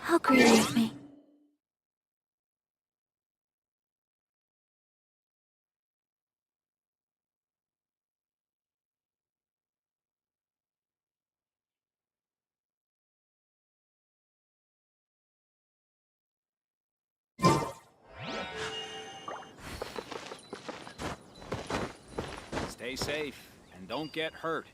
How greedy of me. Stay safe and don't get hurt.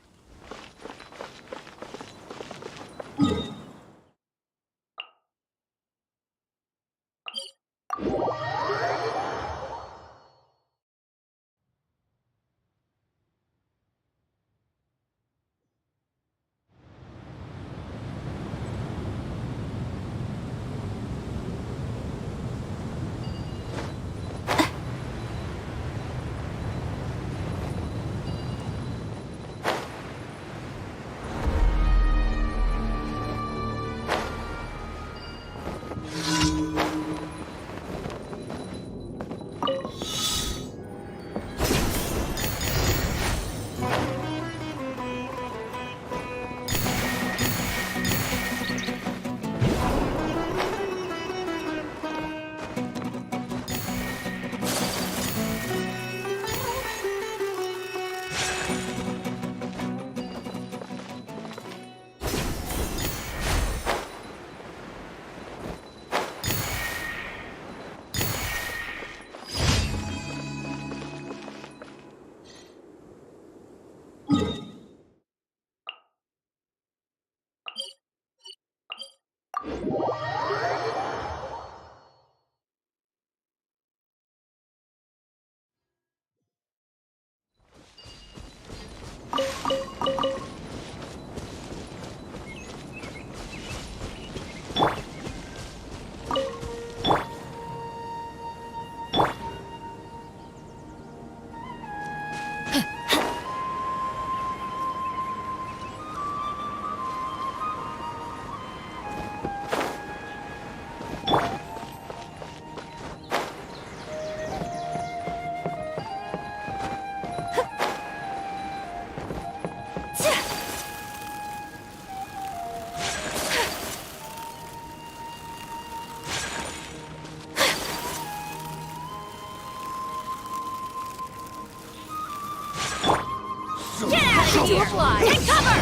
Take cover!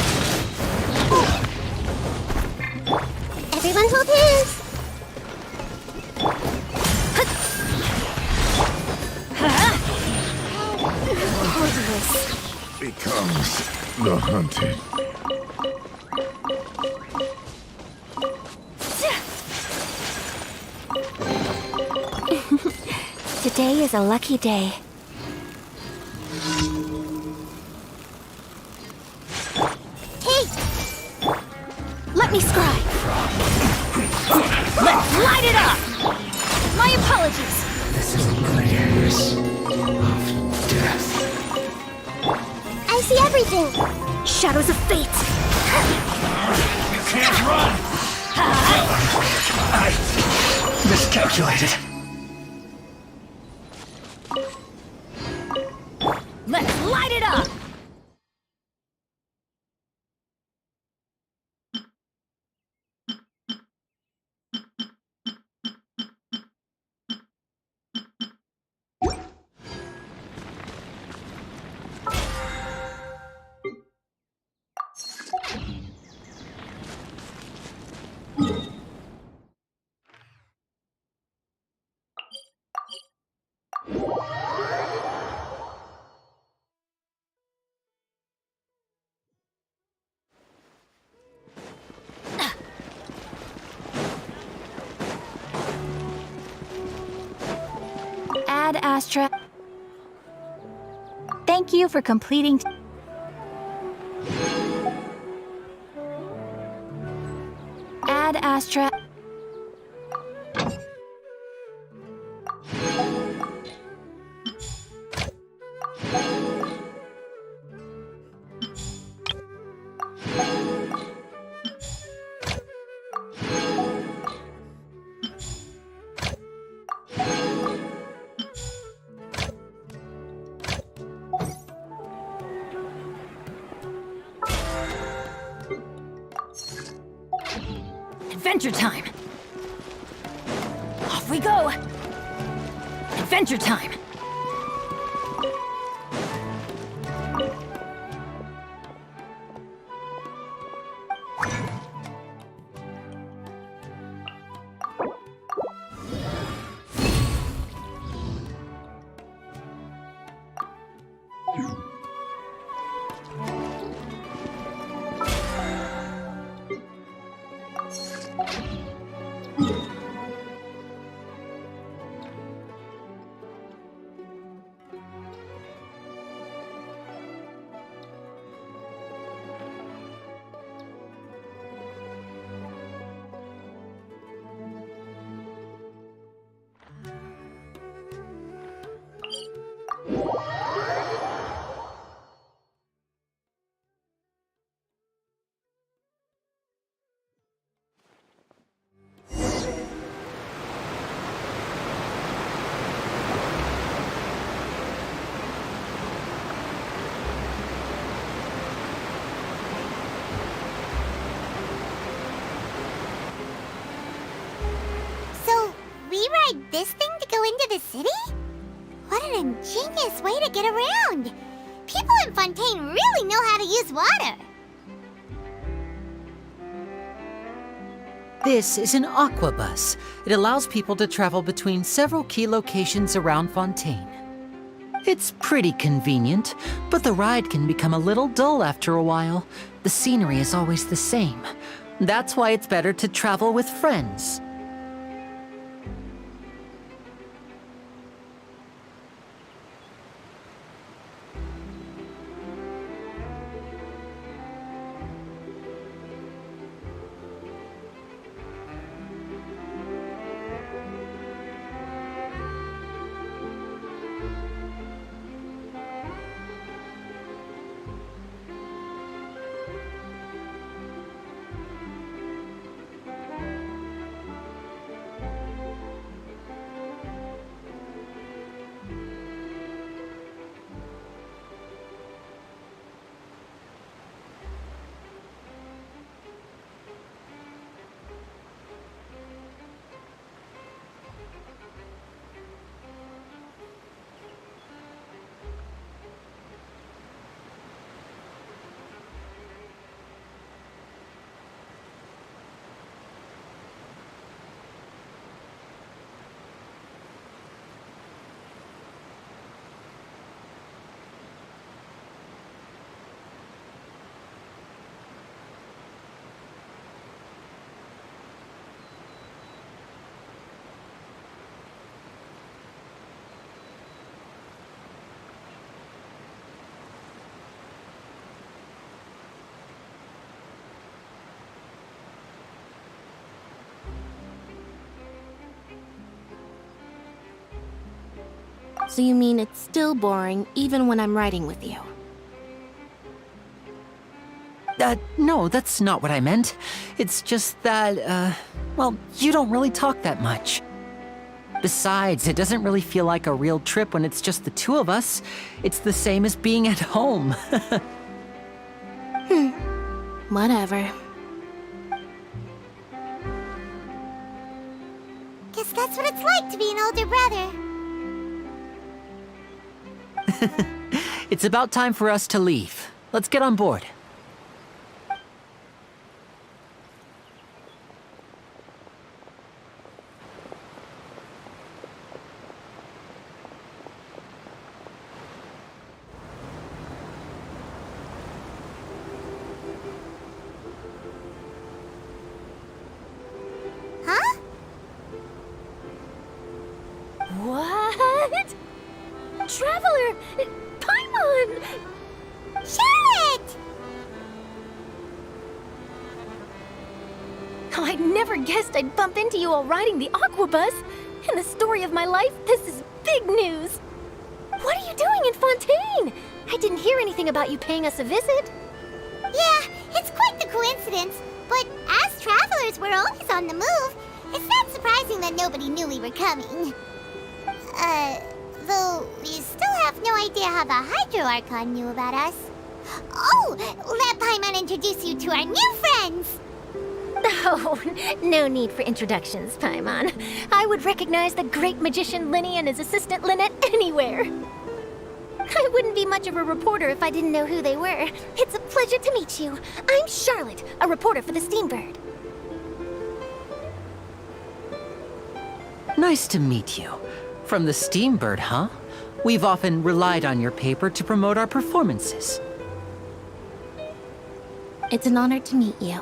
Everyone hold hands! Becomes the hunted. Today is a lucky day. Let me scry! Let's light it up! My apologies! This is the layers of death. I see everything! Shadows of fate! You can't run! I miscalculated. Let's light it up! Ad Astra. Thank you for completing. Ad Astra. Adventure time! Off we go! Adventure time! This thing to go into the city? What an ingenious way to get around! People in Fontaine really know how to use water! This is an aquabus. It allows people to travel between several key locations around Fontaine. It's pretty convenient, but the ride can become a little dull after a while. The scenery is always the same. That's why it's better to travel with friends. So you mean it's still boring even when I'm riding with you? No, that's not what I meant. It's just that, well, you don't really talk that much. Besides, it doesn't really feel like a real trip when it's just the two of us. It's the same as being at home. Whatever. Guess that's what it's like to be an older brother. It's about time for us to leave. Let's get on board. Huh? What? Traveler! Paimon! Charlotte! Oh, I never guessed I'd bump into you while riding the aquabus. In the story of my life, this is big news. What are you doing in Fontaine? I didn't hear anything about you paying us a visit. Yeah, it's quite the coincidence. But as travelers, we're always on the move. It's not surprising that nobody knew we were coming. Though we still have no idea how the Hydro Archon knew about us. Oh, let Paimon introduce you to our new friends! Oh, no need for introductions, Paimon. I would recognize the great magician Linny and his assistant Lynette anywhere. I wouldn't be much of a reporter if I didn't know who they were. It's a pleasure to meet you. I'm Charlotte, a reporter for the Steambird. Nice to meet you. From the Steambird, huh? We've often relied on your paper to promote our performances. It's an honor to meet you.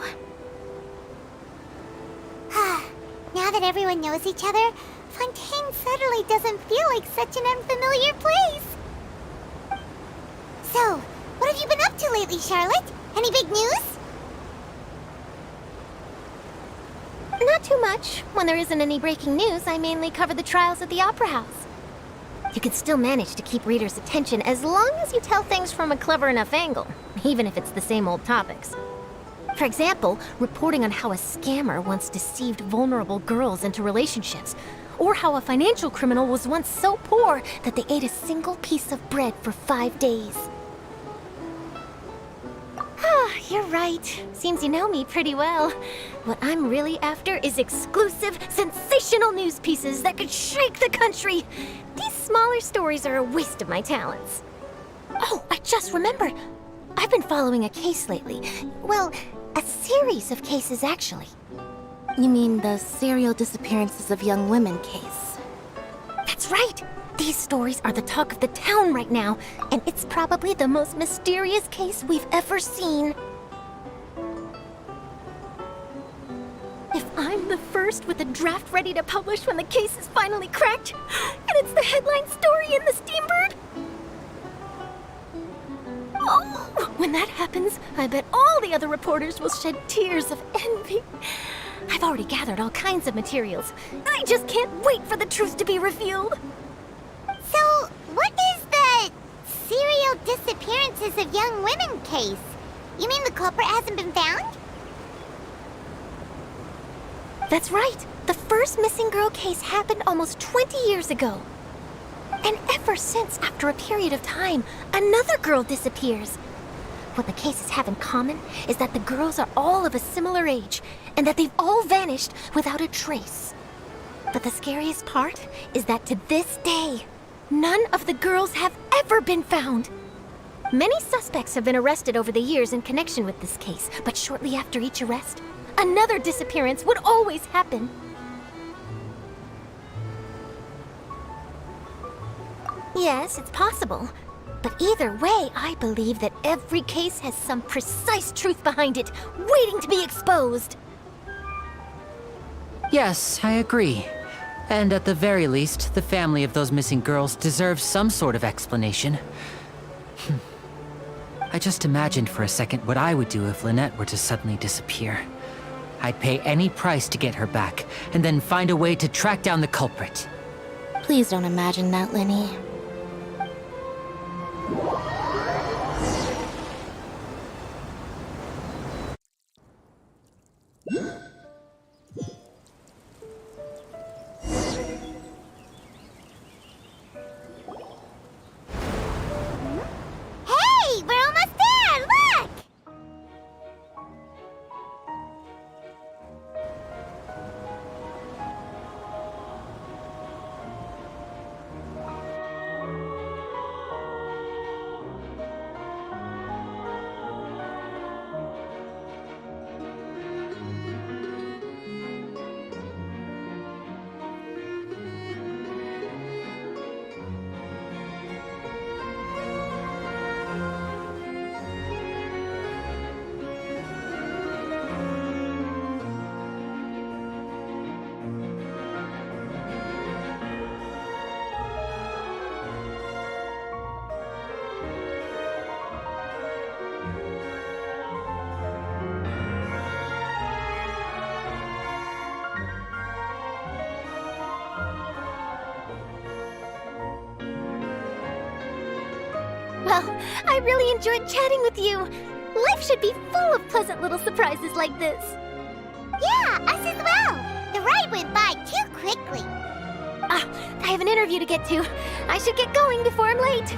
Now that everyone knows each other, Fontaine suddenly doesn't feel like such an unfamiliar place. So, what have you been up to lately, Charlotte? Any big news? Not too much. When there isn't any breaking news, I mainly cover the trials at the Opera House. You can still manage to keep readers' attention as long as you tell things from a clever enough angle, even if it's the same old topics. For example, reporting on how a scammer once deceived vulnerable girls into relationships, or how a financial criminal was once so poor that they ate a single piece of bread for 5 days. You're right. Seems you know me pretty well. What I'm really after is exclusive, sensational news pieces that could shake the country. These smaller stories are a waste of my talents. Oh, I just remembered. I've been following a case lately. Well, a series of cases, actually. You mean the serial disappearances of young women case? That's right. These stories are the talk of the town right now, and it's probably the most mysterious case we've ever seen. If I'm the first with a draft ready to publish when the case is finally cracked, and it's the headline story in the Steambird, oh, when that happens, I bet all the other reporters will shed tears of envy. I've already gathered all kinds of materials. I just can't wait for the truth to be revealed. So, what is the serial disappearances of young women case? You mean the culprit hasn't been found? That's right. The first missing girl case happened almost 20 years ago. And ever since, after a period of time, another girl disappears. What the cases have in common is that the girls are all of a similar age, and that they've all vanished without a trace. But the scariest part is that to this day, none of the girls have ever been found. Many suspects have been arrested over the years in connection with this case, but shortly after each arrest, another disappearance would always happen. Yes, it's possible. But either way, I believe that every case has some precise truth behind it, waiting to be exposed. Yes, I agree. And at the very least, the family of those missing girls deserves some sort of explanation. I just imagined for a second what I would do if Lynette were to suddenly disappear. I'd pay any price to get her back, and then find a way to track down the culprit. Please don't imagine that, Linny. Hey, we're almost there! Look! Well, I really enjoyed chatting with you. Life should be full of pleasant little surprises like this. Yeah, us as well. The ride went by too quickly. Ah, I have an interview to get to. I should get going before I'm late.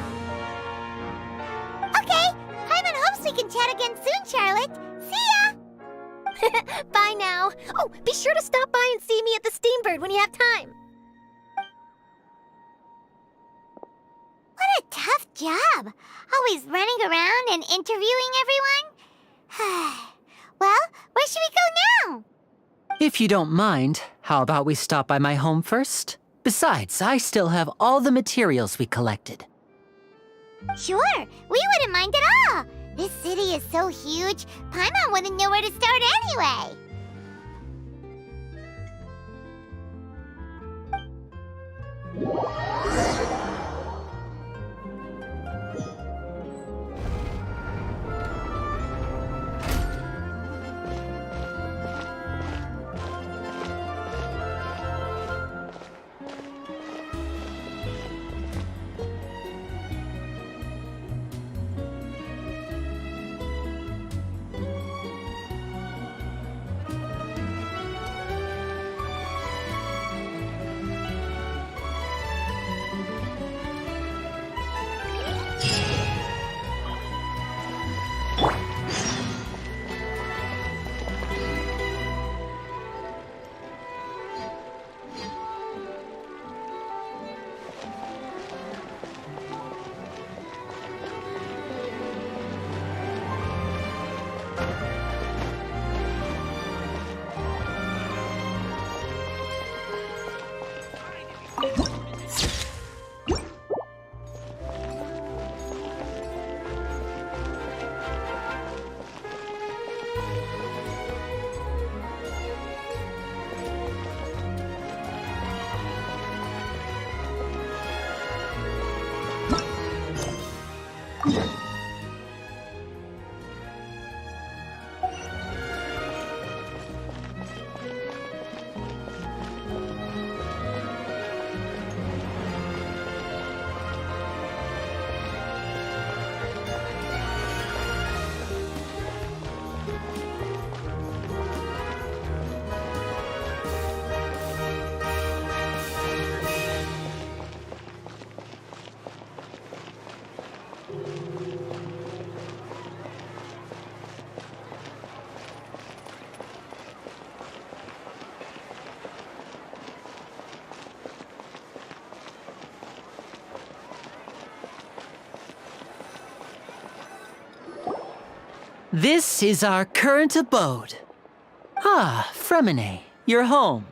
Okay, Hyman hopes we can chat again soon, Charlotte. See ya! Bye now. Oh, be sure to stop by and see me at the Steambird when you have time. What a tough job. Always running around and interviewing everyone. Well, where should we go now? If you don't mind, how about we stop by my home first? Besides, I still have all the materials we collected. Sure, we wouldn't mind at all. This city is so huge, Paimon wouldn't know where to start anyway. This is our current abode. Ah, Fremine, you're home.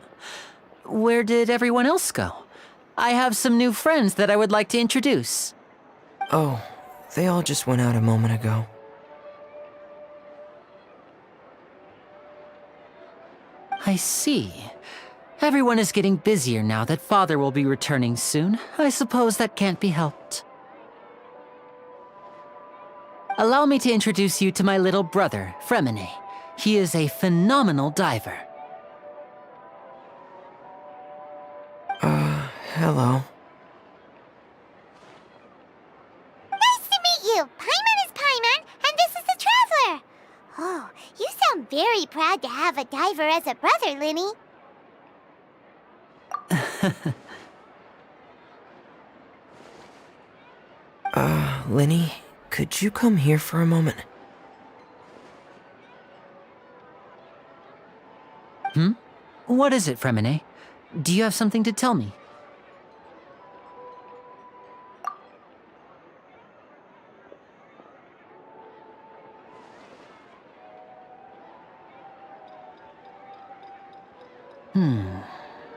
Where did everyone else go? I have some new friends that I would like to introduce. Oh, they all just went out a moment ago. I see. Everyone is getting busier now that Father will be returning soon. I suppose that can't be helped. Allow me to introduce you to my little brother, Fremine. He is a phenomenal diver. Hello. Nice to meet you. Paimon is Paimon, and this is the Traveler. Oh, you sound very proud to have a diver as a brother, Linny. Linny, could you come here for a moment? What is it, Fremine? Do you have something to tell me?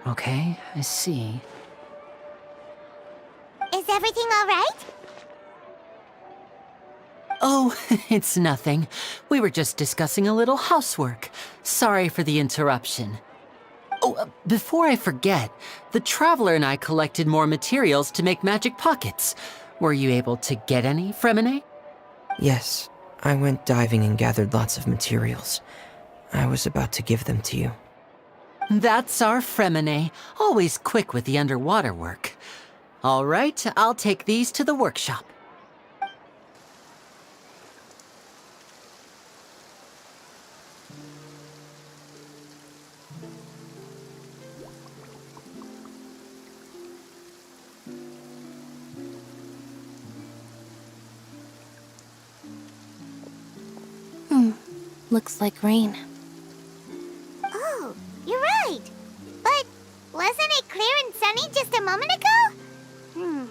Okay, I see. Is everything all right? Oh, it's nothing. We were just discussing a little housework. Sorry for the interruption. Oh, before I forget, the Traveler and I collected more materials to make magic pockets. Were you able to get any, Fremine? Yes, I went diving and gathered lots of materials. I was about to give them to you. That's our Fremine, always quick with the underwater work. All right, I'll take these to the workshop. Looks like rain. Oh, you're right. But wasn't it clear and sunny just a moment ago?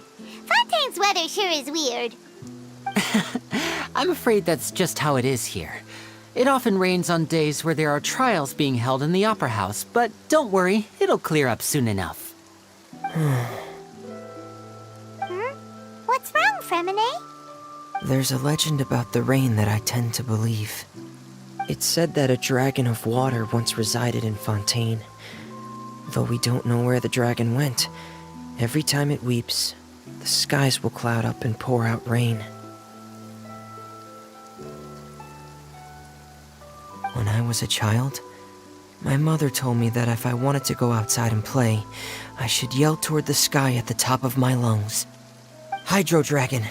Fontaine's weather sure is weird. I'm afraid that's just how it is here. It often rains on days where there are trials being held in the Opera House, but don't worry, it'll clear up soon enough. What's wrong, Fremine? There's a legend about the rain that I tend to believe. It's said that a dragon of water once resided in Fontain. Though we don't know where the dragon went, every time it weeps, the skies will cloud up and pour out rain. When I was a child, my mother told me that if I wanted to go outside and play, I should yell toward the sky at the top of my lungs. Hydro Dragon!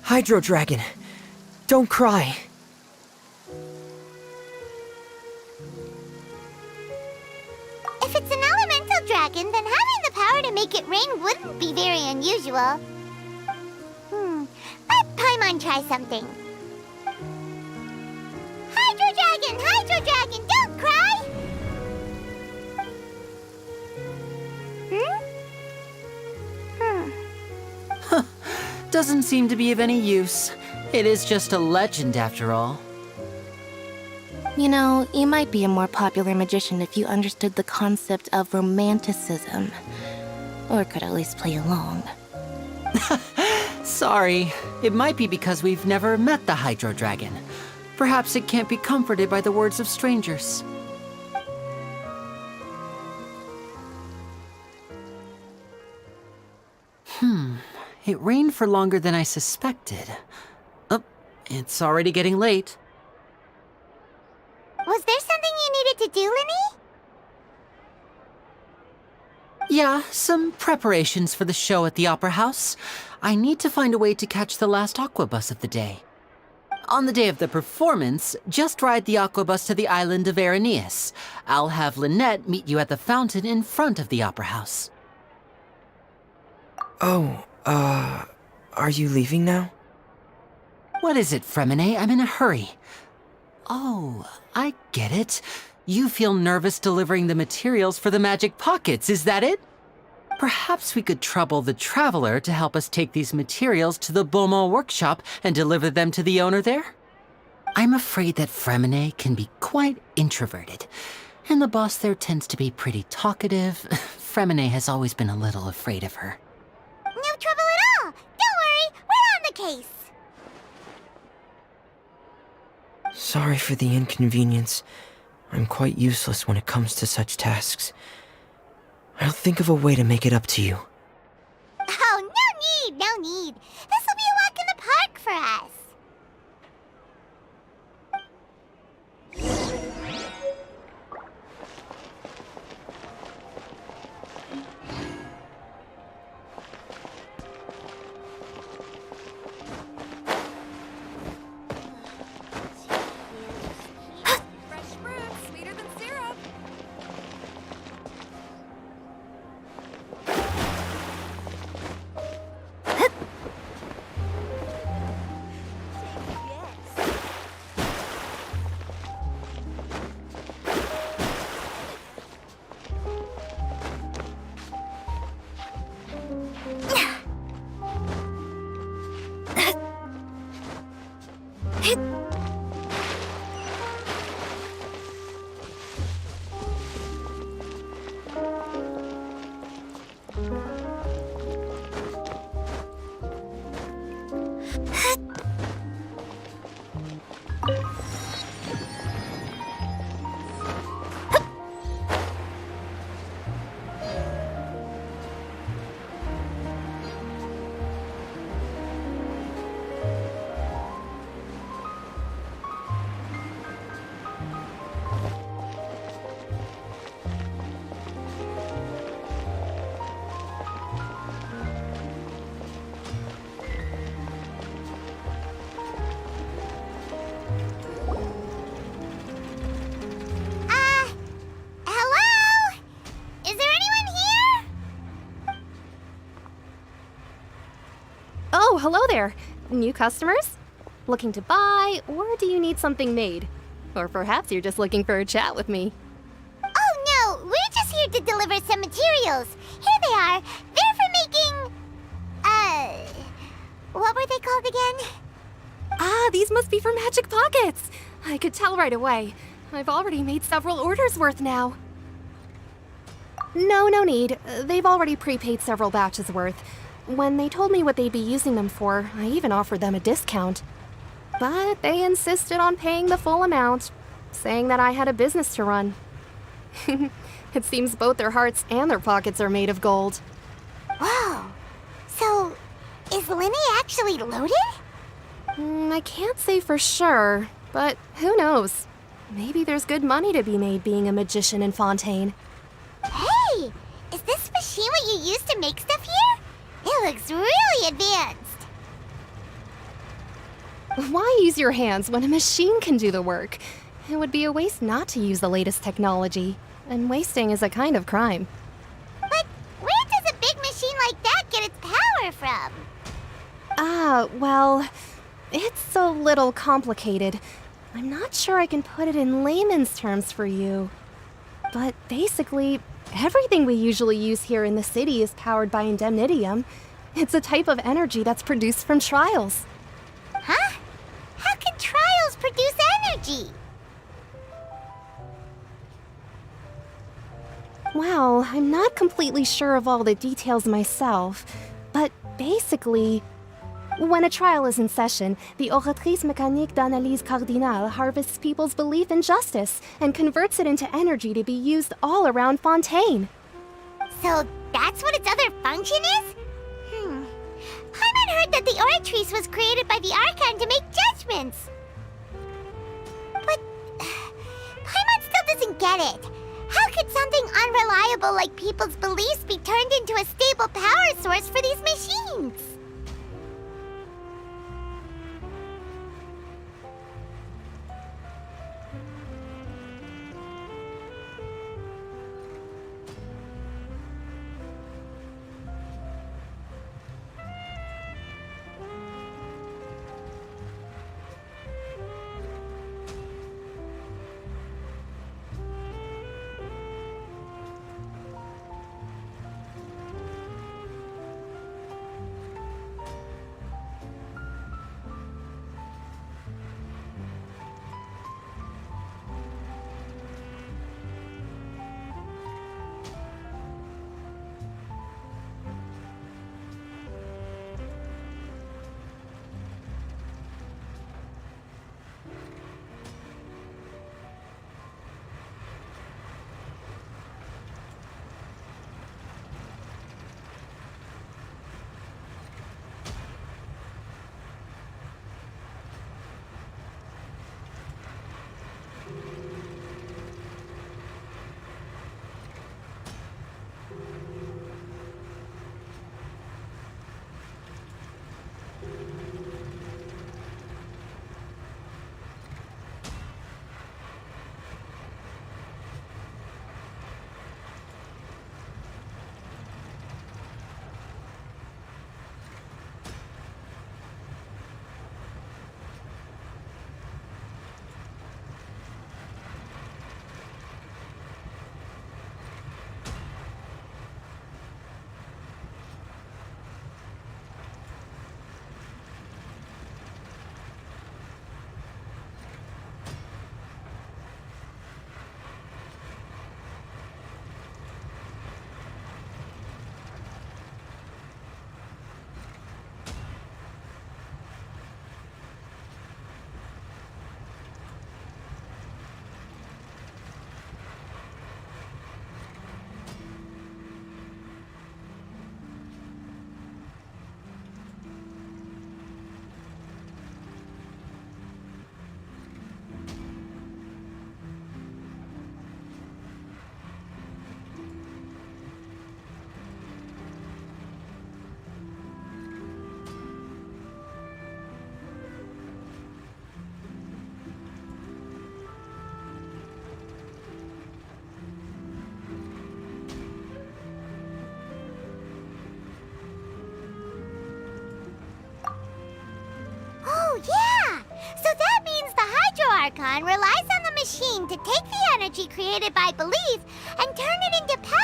Hydro Dragon! Don't cry! If it's an elemental dragon, then having the power to make it rain wouldn't be very unusual. Let Paimon try something. Hydro Dragon, don't cry! Doesn't seem to be of any use. It is just a legend after all. You know, you might be a more popular magician if you understood the concept of romanticism. Or could at least play along. Sorry, it might be because we've never met the Hydro Dragon. Perhaps it can't be comforted by the words of strangers. It rained for longer than I suspected. Oh, it's already getting late. Was there something you needed to do, Linny? Yeah, some preparations for the show at the Opera House. I need to find a way to catch the last aqua bus of the day. On the day of the performance, just ride the aqua bus to the island of Araneus. I'll have Lynette meet you at the fountain in front of the Opera House. Oh, are you leaving now? What is it, Fremine? I'm in a hurry. Oh, I get it. You feel nervous delivering the materials for the magic pockets, is that it? Perhaps we could trouble the Traveler to help us take these materials to the Beaumont workshop and deliver them to the owner there? I'm afraid that Fremine can be quite introverted, and the boss there tends to be pretty talkative. Fremine has always been a little afraid of her. No trouble at all! Don't worry, we're on the case! Sorry for the inconvenience. I'm quite useless when it comes to such tasks. I'll think of a way to make it up to you. Oh, no need! This'll be a walk in the park for us! Hello? Is there anyone here? Oh, hello there. New customers? Looking to buy, or do you need something made? Or perhaps you're just looking for a chat with me. Oh, here to deliver some materials. Here they are. They're for making... what were they called again? Ah, these must be for magic pockets. I could tell right away. I've already made several orders worth now. No need. They've already prepaid several batches worth. When they told me what they'd be using them for, I even offered them a discount. But they insisted on paying the full amount, saying that I had a business to run. It seems both their hearts and their pockets are made of gold. Whoa. So, is Linny actually loaded? I can't say for sure, but who knows? Maybe there's good money to be made being a magician in Fontain. Hey! Is this machine what you use to make stuff here? It looks really advanced. Why use your hands when a machine can do the work? It would be a waste not to use the latest technology, and wasting is a kind of crime. But where does a big machine like that get its power from? Well, it's a little complicated. I'm not sure I can put it in layman's terms for you. But basically, everything we usually use here in the city is powered by indemnitium. It's a type of energy that's produced from trials. Huh? How can trials produce energy? Well, I'm not completely sure of all the details myself, but basically, when a trial is in session, the Oratrice Mécanique d'Analyse Cardinale harvests people's belief in justice and converts it into energy to be used all around Fontaine. So that's what its other function is? Paimon heard that the Oratrice was created by the Archon to make judgments. But Paimon still doesn't get it. How could something unreliable like people's beliefs be turned into a stable power source for these machines? Archon relies on the machine to take the energy created by belief and turn it into power.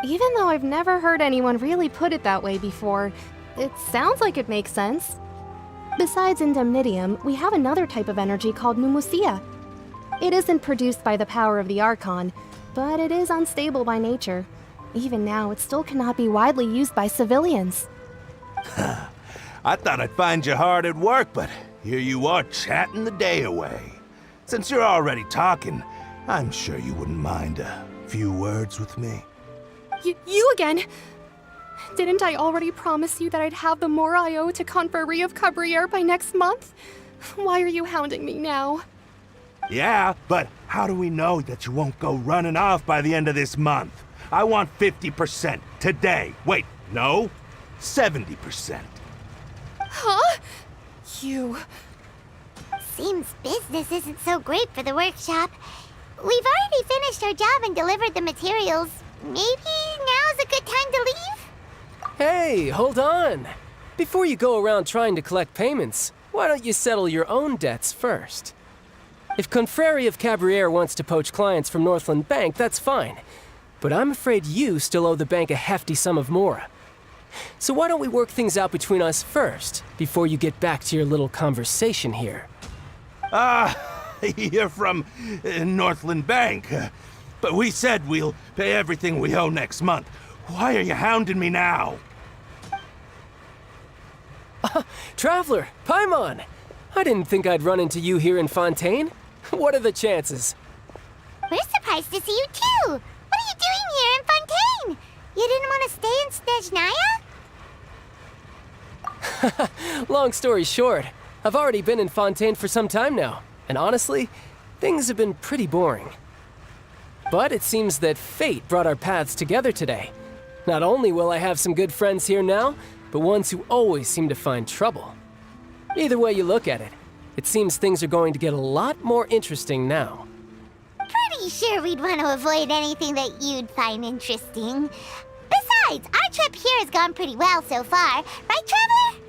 Even though I've never heard anyone really put it that way before, it sounds like it makes sense. Besides indemnitium, we have another type of energy called pneumosia. It isn't produced by the power of the Archon, but it is unstable by nature. Even now, it still cannot be widely used by civilians. I thought I'd find you hard at work, but here you are chatting the day away. Since you're already talking, I'm sure you wouldn't mind a few words with me. You again? Didn't I already promise you that I'd have the more I owe to Confrérie of Cabriere by next month? Why are you hounding me now? Yeah, but how do we know that you won't go running off by the end of this month? I want 50% today. Wait, no, 70%. Huh? You... Seems business isn't so great for the workshop. We've already finished our job and delivered the materials. Maybe now's a good time to leave? Hey, hold on. Before you go around trying to collect payments, why don't you settle your own debts first? If Confrérie of Cabriere wants to poach clients from Northland Bank, that's fine. But I'm afraid you still owe the bank a hefty sum of mora. So why don't we work things out between us first, before you get back to your little conversation here? You're from Northland Bank. But we said we'll pay everything we owe next month. Why are you hounding me now? Traveler, Paimon! I didn't think I'd run into you here in Fontain. What are the chances? We're surprised to see you too! What are you doing here in Fontaine? You didn't want to stay in Snezhnaya? Long story short, I've already been in Fontaine for some time now, and honestly, things have been pretty boring. But it seems that fate brought our paths together today. Not only will I have some good friends here now, but ones who always seem to find trouble. Either way you look at it, it seems things are going to get a lot more interesting now. Pretty sure we'd want to avoid anything that you'd find interesting. Besides, our trip here has gone pretty well so far, right, Traveler?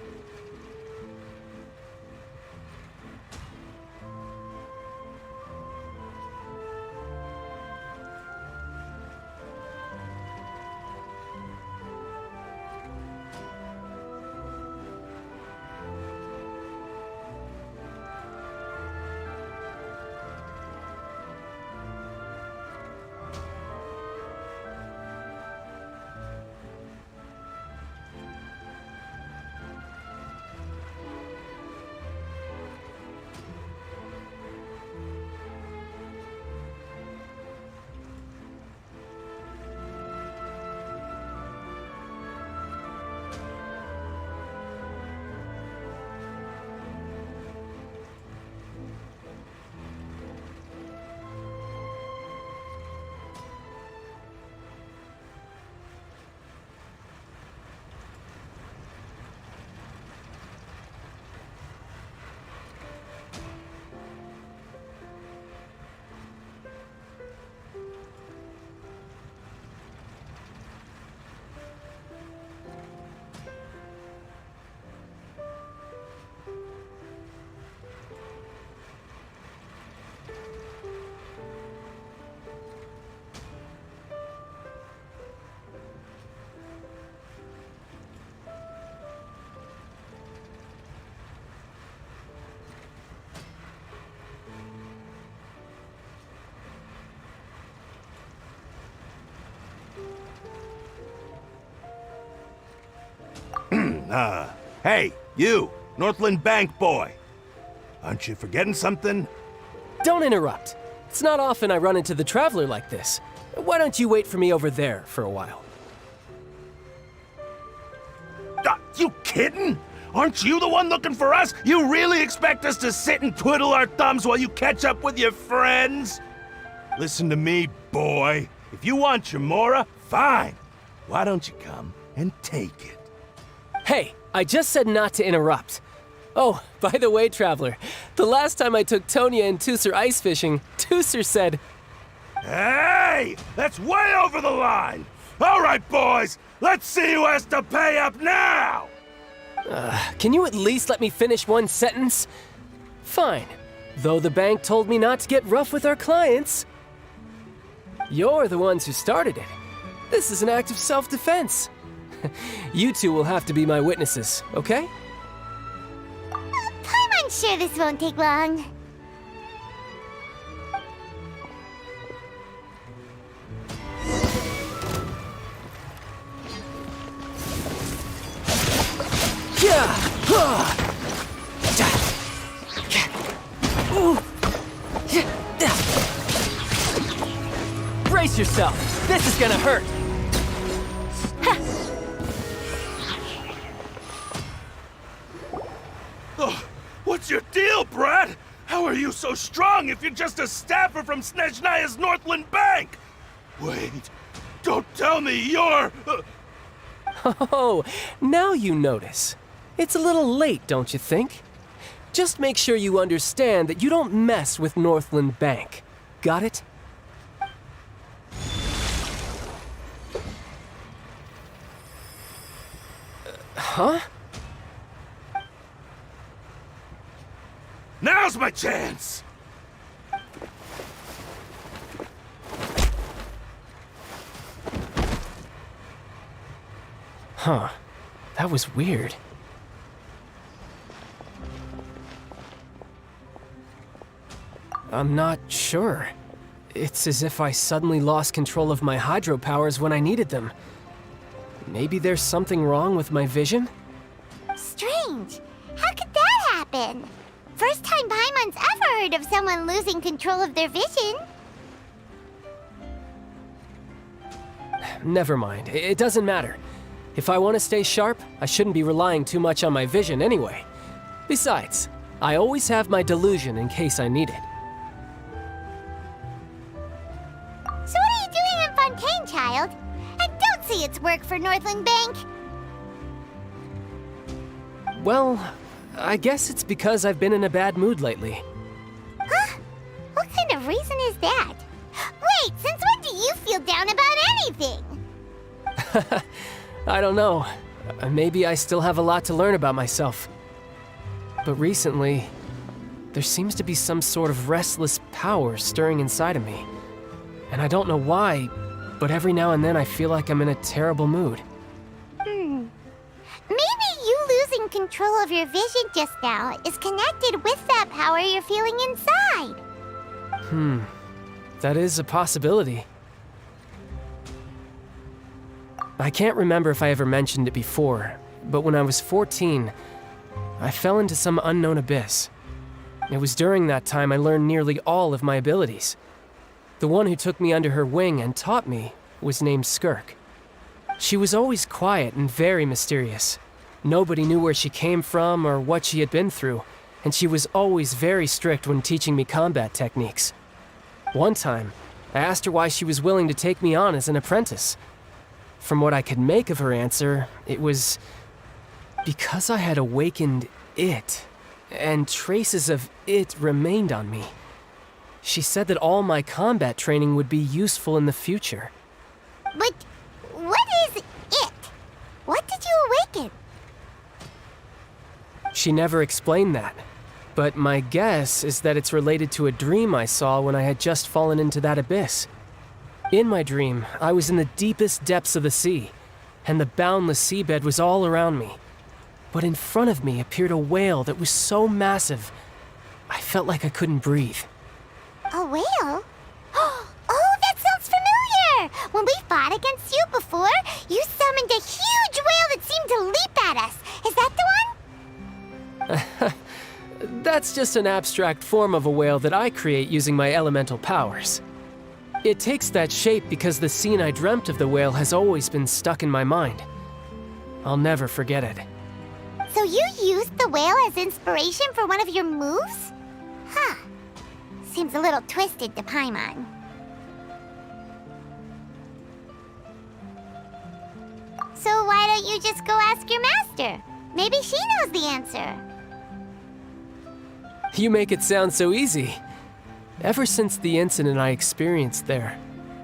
Hey, you, Northland Bank boy. Aren't you forgetting something? Don't interrupt. It's not often I run into the Traveler like this. Why don't you wait for me over there for a while? You kidding? Aren't you the one looking for us? You really expect us to sit and twiddle our thumbs while you catch up with your friends? Listen to me, boy. If you want your mora, fine. Why don't you come and take it? Hey, I just said not to interrupt. Oh, by the way, Traveler, the last time I took Tonya and Tusser ice fishing, Tusser said, Hey! That's way over the line! All right, boys, let's see who has to pay up now! Can you at least let me finish one sentence? Fine. Though the bank told me not to get rough with our clients. You're the ones who started it. This is an act of self-defense. You two will have to be my witnesses, okay? I'm sure this won't take long. Brace yourself. This is gonna hurt. Oh, what's your deal, Brad? How are you so strong if you're just a staffer from Snezhnaya's Northland Bank? Wait, don't tell me you're... Oh, now you notice. It's a little late, don't you think? Just make sure you understand that you don't mess with Northland Bank. Got it? Huh? Now's my chance! Huh. That was weird. I'm not sure. It's as if I suddenly lost control of my hydro powers when I needed them. Maybe there's something wrong with my vision? Strange. How could that happen? First time Paimon's ever heard of someone losing control of their vision. Never mind. It doesn't matter. If I want to stay sharp, I shouldn't be relying too much on my vision anyway. Besides, I always have my delusion in case I need it. So what are you doing in Fontaine, child? I don't see its work for Northland Bank. Well, I guess it's because I've been in a bad mood lately. Huh? What kind of reason is that? Wait, since when do you feel down about anything? I don't know. Maybe I still have a lot to learn about myself. But recently, there seems to be some sort of restless power stirring inside of me. And I don't know why, but every now and then I feel like I'm in a terrible mood. Maybe you losing control of your vision just now is connected with that power you're feeling inside. That is a possibility. I can't remember if I ever mentioned it before, but when I was 14, I fell into some unknown abyss. It was during that time I learned nearly all of my abilities. The one who took me under her wing and taught me was named Skirk. She was always quiet and very mysterious. Nobody knew where she came from or what she had been through, and she was always very strict when teaching me combat techniques. One time, I asked her why she was willing to take me on as an apprentice. From what I could make of her answer, it was because I had awakened it, and traces of it remained on me. She said that all my combat training would be useful in the future. But what is it? What did you awaken? She never explained that, but my guess is that it's related to a dream I saw when I had just fallen into that abyss. In my dream, I was in the deepest depths of the sea, and the boundless seabed was all around me. But in front of me appeared a whale that was so massive, I felt like I couldn't breathe. A whale? Oh, that sounds familiar! When we fought against you before, you summoned a huge whale that seemed to leap at us. Is that the one? That's just an abstract form of a whale that I create using my elemental powers. It takes that shape because the scene I dreamt of the whale has always been stuck in my mind. I'll never forget it. So you used the whale as inspiration for one of your moves? Huh. Seems a little twisted to Paimon. So why don't you just go ask your master? Maybe she knows the answer. You make it sound so easy. Ever since the incident I experienced there,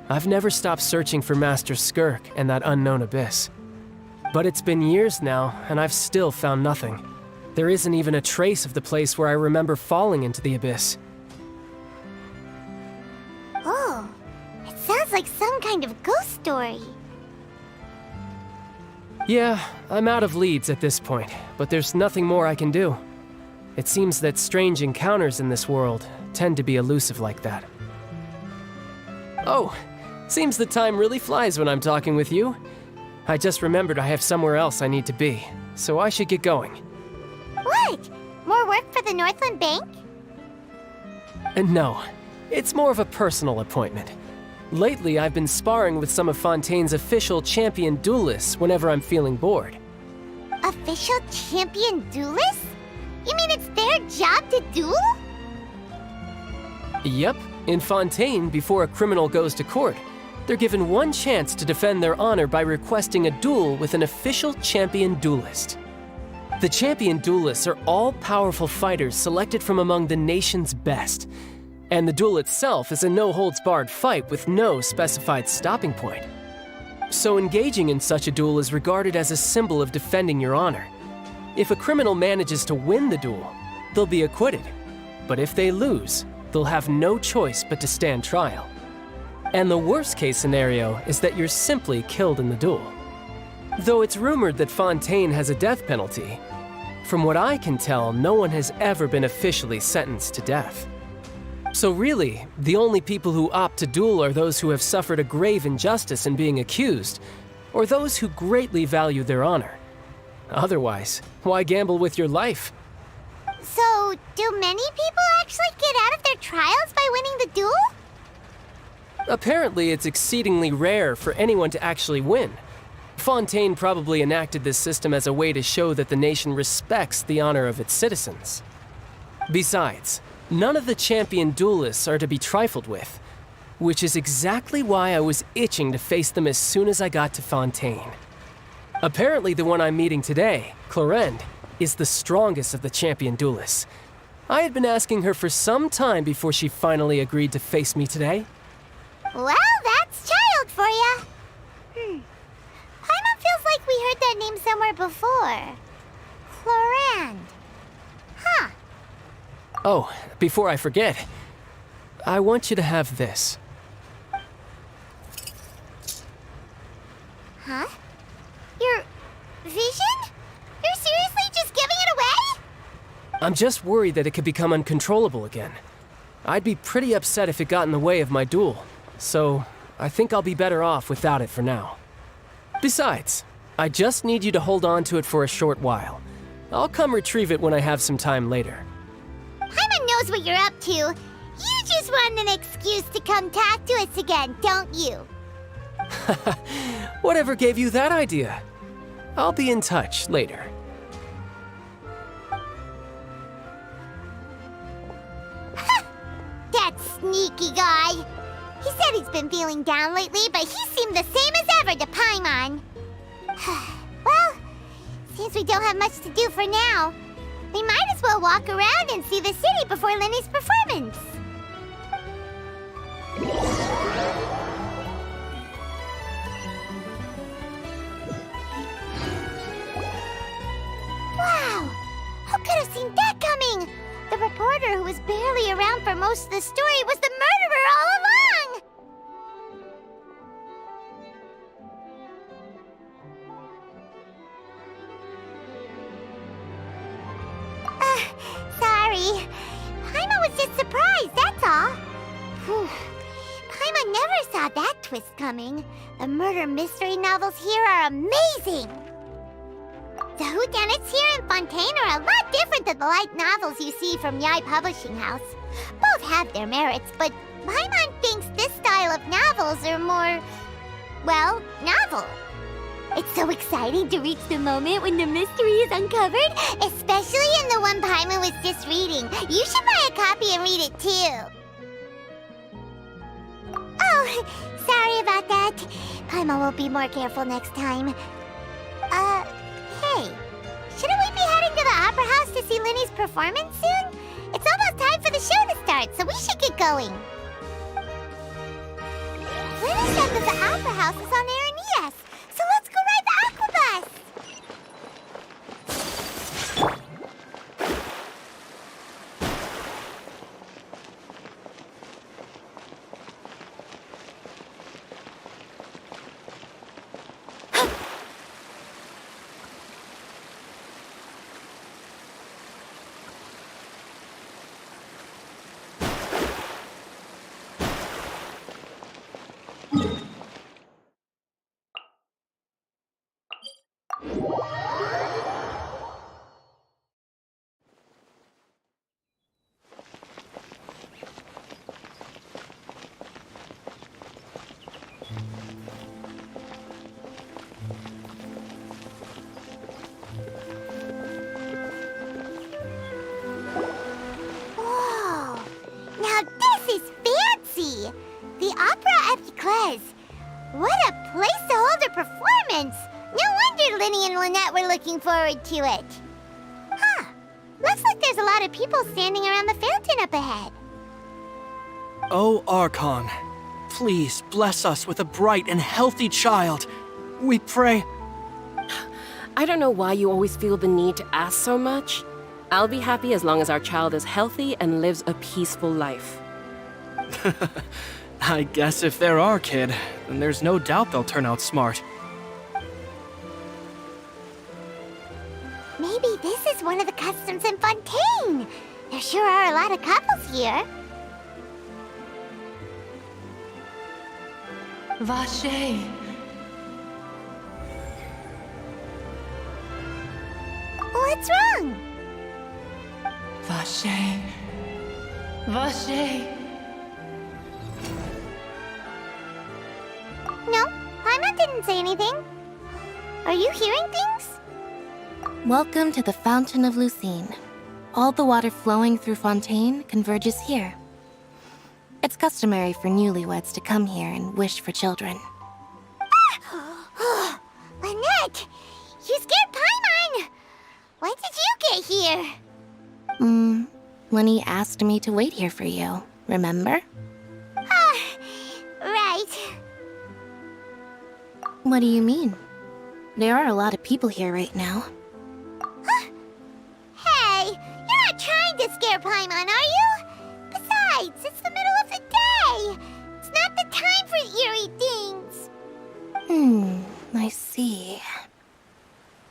I've never stopped searching for Master Skirk and that unknown abyss. But it's been years now, and I've still found nothing. There isn't even a trace of the place where I remember falling into the abyss. Oh, it sounds like some kind of ghost story. Yeah, I'm out of leads at this point, but there's nothing more I can do. It seems that strange encounters in this world tend to be elusive like that. Oh, seems the time really flies when I'm talking with you. I just remembered I have somewhere else I need to be, so I should get going. What? More work for the Northland Bank? No, it's more of a personal appointment. Lately, I've been sparring with some of Fontaine's official champion duelists whenever I'm feeling bored. Official champion duelists? You mean it's their job to duel? Yep, in Fontaine, before a criminal goes to court, they're given one chance to defend their honor by requesting a duel with an official champion duelist. The champion duelists are all-powerful fighters selected from among the nation's best, and the duel itself is a no-holds-barred fight with no specified stopping point. So engaging in such a duel is regarded as a symbol of defending your honor. If a criminal manages to win the duel, they'll be acquitted. But if they lose, they'll have no choice but to stand trial. And the worst-case scenario is that you're simply killed in the duel. Though it's rumored that Fontaine has a death penalty, from what I can tell, no one has ever been officially sentenced to death. So really, the only people who opt to duel are those who have suffered a grave injustice in being accused, or those who greatly value their honor. Otherwise, why gamble with your life? So, do many people actually get out of their trials by winning the duel? Apparently, it's exceedingly rare for anyone to actually win. Fontaine probably enacted this system as a way to show that the nation respects the honor of its citizens. Besides, none of the champion duelists are to be trifled with, which is exactly why I was itching to face them as soon as I got to Fontaine. Apparently, the one I'm meeting today, Clorinde, is the strongest of the champion duelists. I had been asking her for some time before she finally agreed to face me today. Well, that's child for ya. Paimon feels like we heard that name somewhere before. Clorinde. Huh. Oh, before I forget, I want you to have this. Huh? Your vision? You're seriously just giving it away? I'm just worried that it could become uncontrollable again. I'd be pretty upset if it got in the way of my duel, so I think I'll be better off without it for now. Besides, I just need you to hold on to it for a short while. I'll come retrieve it when I have some time later. Paimon knows what you're up to. You just want an excuse to come talk to us again, don't you? Whatever gave you that idea? I'll be in touch later. That sneaky guy. He said he's been feeling down lately, but he seemed the same as ever to Paimon. Well, since we don't have much to do for now, we might as well walk around and see the city before Lenny's performance. Wow! Who could have seen that coming? The reporter who was barely around for most of the story was the murderer all along! Sorry. Paimon was just surprised, that's all. Whew. Paimon never saw that twist coming. The murder mystery novels here are amazing! The whodunits here in Fontaine are a lot different than the light novels you see from Yai Publishing House. Both have their merits, but Paimon thinks this style of novels are more, well, novel. It's so exciting to reach the moment when the mystery is uncovered, especially in the one Paimon was just reading. You should buy a copy and read it too. Oh, sorry about that. Paimon will be more careful next time. Hey, shouldn't we be heading to the Opera House to see Lenny's performance soon? It's almost time for the show to start, so we should get going. Lenny said that the Opera House is on Aeneas, so let's go ride the Aquabus! The opera at Eclairs. What a place to hold a performance! No wonder Linny and Lynette were looking forward to it. Huh. Looks like there's a lot of people standing around the fountain up ahead. Oh, Archon, please bless us with a bright and healthy child. We pray. I don't know why you always feel the need to ask so much. I'll be happy as long as our child is healthy and lives a peaceful life. I guess if they're our kid, then there's no doubt they'll turn out smart. Maybe this is one of the customs in Fontaine. There sure are a lot of couples here. Vache. What's wrong? Vache. Vache. No, Paimon didn't say anything. Are you hearing things? Welcome to the Fountain of Lucine. All the water flowing through Fontaine converges here. It's customary for newlyweds to come here and wish for children. Lynette! You scared Paimon! When did you get here? Lenny asked me to wait here for you, remember? Right. What do you mean? There are a lot of people here right now. Hey, you're not trying to scare Paimon, are you? Besides, it's the middle of the day. It's not the time for eerie things. I see.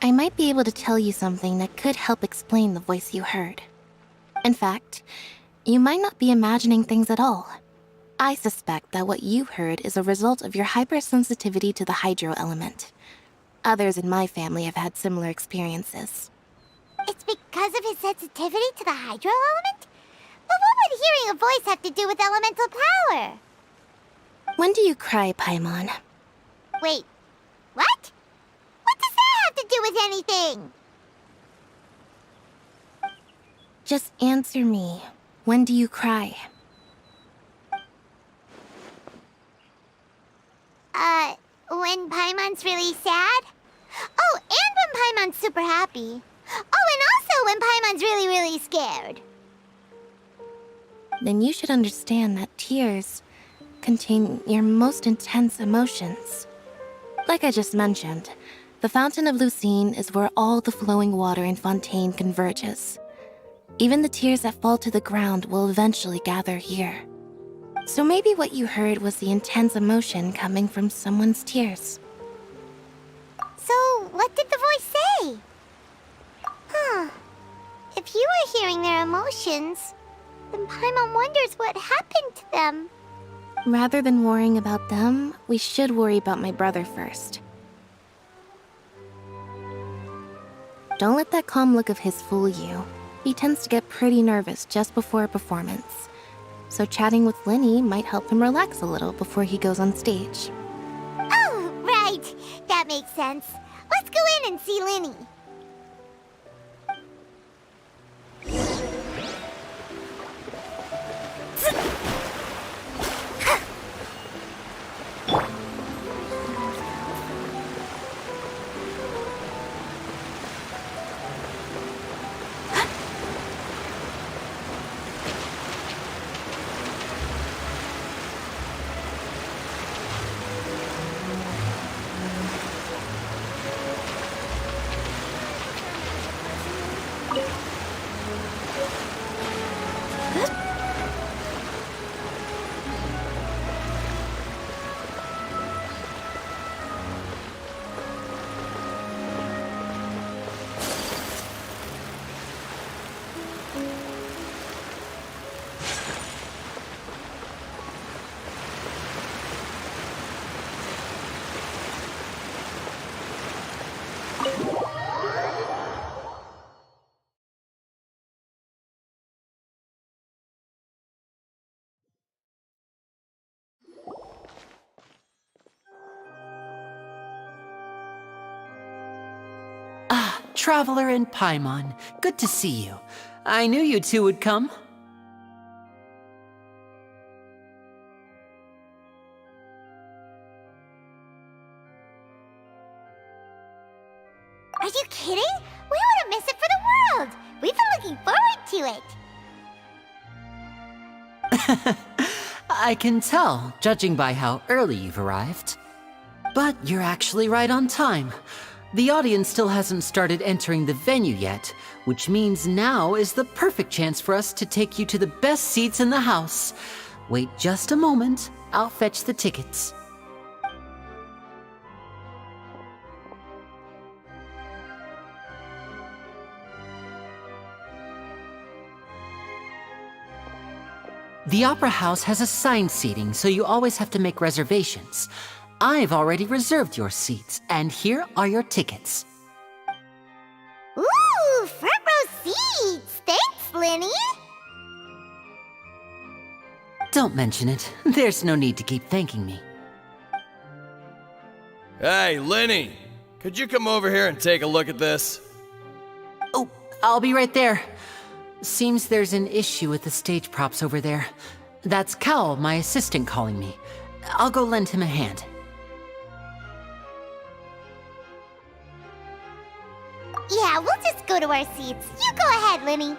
I might be able to tell you something that could help explain the voice you heard. In fact, you might not be imagining things at all. I suspect that what you heard is a result of your hypersensitivity to the hydro element. Others in my family have had similar experiences. It's because of his sensitivity to the hydro element? But what would hearing a voice have to do with elemental power? When do you cry, Paimon? Wait, what? What does that have to do with anything? Just answer me. When do you cry? When Paimon's really sad? Oh, and when Paimon's super happy. Oh, and also when Paimon's really, really scared. Then you should understand that tears contain your most intense emotions. Like I just mentioned, the Fountain of Lucine is where all the flowing water in Fontaine converges. Even the tears that fall to the ground will eventually gather here. So maybe what you heard was the intense emotion coming from someone's tears. So, what did the voice say? If you were hearing their emotions, then Paimon wonders what happened to them. Rather than worrying about them, we should worry about my brother first. Don't let that calm look of his fool you. He tends to get pretty nervous just before a performance. So chatting with Linny might help him relax a little before he goes on stage. Oh, right. That makes sense. Let's go in and see Linny. Traveler and Paimon, good to see you. I knew you two would come. Are you kidding? We wouldn't miss it for the world! We've been looking forward to it! I can tell, judging by how early you've arrived. But you're actually right on time. The audience still hasn't started entering the venue yet, which means now is the perfect chance for us to take you to the best seats in the house. Wait just a moment, I'll fetch the tickets. The Opera House has assigned seating, so you always have to make reservations. I've already reserved your seats, and here are your tickets. Ooh, front row seats! Thanks, Linny! Don't mention it. There's no need to keep thanking me. Hey, Lenny! Could you come over here and take a look at this? Oh, I'll be right there. Seems there's an issue with the stage props over there. That's Cal, my assistant, calling me. I'll go lend him a hand. Yeah, we'll just go to our seats. You go ahead, Linny.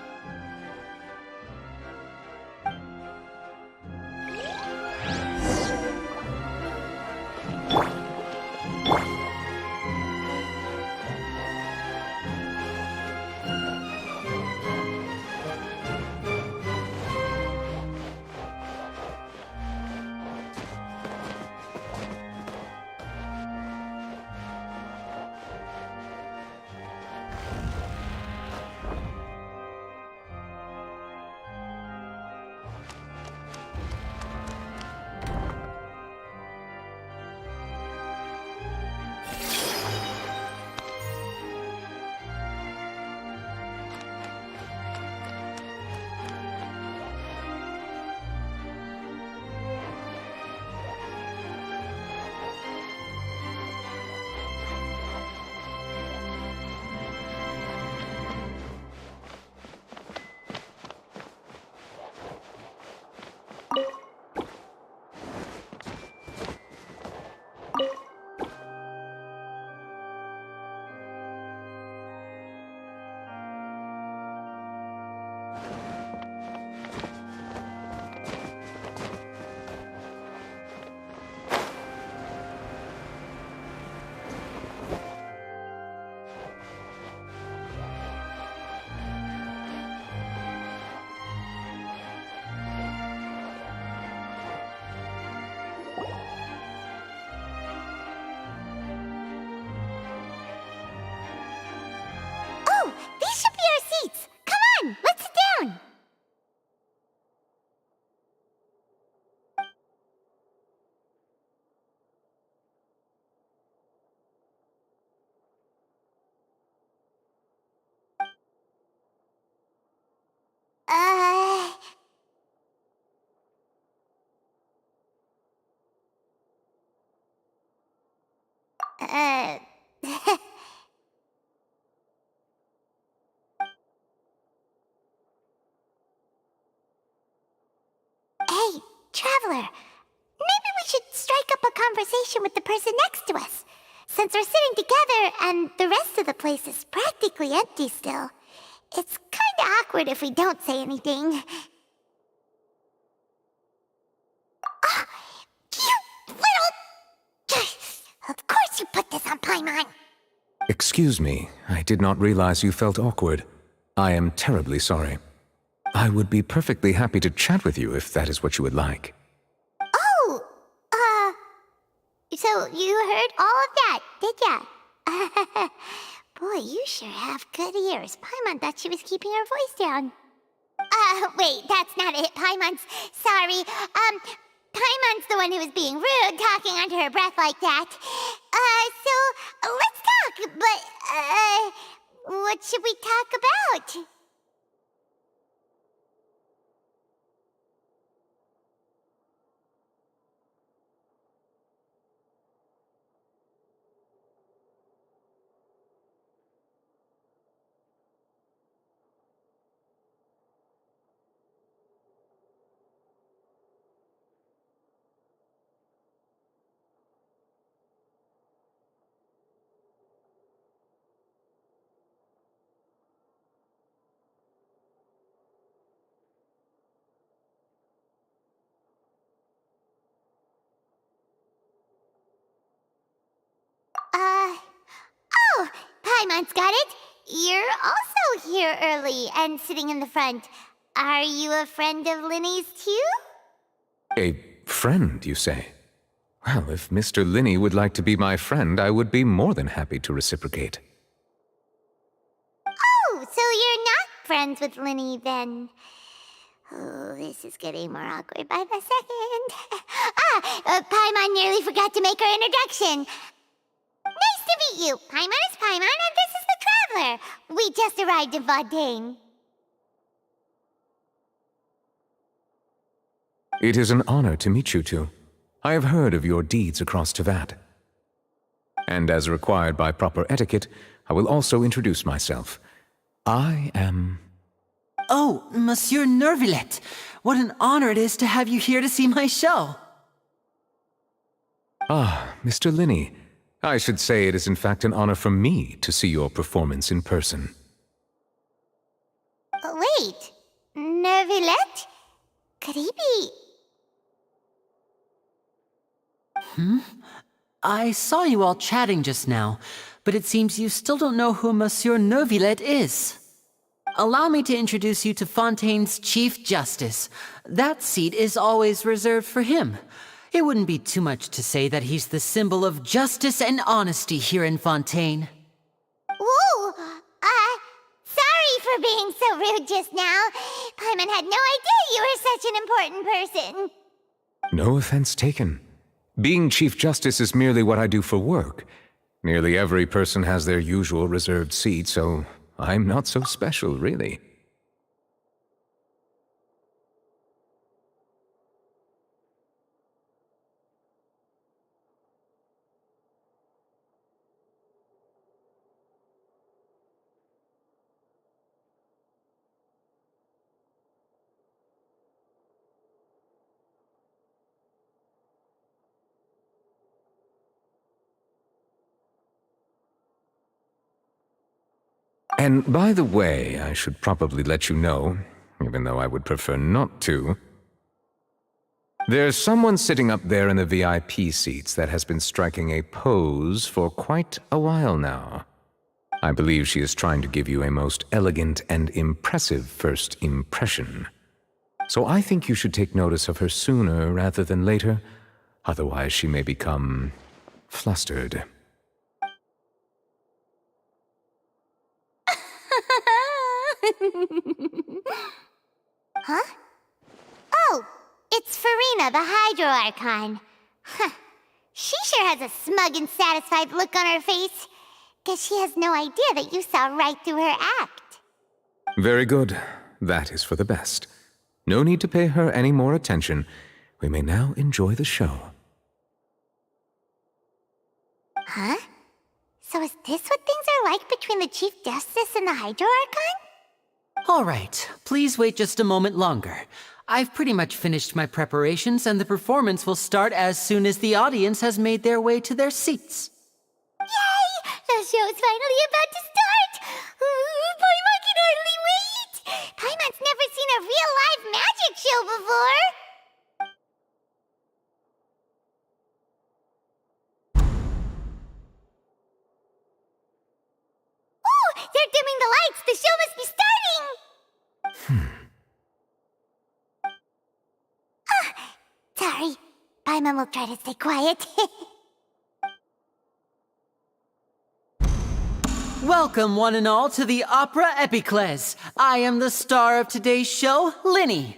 These should be our seats. Come on, let's sit down. Uh... Uh... Hey, Traveler. Maybe we should strike up a conversation with the person next to us. Since we're sitting together and the rest of the place is practically empty still, it's kinda awkward if we don't say anything. Ah, you little... Of course you put this on Paimon. Excuse me, I did not realize you felt awkward. I am terribly sorry. I would be perfectly happy to chat with you if that is what you would like. Oh, so you heard all of that, did ya? Boy, you sure have good ears. Paimon thought she was keeping her voice down. Wait, that's not it. Paimon's... Sorry. Paimon's the one who was being rude, talking under her breath like that. So, let's talk, but, what should we talk about? Paimon's got it. You're also here early and sitting in the front. Are you a friend of Linny's too? A friend, you say? Well, if Mr. Linney would like to be my friend, I would be more than happy to reciprocate. Oh, so you're not friends with Linny then? Oh, this is getting more awkward by the second. Paimon nearly forgot to make her introduction. Nice to meet you. Paimon is Paimon, and this is the Traveler. We just arrived in Fontain. It is an honor to meet you two. I have heard of your deeds across Tevat. And as required by proper etiquette, I will also introduce myself. I am... Oh, Monsieur Nervillet, what an honor it is to have you here to see my show. Ah, Mr. Linney. I should say it is in fact an honor for me to see your performance in person. Wait, Nervillet? Could he be... I saw you all chatting just now, but it seems you still don't know who Monsieur Nervillet is. Allow me to introduce you to Fontaine's Chief Justice. That seat is always reserved for him. It wouldn't be too much to say that he's the symbol of justice and honesty here in Fontaine. Whoa! Sorry for being so rude just now. Paimon had no idea you were such an important person. No offense taken. Being Chief Justice is merely what I do for work. Nearly every person has their usual reserved seat, so I'm not so special, really. And by the way, I should probably let you know, even though I would prefer not to. There's someone sitting up there in the VIP seats that has been striking a pose for quite a while now. I believe she is trying to give you a most elegant and impressive first impression. So I think you should take notice of her sooner rather than later, otherwise she may become flustered. Huh? Oh, it's Farina, the Hydro Archon. Huh. She sure has a smug and satisfied look on her face. Guess she has no idea that you saw right through her act. Very good. That is for the best. No need to pay her any more attention. We may now enjoy the show. Huh? So is this what things are like between the Chief Justice and the Hydro Archon? All right, please wait just a moment longer. I've pretty much finished my preparations, and the performance will start as soon as the audience has made their way to their seats. Yay! The show's finally about to start! Paimon can hardly wait! Paimon's never seen a real live magic show before! Oh! They're dimming the lights! The show must be starting! Sorry. Paimon will try to stay quiet. Welcome, one and all, to the Opera Epiclese. I am the star of today's show, Linny.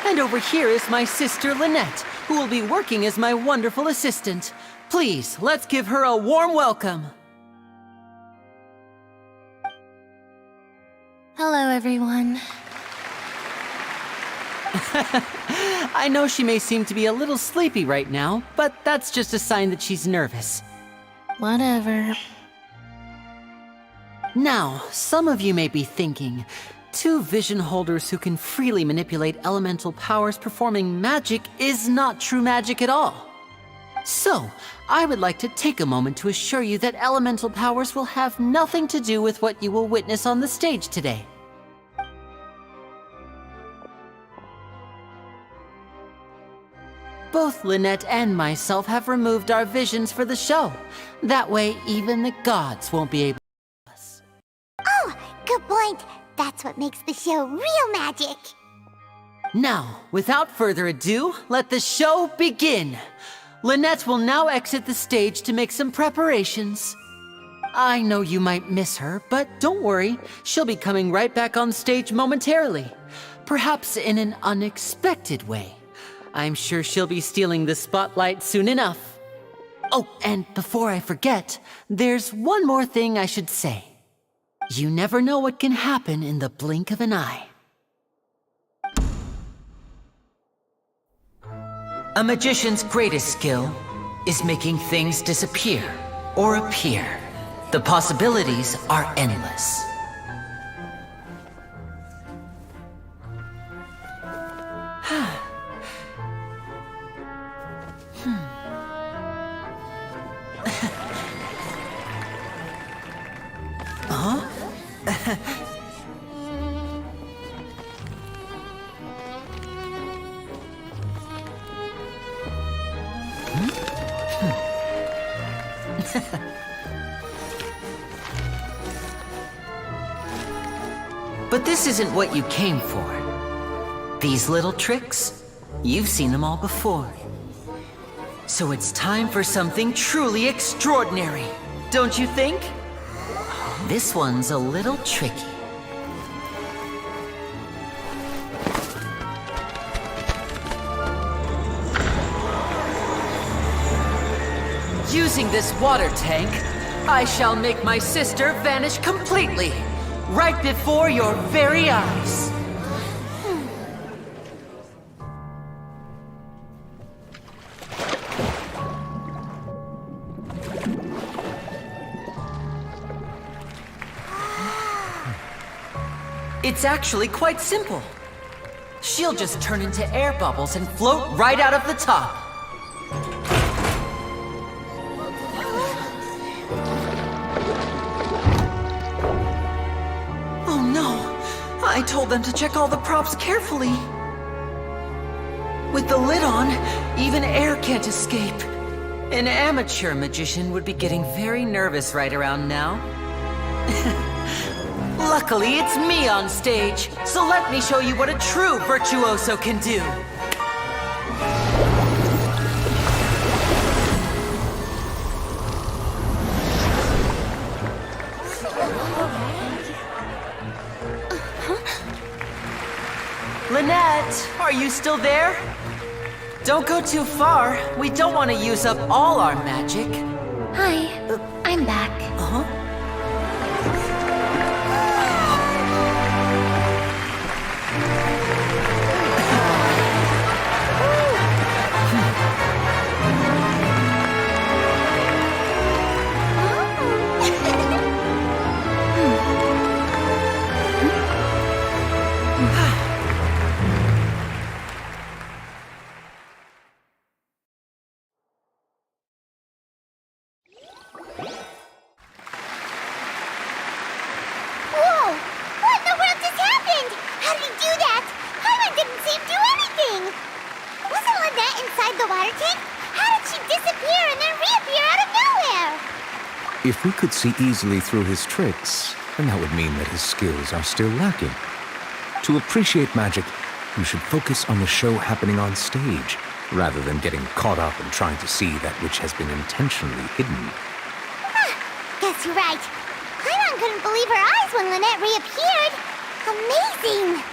And over here is my sister, Lynette, who will be working as my wonderful assistant. Please, let's give her a warm welcome. Hello, everyone. I know she may seem to be a little sleepy right now, but that's just a sign that she's nervous. Whatever. Now, some of you may be thinking, two vision holders who can freely manipulate elemental powers performing magic is not true magic at all. So, I would like to take a moment to assure you that elemental powers will have nothing to do with what you will witness on the stage today. both Lynette and myself have removed our visions for the show. That way, even the gods won't be able to see us. Oh, good point. That's what makes the show real magic. Now, without further ado, let the show begin. Lynette will now exit the stage to make some preparations. I know you might miss her, but don't worry. She'll be coming right back on stage momentarily. Perhaps in an unexpected way. I'm sure she'll be stealing the spotlight soon enough. Oh, and before I forget, there's one more thing I should say. You never know what can happen in the blink of an eye. A magician's greatest skill is making things disappear or appear. The possibilities are endless. But this isn't what you came for. These little tricks, you've seen them all before. So it's time for something truly extraordinary, don't you think? This one's a little tricky. Using this water tank, I shall make my sister vanish completely, right before your very eyes. It's actually quite simple. She'll just turn into air bubbles and float right out of the top. Oh no! I told them to check all the props carefully. With the lid on, even air can't escape. An amateur magician would be getting very nervous right around now. Luckily, it's me on stage, so let me show you what a true virtuoso can do. Lynette, are you still there? Don't go too far. We don't want to use up all our magic. Hi, I'm back. Uh-huh. Whoa! What in the world just happened? How did he do that? Hyman didn't see him do anything. Wasn't Lynette inside the water tank? How did she disappear and then reappear out of nowhere? If we could see easily through his tricks, then that would mean that his skills are still lacking. To appreciate magic, you should focus on the show happening on stage, rather than getting caught up in trying to see that which has been intentionally hidden. Guess you're right. Hyman couldn't believe her eyes when Lynette reappeared. Amazing!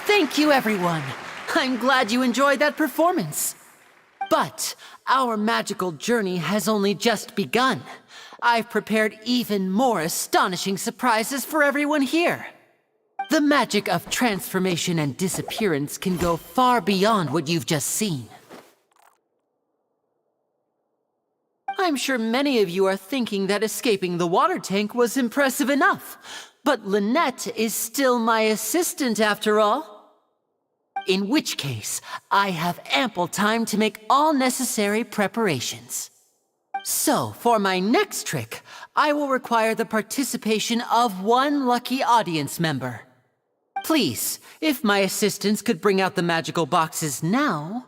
Thank you everyone. I'm glad you enjoyed that performance. But our magical journey has only just begun. I've prepared even more astonishing surprises for everyone here. The magic of transformation and disappearance can go far beyond what you've just seen. I'm sure many of you are thinking that escaping the water tank was impressive enough, but Lynette is still my assistant after all. In which case, I have ample time to make all necessary preparations. So, for my next trick, I will require the participation of one lucky audience member. Please, if my assistants could bring out the magical boxes now.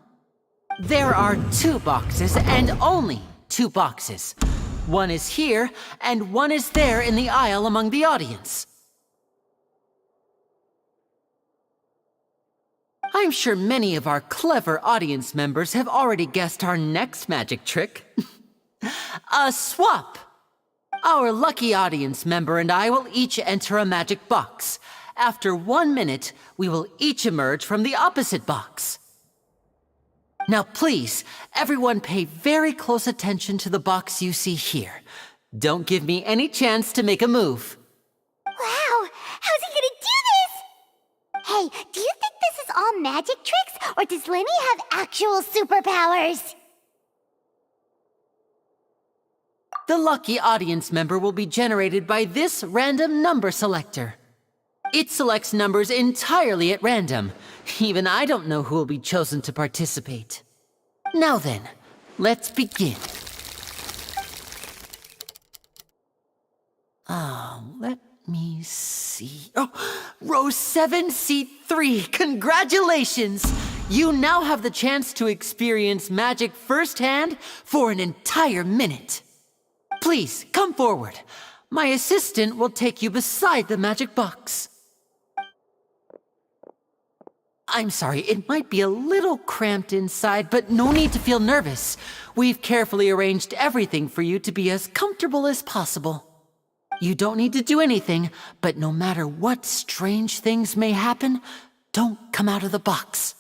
There are 2 boxes and only 2 boxes. One is here and one is there in the aisle among the audience. I'm sure many of our clever audience members have already guessed our next magic trick. A swap! Our lucky audience member and I will each enter a magic box. After 1 minute, we will each emerge from the opposite box. Now please, everyone pay very close attention to the box you see here. Don't give me any chance to make a move. Wow! How's he gonna do this? Hey, do you think this is all magic tricks, or does Lenny have actual superpowers? The lucky audience member will be generated by this random number selector. It selects numbers entirely at random. Even I don't know who will be chosen to participate. Now then, let's begin. Let me see. Oh, row 7, seat 3. Congratulations! You now have the chance to experience magic firsthand for an entire minute. Please, come forward. My assistant will take you beside the magic box. I'm sorry, it might be a little cramped inside, but no need to feel nervous. We've carefully arranged everything for you to be as comfortable as possible. You don't need to do anything, but no matter what strange things may happen, don't come out of the box.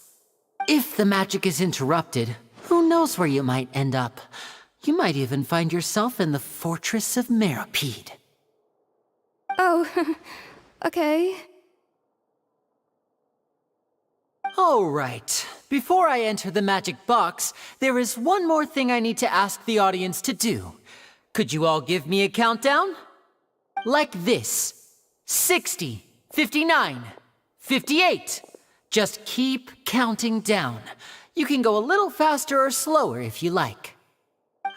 If the magic is interrupted, who knows where you might end up? You might even find yourself in the Fortress of Meropide. Oh, okay. All right. Before I enter the magic box, there is one more thing I need to ask the audience to do. Could you all give me a countdown? Like this. 60, 59, 58. Just keep counting down. You can go a little faster or slower if you like.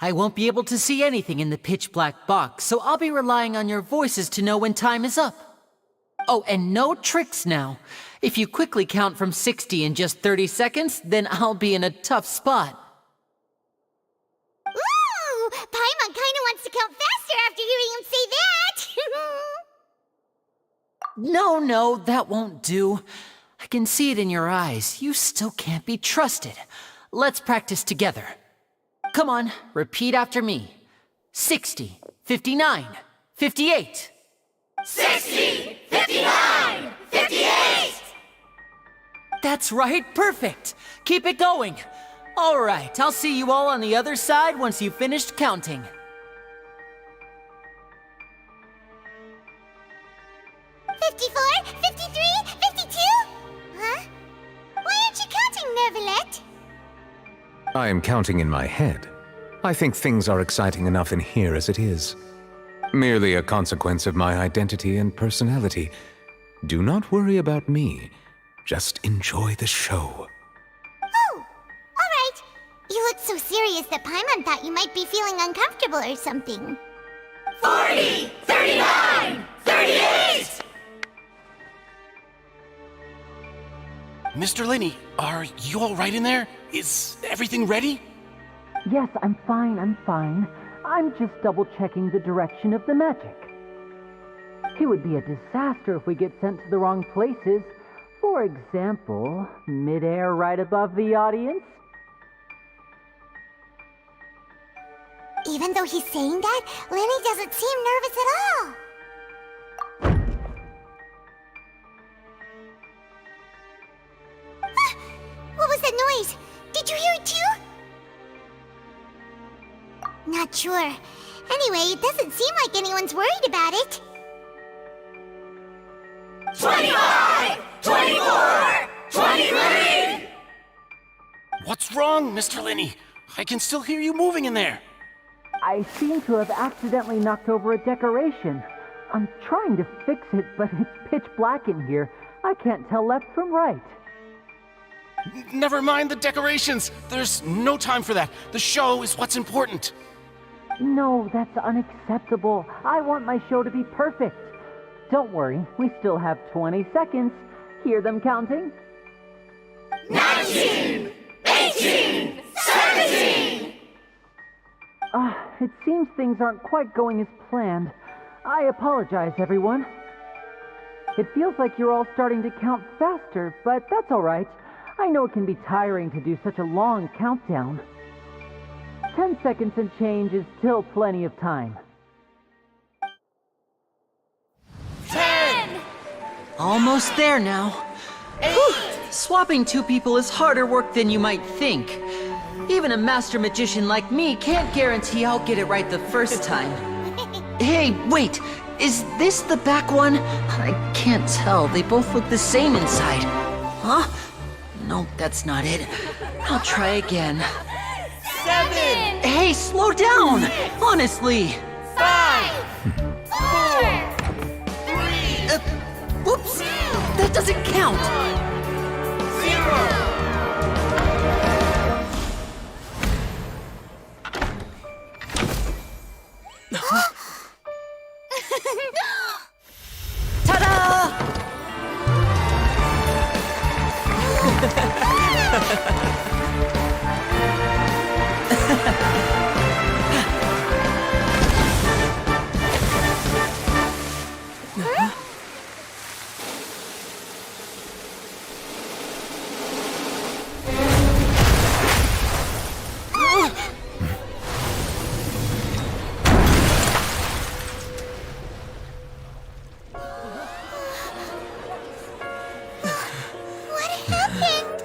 I won't be able to see anything in the pitch-black box, so I'll be relying on your voices to know when time is up. Oh, and no tricks now. If you quickly count from 60 in just 30 seconds, then I'll be in a tough spot. Ooh! Paimon kinda wants to count faster after hearing him say that! No, that won't do. I can see it in your eyes. You still can't be trusted. Let's practice together. Come on, repeat after me. 60, 59, 58. 60, 59, 58! That's right, perfect. Keep it going. All right, I'll see you all on the other side once you've finished counting. Huh? Why aren't you counting, Nervalet? I am counting in my head. I think things are exciting enough in here as it is. Merely a consequence of my identity and personality. Do not worry about me. Just enjoy the show. Oh, all right. You looked so serious that Paimon thought you might be feeling uncomfortable or something. 40, 39, 38! Mr. Linney, are you all right in there? Is everything ready? Yes, I'm fine. I'm just double-checking the direction of the magic. It would be a disaster if we get sent to the wrong places. For example, mid-air right above the audience. Even though he's saying that, Lenny doesn't seem nervous at all. Ah! What was that noise? Did you hear it too? Not sure. Anyway, it doesn't seem like anyone's worried about it. 25, 24, 23! What's wrong, Mr. Linney? I can still hear you moving in there. I seem to have accidentally knocked over a decoration. I'm trying to fix it, but it's pitch black in here. I can't tell left from right. Never mind the decorations. There's no time for that. The show is what's important. No, that's unacceptable. I want my show to be perfect. Don't worry, we still have 20 seconds. Hear them counting? 19, 18, it seems things aren't quite going as planned. I apologize, everyone. It feels like you're all starting to count faster, but that's alright. I know it can be tiring to do such a long countdown. 10 seconds and change is still plenty of time. 10, Almost there now. 8, Swapping two people is harder work than you might think. Even a master magician like me can't guarantee I'll get it right the first time. Hey, wait! Is this the back one? I can't tell. They both look the same inside. Huh? No, that's not it. I'll try again. 7, Hey, slow down! Honestly! 5, 4, 3, Whoops! That doesn't count! 0. Ta-da! What happened?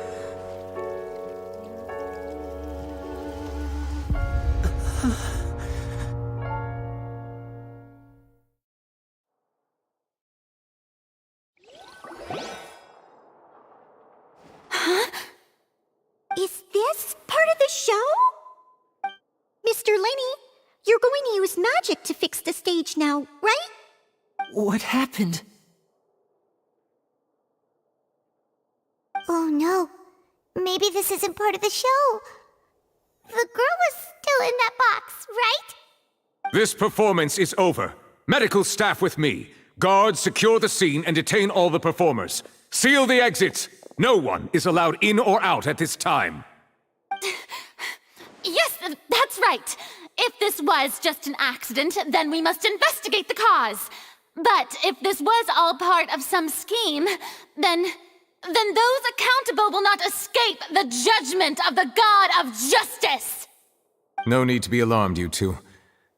Is this part of the show? Mr. Lenny, you're going to use magic to fix the stage now, right? What happened? Oh no. Maybe this isn't part of the show. The girl was still in that box, right? This performance is over. Medical staff with me. Guards, secure the scene and detain all the performers. Seal the exits. No one is allowed in or out at this time. Yes, that's right. If this was just an accident, then we must investigate the cause. But if this was all part of some scheme, then those accountable will not escape the judgment of the God of Justice! No need to be alarmed, you two.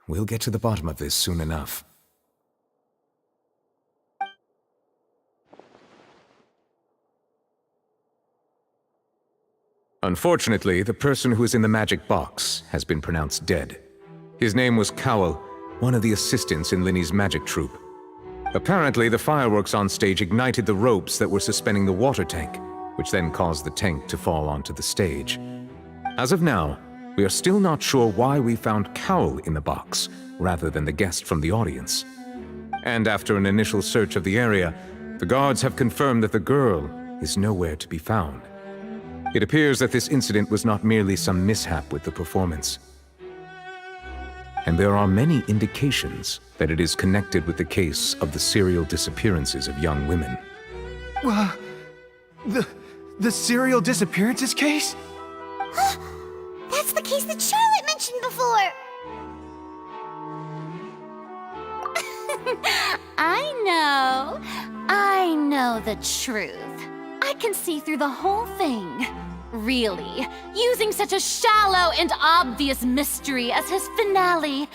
We'll get to the bottom of this soon enough. Unfortunately, the person who is in the magic box has been pronounced dead. His name was Cowell, one of the assistants in Linny's magic troupe. Apparently, the fireworks on stage ignited the ropes that were suspending the water tank, which then caused the tank to fall onto the stage. As of now, we are still not sure why we found Cowell in the box, rather than the guest from the audience. And after an initial search of the area, the guards have confirmed that the girl is nowhere to be found. It appears that this incident was not merely some mishap with the performance. And there are many indications that it is connected with the case of the serial disappearances of young women. The serial disappearances case? That's the case that Charlotte mentioned before! I know the truth. I can see through the whole thing. Really, using such a shallow and obvious mystery as his finale.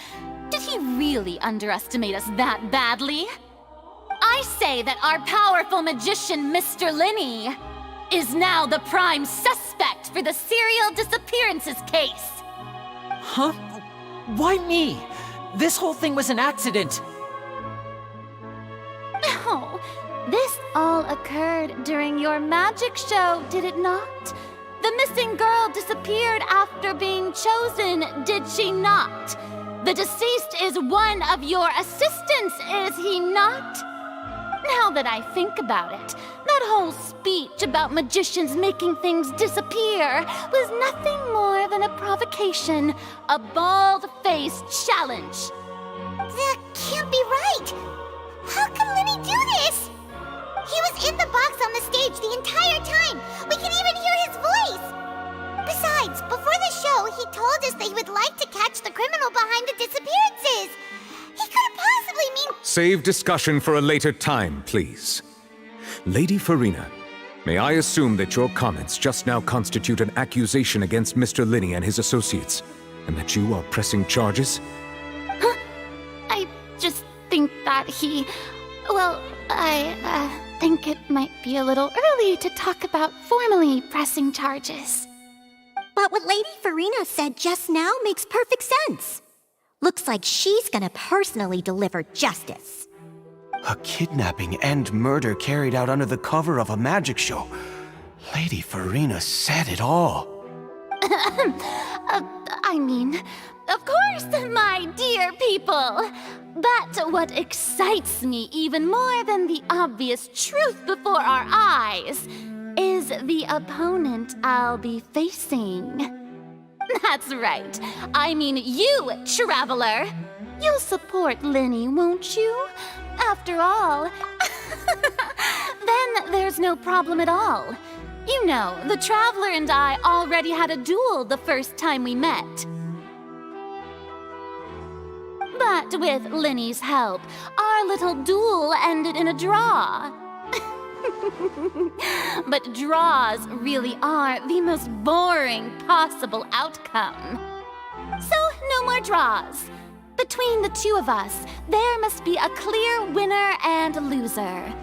Did he really underestimate us that badly? I say that our powerful magician, Mr. Lenny, is now the prime suspect for the serial disappearances case. Huh? Why me? This whole thing was an accident. Oh, this all occurred during your magic show, did it not? The missing girl disappeared after being chosen, did she not? The deceased is one of your assistants, is he not? Now that I think about it, that whole speech about magicians making things disappear was nothing more than a provocation, a bald-faced challenge. That can't be right! How can Lenny do this? He was in the box on the stage the entire time! We can even hear his voice! Besides, before the show, he told us that he would like to catch the criminal behind the disappearances. He couldn't possibly mean... Save discussion for a later time, please. Lady Farina, may I assume that your comments just now constitute an accusation against Mr. Linney and his associates, and that you are pressing charges? I just think that he... Well, I think it might be a little early to talk about formally pressing charges. But what Lady Farina said just now makes perfect sense. Looks like she's gonna personally deliver justice. A kidnapping and murder carried out under the cover of a magic show. Lady Farina said it all. I mean, of course, my dear people. But what excites me even more than the obvious truth before our eyes is the opponent I'll be facing. That's right. I mean you, Traveler. You'll support Linney, won't you? After all, then there's no problem at all. You know, the Traveler and I already had a duel the first time we met. But with Linney's help, our little duel ended in a draw. But draws really are the most boring possible outcome. So, no more draws. Between the two of us, there must be a clear winner and loser.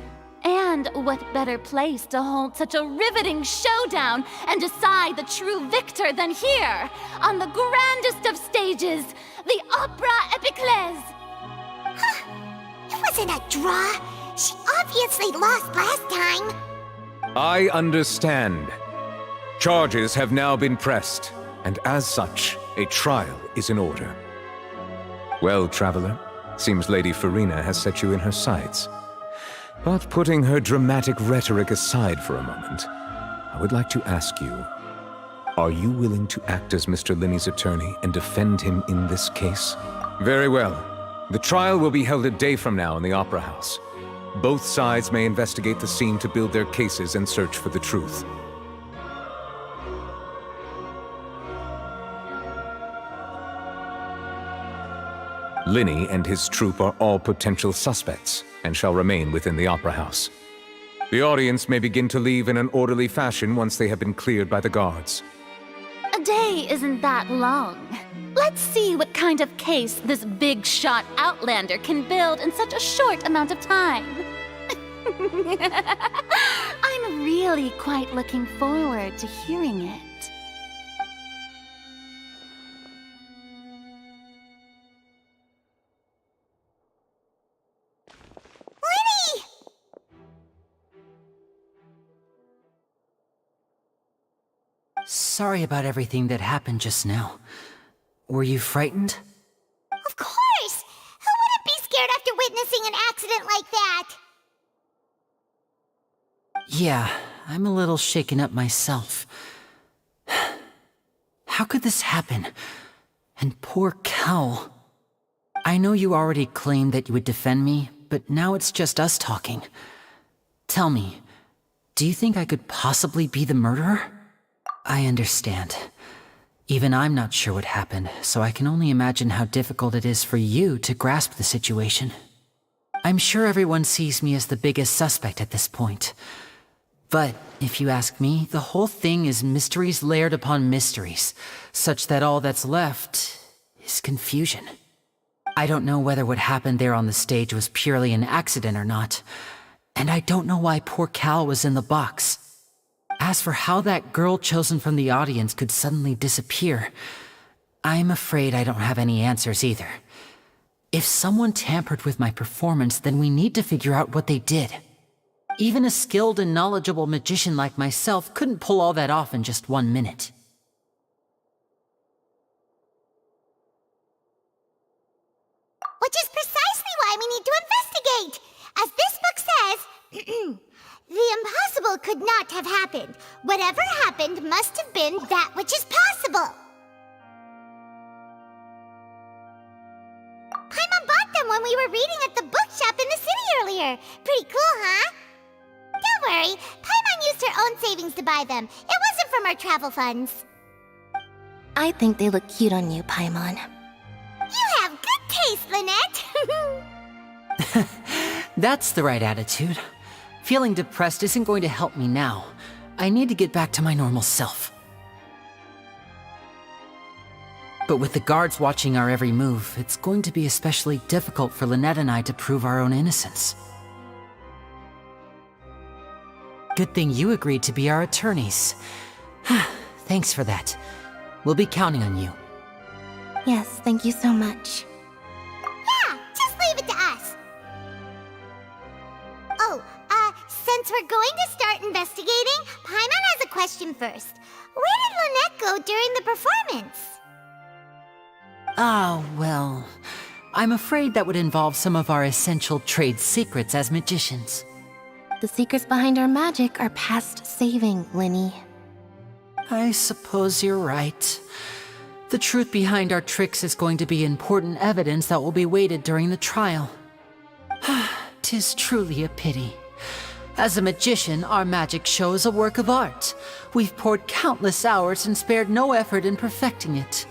And what better place to hold such a riveting showdown and decide the true victor than here, on the grandest of stages, the Opera Epiclese! It wasn't a draw. She obviously lost last time. I understand. Charges have now been pressed, and as such, a trial is in order. Well, Traveler, seems Lady Farina has set you in her sights. But putting her dramatic rhetoric aside for a moment, I would like to ask you, are you willing to act as Mr. Linney's attorney and defend him in this case? Very well. The trial will be held a day from now in the Opera House. Both sides may investigate the scene to build their cases and search for the truth. Linney and his troupe are all potential suspects and shall remain within the Opera House. The audience may begin to leave in an orderly fashion once they have been cleared by the guards. A day isn't that long. Let's see what kind of case this big-shot outlander can build in such a short amount of time. I'm really quite looking forward to hearing it. Sorry about everything that happened just now. Were you frightened? Of course! Who wouldn't be scared after witnessing an accident like that? Yeah, I'm a little shaken up myself. How could this happen? And poor Cal. I know you already claimed that you would defend me, but now it's just us talking. Tell me, do you think I could possibly be the murderer? I understand. Even I'm not sure what happened, so I can only imagine how difficult it is for you to grasp the situation. I'm sure everyone sees me as the biggest suspect at this point. But if you ask me, the whole thing is mysteries layered upon mysteries, such that all that's left is confusion. I don't know whether what happened there on the stage was purely an accident or not, and I don't know why poor Cal was in the box. As for how that girl chosen from the audience could suddenly disappear, I'm afraid I don't have any answers either. If someone tampered with my performance, then we need to figure out what they did. Even a skilled and knowledgeable magician like myself couldn't pull all that off in just 1 minute. Which is precisely why we need to investigate! As this book says, the impossible could not have happened. Whatever happened must have been that which is possible. Paimon bought them when we were reading at the bookshop in the city earlier. Pretty cool, huh? Don't worry, Paimon used her own savings to buy them. It wasn't from our travel funds. I think they look cute on you, Paimon. You have good taste, Lynette! That's the right attitude. Feeling depressed isn't going to help me now. I need to get back to my normal self. But with the guards watching our every move, it's going to be especially difficult for Lynette and I to prove our own innocence. Good thing you agreed to be our attorneys. Thanks for that. We'll be counting on you. Yes, thank you so much. Yeah, just leave it to us. Oh, since we're going to start investigating, Paimon has a question first. Where did Lynette go during the performance? Well, I'm afraid that would involve some of our essential trade secrets as magicians. The secrets behind our magic are past saving, Linny. I suppose you're right. The truth behind our tricks is going to be important evidence that will be weighted during the trial. 'Tis truly a pity. As a magician, our magic show is a work of art. We've poured countless hours and spared no effort in perfecting it.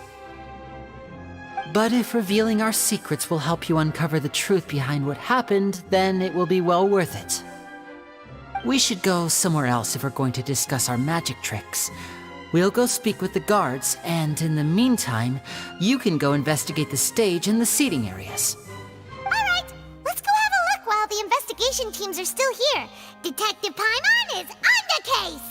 But if revealing our secrets will help you uncover the truth behind what happened, then it will be well worth it. We should go somewhere else if we're going to discuss our magic tricks. We'll go speak with the guards, and in the meantime, you can go investigate the stage and the seating areas. Alright, let's go have a look while the investigation teams are still here. Detective Paimon is on the case!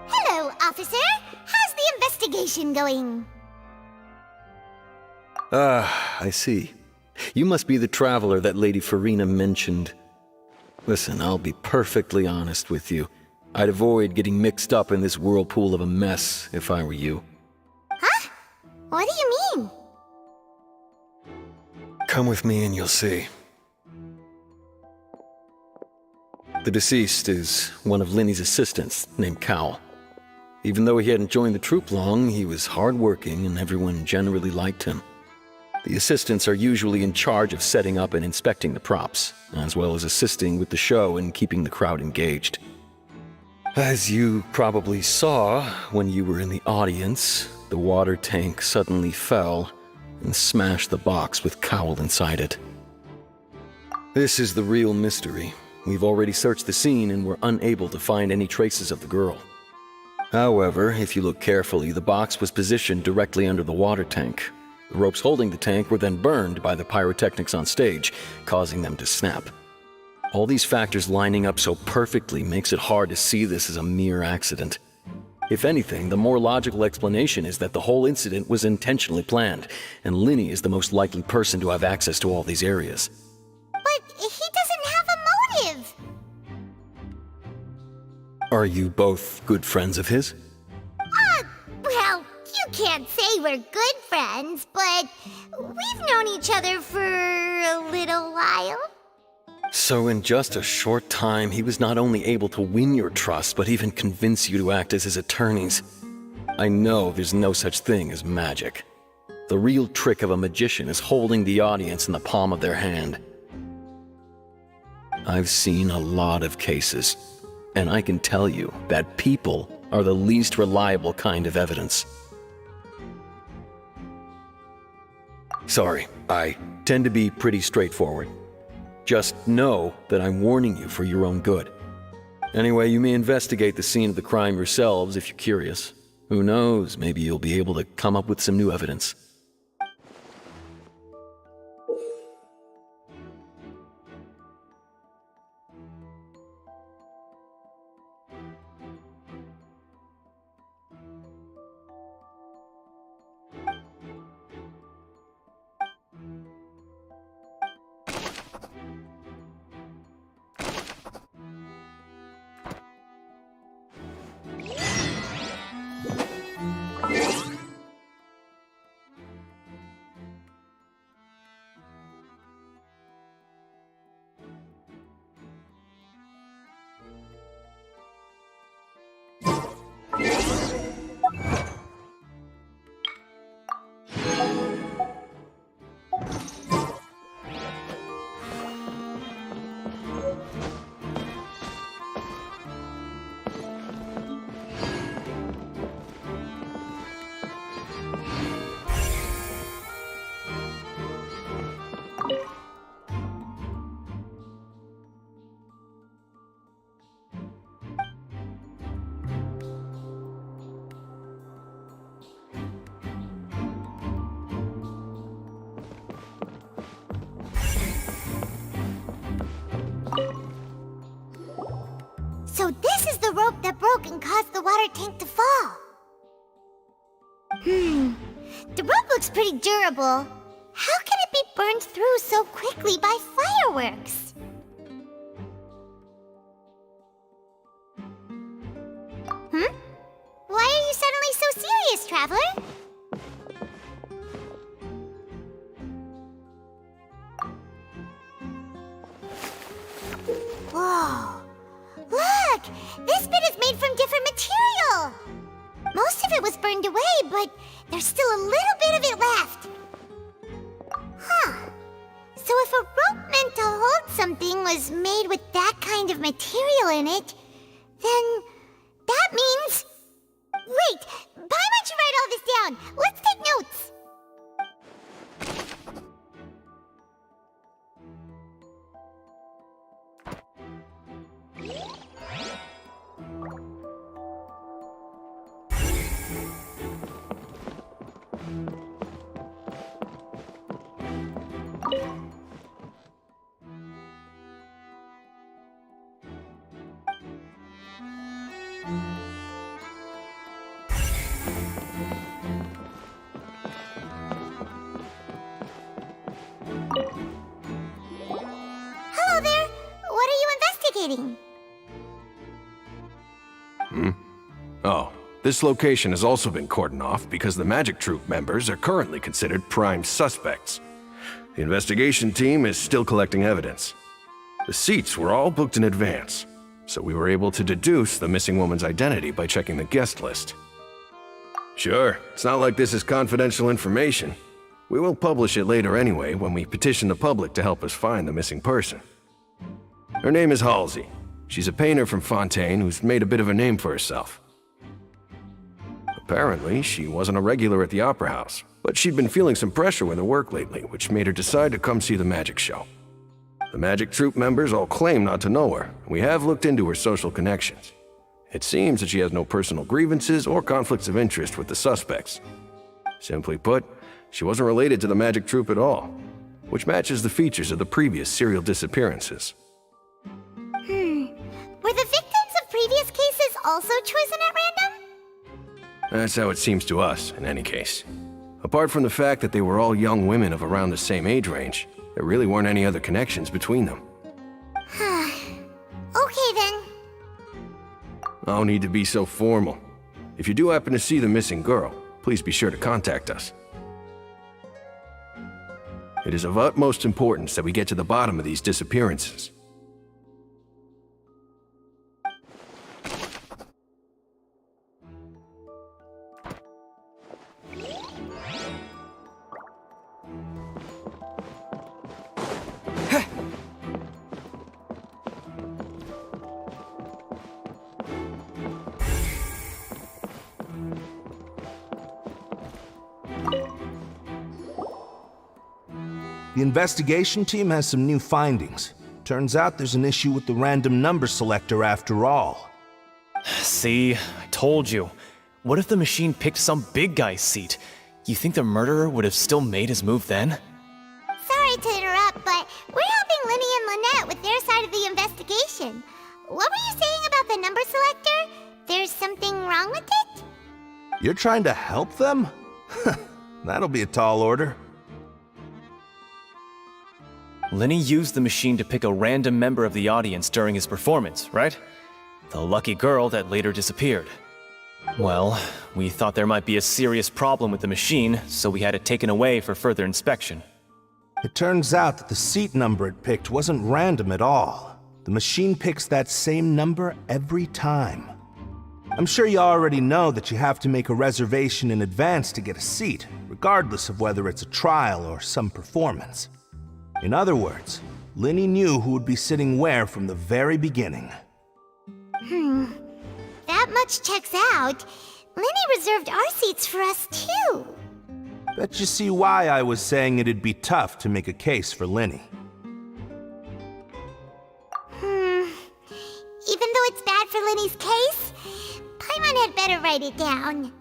Hello, officer. How's the investigation going? I see. You must be the traveler that Lady Farina mentioned. Listen, I'll be perfectly honest with you. I'd avoid getting mixed up in this whirlpool of a mess if I were you. Huh? What do you mean? Come with me and you'll see. The deceased is one of Linny's assistants, named Cal. Even though he hadn't joined the troupe long, he was hardworking and everyone generally liked him. The assistants are usually in charge of setting up and inspecting the props, as well as assisting with the show and keeping the crowd engaged. As you probably saw when you were in the audience, the water tank suddenly fell and smashed the box with Cowl inside it. This is the real mystery. We've already searched the scene and were unable to find any traces of the girl. However, if you look carefully, the box was positioned directly under the water tank. The ropes holding the tank were then burned by the pyrotechnics on stage, causing them to snap. All these factors lining up so perfectly makes it hard to see this as a mere accident. If anything, the more logical explanation is that the whole incident was intentionally planned, and Linny is the most likely person to have access to all these areas. But he doesn't have a motive! Are you both good friends of his? Well, you can't say we're good friends, but we've known each other for a little while. So in just a short time, he was not only able to win your trust, but even convince you to act as his attorneys. I know there's no such thing as magic. The real trick of a magician is holding the audience in the palm of their hand. I've seen a lot of cases, and I can tell you that people are the least reliable kind of evidence. Sorry, I tend to be pretty straightforward. Just know that I'm warning you for your own good. Anyway, you may investigate the scene of the crime yourselves if you're curious. Who knows, maybe you'll be able to come up with some new evidence. So this is the rope that broke and caused the water tank to fall. The rope looks pretty durable. How can it be burned through so quickly by fireworks? Why are you suddenly so serious, Traveler? Whoa! Look! This bit is made from different material! Most of it was burned away, but there's still a little bit of it left. Huh. So if a rope meant to hold something was made with that kind of material in it, then that means... Wait! Paimon should write all this down! Let's take notes! Hello there! What are you investigating? Oh, this location has also been cordoned off because the Magic Troop members are currently considered prime suspects. The investigation team is still collecting evidence. The seats were all booked in advance, so we were able to deduce the missing woman's identity by checking the guest list. Sure, it's not like this is confidential information. We will publish it later anyway when we petition the public to help us find the missing person. Her name is Halsey. She's a painter from Fontain who's made a bit of a name for herself. Apparently, she wasn't a regular at the Opera House, but she'd been feeling some pressure with her work lately, which made her decide to come see the magic show. The Magic Troop members all claim not to know her, and we have looked into her social connections. It seems that she has no personal grievances or conflicts of interest with the suspects. Simply put, she wasn't related to the Magic Troop at all, which matches the features of the previous serial disappearances. Were the victims of previous cases also chosen at random? That's how it seems to us, in any case. Apart from the fact that they were all young women of around the same age range, there really weren't any other connections between them. Okay then. No need to be so formal. If you do happen to see the missing girl, please be sure to contact us. It is of utmost importance that we get to the bottom of these disappearances. The investigation team has some new findings. Turns out there's an issue with the random number selector after all. See, I told you. What if the machine picked some big guy's seat? You think the murderer would have still made his move then? Sorry to interrupt, but we're helping Linny and Lynette with their side of the investigation. What were you saying about the number selector? There's something wrong with it? You're trying to help them? That'll be a tall order. Linny used the machine to pick a random member of the audience during his performance, right? The lucky girl that later disappeared. Well, we thought there might be a serious problem with the machine, so we had it taken away for further inspection. It turns out that the seat number it picked wasn't random at all. The machine picks that same number every time. I'm sure you already know that you have to make a reservation in advance to get a seat, regardless of whether it's a trial or some performance. In other words, Linny knew who would be sitting where from the very beginning. That much checks out. Linny reserved our seats for us too. Bet you see why I was saying it'd be tough to make a case for Linny. Even though it's bad for Linny's case, Paimon had better write it down.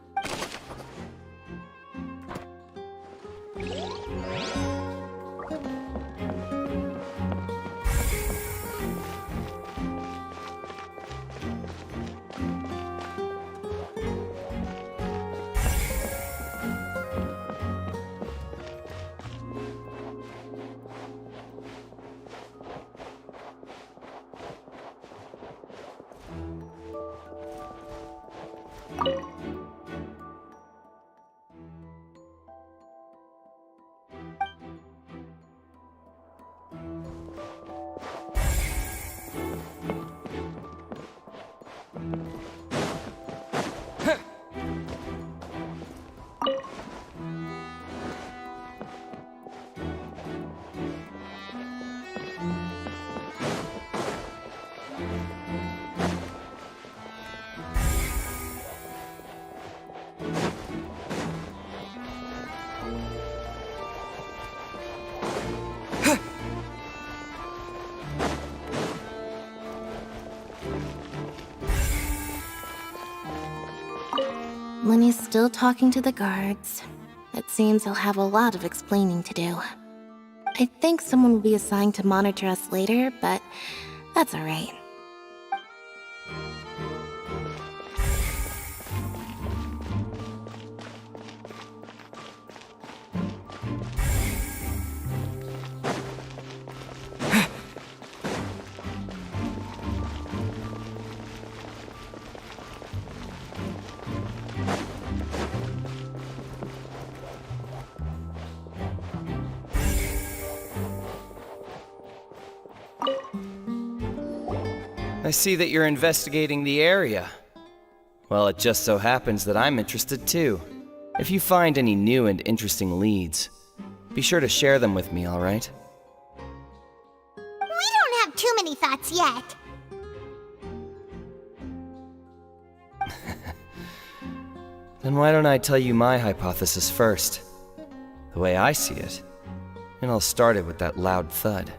Lenny's still talking to the guards. It seems he'll have a lot of explaining to do. I think someone will be assigned to monitor us later, but that's alright. I see that you're investigating the area. Well, it just so happens that I'm interested too. If you find any new and interesting leads, be sure to share them with me, alright? We don't have too many thoughts yet. Then why don't I tell you my hypothesis first? The way I see it. And I'll start it with that loud thud.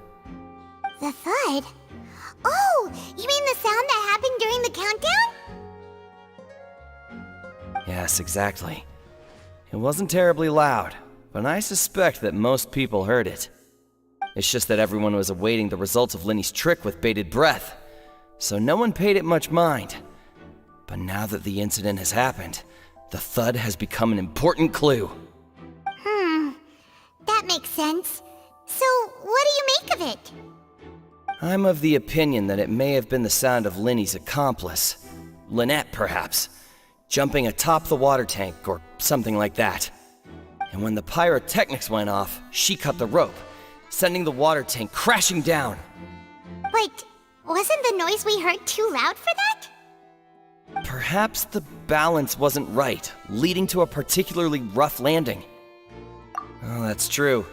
The thud? Oh, you mean the sound that happened during the countdown? Yes, exactly. It wasn't terribly loud, but I suspect that most people heard it. It's just that everyone was awaiting the results of Lenny's trick with bated breath, so no one paid it much mind. But now that the incident has happened, the thud has become an important clue. That makes sense. So, what do you make of it? I'm of the opinion that it may have been the sound of Lenny's accomplice, Lynette perhaps, jumping atop the water tank or something like that. And when the pyrotechnics went off, she cut the rope, sending the water tank crashing down. But wasn't the noise we heard too loud for that? Perhaps the balance wasn't right, leading to a particularly rough landing. Oh, that's true.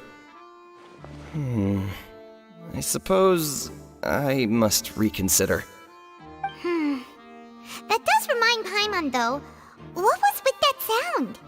I suppose I must reconsider. That does remind Paimon, though. What was with that sound?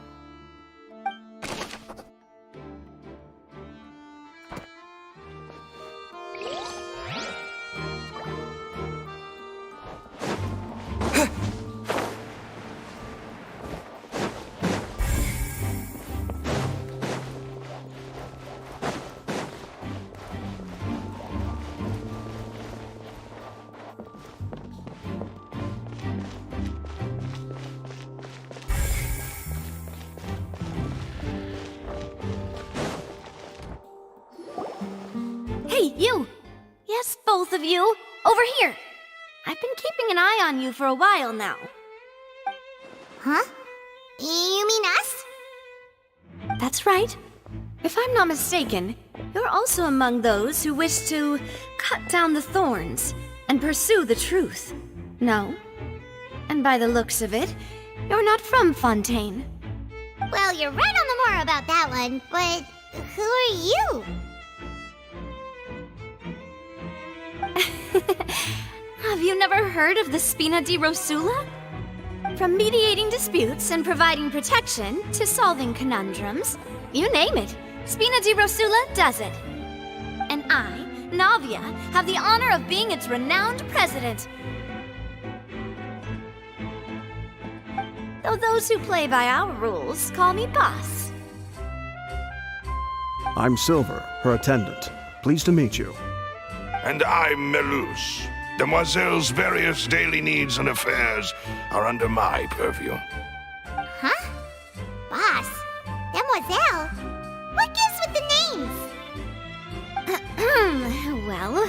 Hey, you! Yes, both of you! Over here! I've been keeping an eye on you for a while now. Huh? You mean us? That's right. If I'm not mistaken, you're also among those who wish to cut down the thorns and pursue the truth. No? And by the looks of it, you're not from Fontain. Well, you're right on the more about that one, but who are you? Have you never heard of the Spina di Rosula? From mediating disputes and providing protection to solving conundrums, you name it, Spina di Rosula does it. And I, Navia, have the honor of being its renowned president. Though those who play by our rules call me boss. I'm Silver, her attendant. Pleased to meet you. And I'm Melus. Demoiselle's various daily needs and affairs are under my purview. Huh? Boss? Demoiselle? What gives with the names? Well,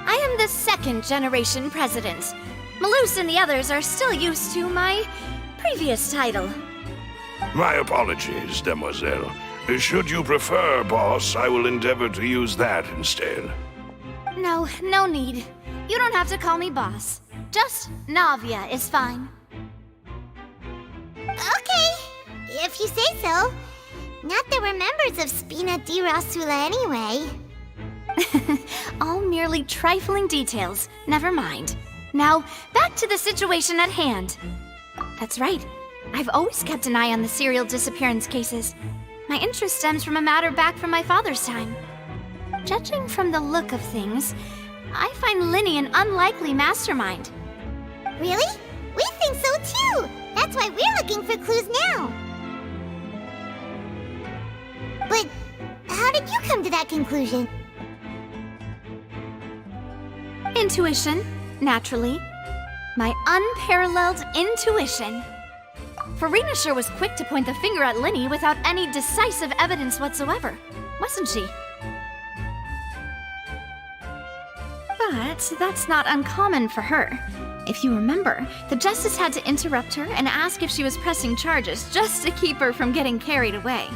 I am the second generation president. Melus and the others are still used to my previous title. My apologies, Demoiselle. Should you prefer, boss, I will endeavor to use that instead. No, no need. You don't have to call me boss. Just Navia is fine. Okay, if you say so. Not that we're members of Spina di Rosula anyway. All merely trifling details. Never mind. Now, back to the situation at hand. That's right. I've always kept an eye on the serial disappearance cases. My interest stems from a matter back from my father's time. Judging from the look of things, I find Lenny an unlikely mastermind. Really? We think so too! That's why we're looking for clues now. But how did you come to that conclusion? Intuition, naturally. My unparalleled intuition. Farina sure was quick to point the finger at Linny without any decisive evidence whatsoever, wasn't she? But that's not uncommon for her. If you remember, the Justice had to interrupt her and ask if she was pressing charges just to keep her from getting carried away.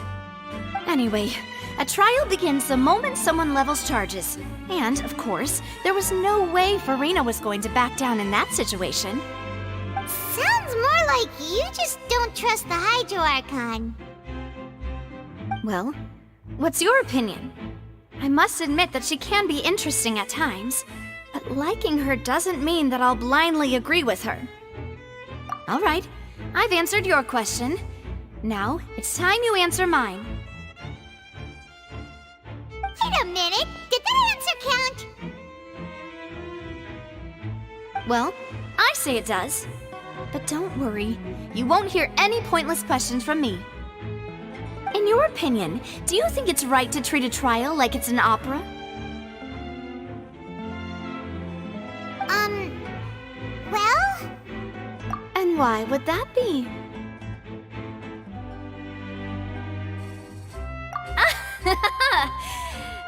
Anyway, a trial begins the moment someone levels charges. And, of course, there was no way Farina was going to back down in that situation. Sounds more like you just don't trust the Hydro Archon. Well, what's your opinion? I must admit that she can be interesting at times, but liking her doesn't mean that I'll blindly agree with her. All right, I've answered your question. Now, it's time you answer mine. Wait a minute, did that answer count? Well, I say it does. But don't worry, you won't hear any pointless questions from me. In your opinion, do you think it's right to treat a trial like it's an opera? Well? And why would that be?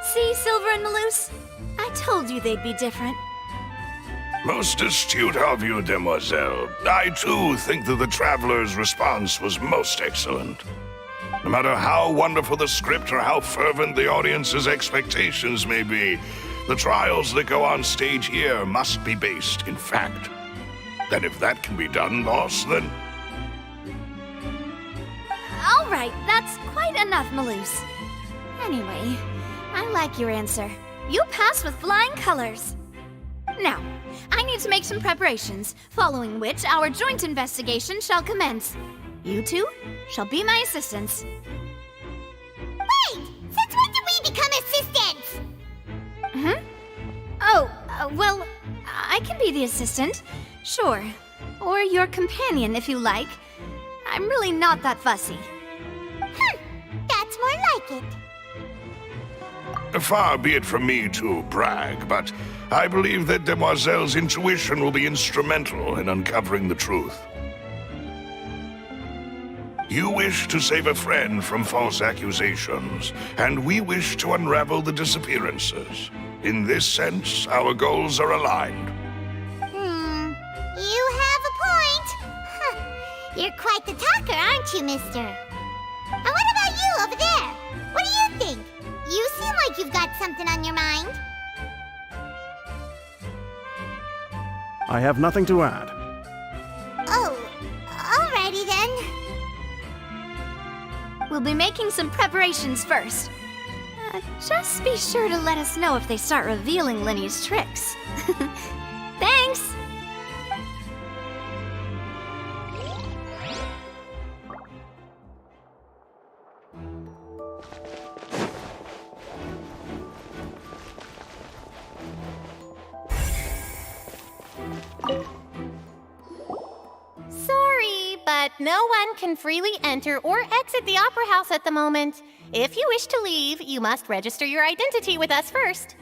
See, Silver and Malus? I told you they'd be different. Most astute of you, demoiselle. I too think that the traveler's response was most excellent. No matter how wonderful the script or how fervent the audience's expectations may be, the trials that go on stage here must be based in fact. And if that can be done, boss, then... All right, that's quite enough, Malus. Anyway, I like your answer. You passed with flying colors. Now, I need to make some preparations, following which our joint investigation shall commence. You two shall be my assistants. Wait! Since when did we become assistants? Oh, well, I can be the assistant, sure. Or your companion, if you like. I'm really not that fussy. That's more like it. Far be it from me to brag, but I believe that Demoiselle's intuition will be instrumental in uncovering the truth. You wish to save a friend from false accusations, and we wish to unravel the disappearances. In this sense, our goals are aligned. You have a point. You're quite the talker, aren't you, mister? And what about you over there? What do you think? You seem like you've got something on your mind. I have nothing to add. Oh, alrighty then. We'll be making some preparations first. Just be sure to let us know if they start revealing Linny's tricks. Thanks! Sorry, but no one can freely enter or exit the Opera House at the moment. If you wish to leave, you must register your identity with us first.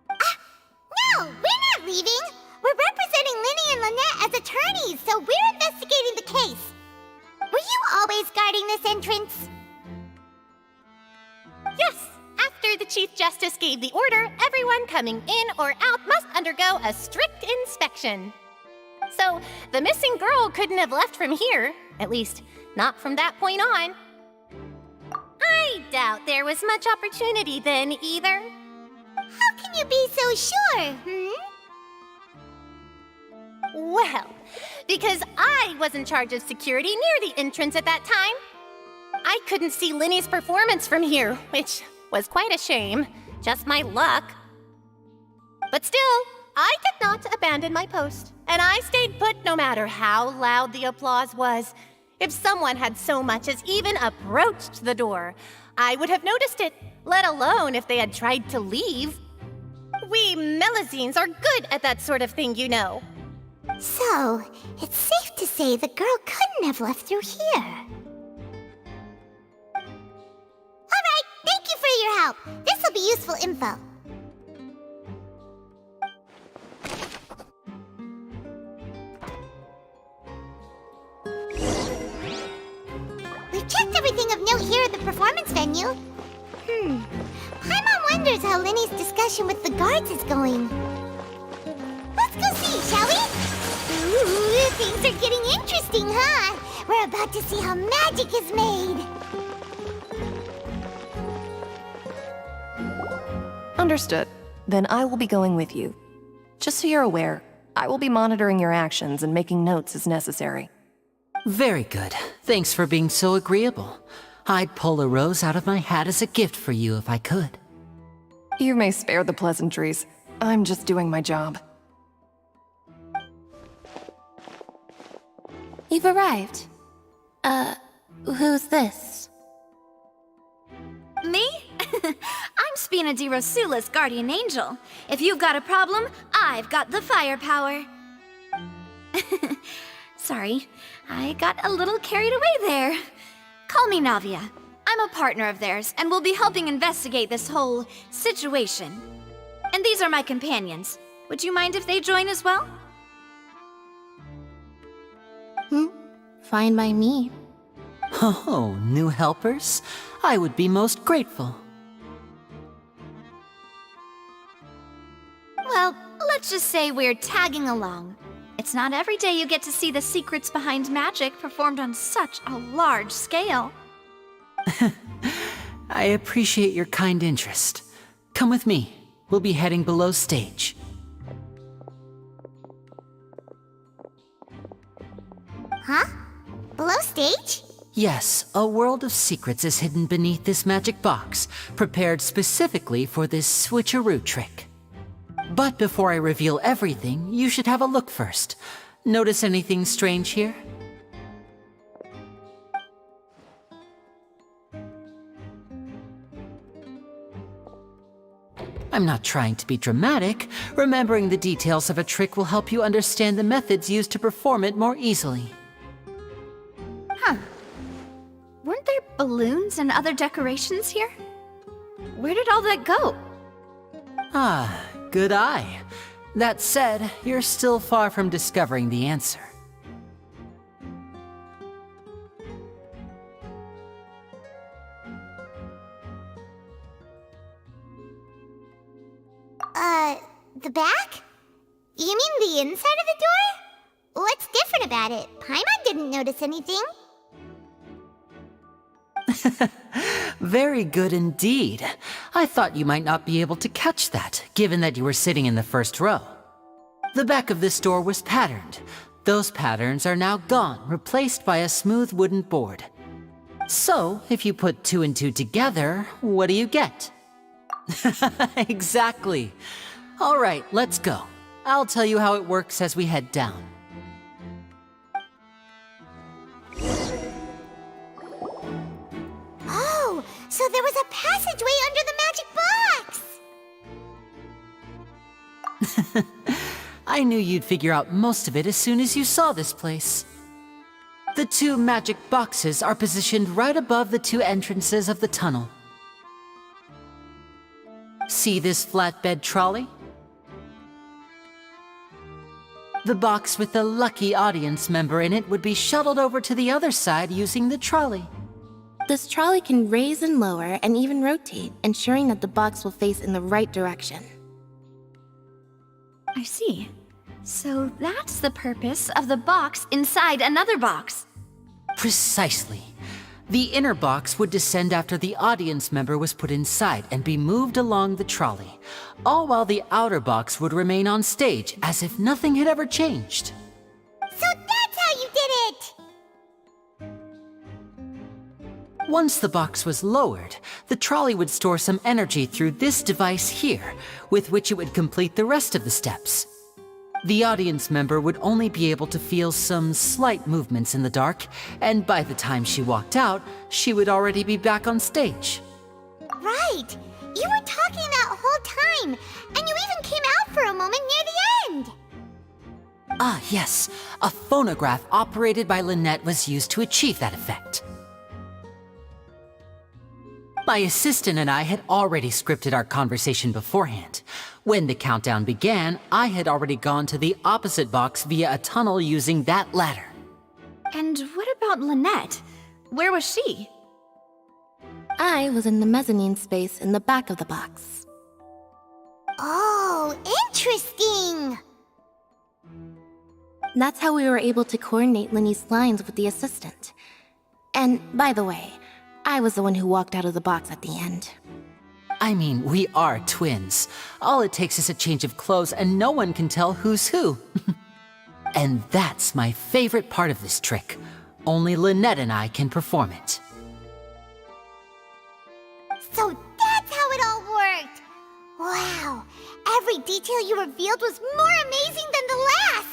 No, we're not leaving. We're representing Linny and Lynette as attorneys, so we're investigating the case. Were you always guarding this entrance? Yes, after the Chief Justice gave the order, everyone coming in or out must undergo a strict inspection. So, the missing girl couldn't have left from here, at least, not from that point on. I doubt there was much opportunity then, either. How can you be so sure, Well, because I was in charge of security near the entrance at that time. I couldn't see Linny's performance from here, which was quite a shame. Just my luck. But still, I did not abandon my post, and I stayed put no matter how loud the applause was. If someone had so much as even approached the door, I would have noticed it, let alone if they had tried to leave. We Melazines are good at that sort of thing, you know. So, it's safe to say the girl couldn't have left through here. Alright, thank you for your help. This'll be useful info. We've checked everything of note here at the performance venue. Paimon wonders how Linny's discussion with the guards is going. Let's go see, shall we? Ooh, things are getting interesting, huh? We're about to see how magic is made. Understood. Then I will be going with you. Just so you're aware, I will be monitoring your actions and making notes as necessary. Very good. Thanks for being so agreeable. I'd pull a rose out of my hat as a gift for you if I could. You may spare the pleasantries. I'm just doing my job. You've arrived. Who's this? Me? I'm Spina di Rosula's guardian angel. If you've got a problem, I've got the firepower. Sorry, I got a little carried away there. Call me Navia. I'm a partner of theirs, and will be helping investigate this whole situation. And these are my companions. Would you mind if they join as well? Fine by me. Oh, new helpers? I would be most grateful. Well, let's just say we're tagging along. It's not every day you get to see the secrets behind magic performed on such a large scale. I appreciate your kind interest. Come with me. We'll be heading below stage. Huh? Below stage? Yes, a world of secrets is hidden beneath this magic box, prepared specifically for this switcheroo trick. But before I reveal everything, you should have a look first. Notice anything strange here? I'm not trying to be dramatic. Remembering the details of a trick will help you understand the methods used to perform it more easily. Huh. Weren't there balloons and other decorations here? Where did all that go? Ah, good eye. That said, you're still far from discovering the answer. The back? You mean the inside of the door? What's different about it? Paimon didn't notice anything. Very good indeed. I thought you might not be able to catch that, given that you were sitting in the first row. The back of this door was patterned. Those patterns are now gone, replaced by a smooth wooden board. So, if you put 2 and 2 together, what do you get? Exactly. All right, let's go. I'll tell you how it works as we head down. Oh, so there was a passageway under the magic box! I knew you'd figure out most of it as soon as you saw this place. The 2 magic boxes are positioned right above the 2 entrances of the tunnel. See this flatbed trolley? The box with the lucky audience member in it would be shuttled over to the other side using the trolley. This trolley can raise and lower and even rotate, ensuring that the box will face in the right direction. I see. So that's the purpose of the box inside another box. Precisely. The inner box would descend after the audience member was put inside and be moved along the trolley, all while the outer box would remain on stage as if nothing had ever changed. So that's how you did it! Once the box was lowered, the trolley would store some energy through this device here, with which it would complete the rest of the steps. The audience member would only be able to feel some slight movements in the dark, and by the time she walked out, she would already be back on stage. Right! You were talking that whole time, and you even came out for a moment near the end! Ah, yes. A phonograph operated by Lynette was used to achieve that effect. My assistant and I had already scripted our conversation beforehand. When the countdown began, I had already gone to the opposite box via a tunnel using that ladder. And what about Lynette? Where was she? I was in the mezzanine space in the back of the box. Oh, interesting! That's how we were able to coordinate Linny's lines with the assistant. And, by the way, I was the one who walked out of the box at the end. I mean, we are twins. All it takes is a change of clothes and no one can tell who's who. And that's my favorite part of this trick. Only Lynette and I can perform it. So that's how it all worked! Wow, every detail you revealed was more amazing than the last!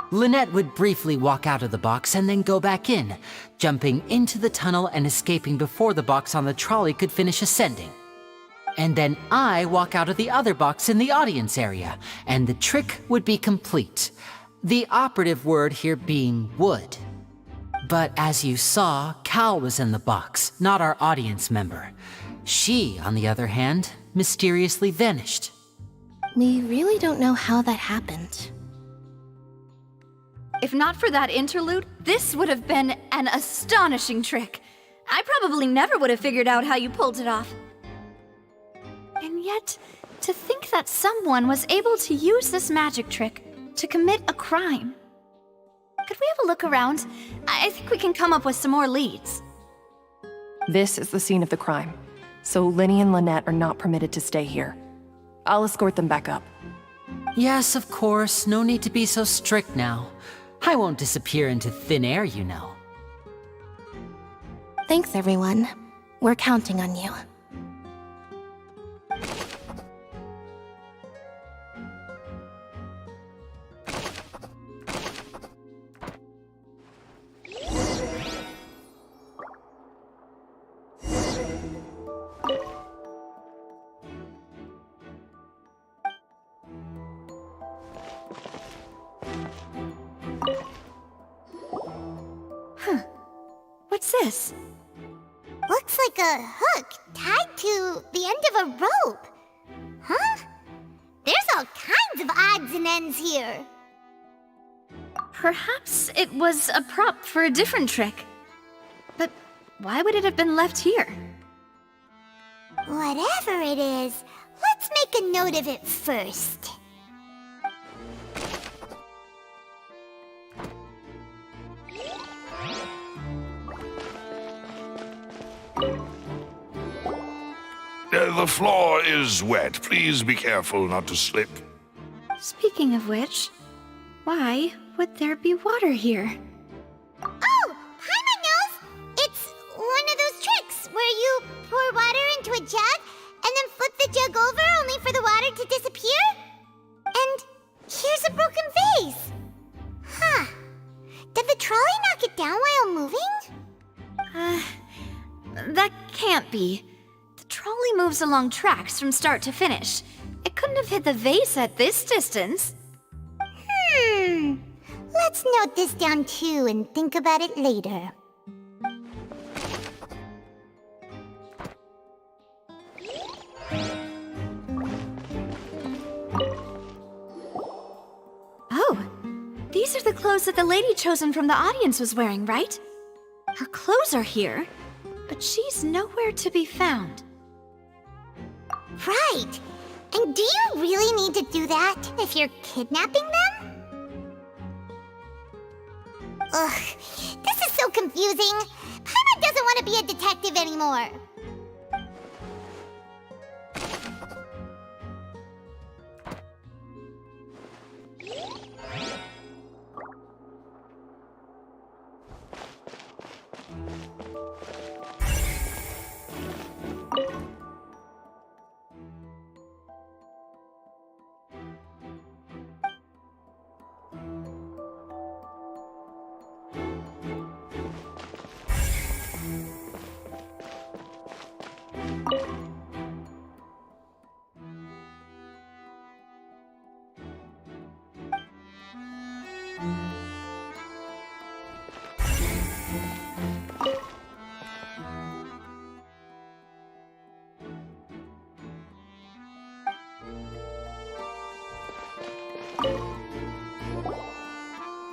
Lynette would briefly walk out of the box and then go back in, jumping into the tunnel and escaping before the box on the trolley could finish ascending. And then I walk out of the other box in the audience area, and the trick would be complete. The operative word here being would. But as you saw, Cal was in the box, not our audience member. She, on the other hand, mysteriously vanished. We really don't know how that happened. If not for that interlude, this would have been an astonishing trick. I probably never would have figured out how you pulled it off. And yet, to think that someone was able to use this magic trick to commit a crime. Could we have a look around? I think we can come up with some more leads. This is the scene of the crime, so Linny and Lynette are not permitted to stay here. I'll escort them back up. Yes, of course. No need to be so strict now. I won't disappear into thin air, you know. Thanks, everyone. We're counting on you. What's this? Looks like a hook tied to the end of a rope. Huh? There's all kinds of odds and ends here. Perhaps it was a prop for a different trick. But why would it have been left here? Whatever it is, let's make a note of it first. The floor is wet. Please be careful not to slip. Speaking of which, why would there be water here? Oh, Paimon knows! It's one of those tricks where you pour water into a jug and then flip the jug over only for the water to disappear? And here's a broken vase. Huh. Did the trolley knock it down while moving? That can't be. The trolley moves along tracks from start to finish. It couldn't have hit the vase at this distance. Let's note this down too and think about it later. Oh, these are the clothes that the lady chosen from the audience was wearing, right? Her clothes are here, but she's nowhere to be found. Right. And do you really need to do that if you're kidnapping them? Ugh, this is so confusing. Paimon doesn't want to be a detective anymore.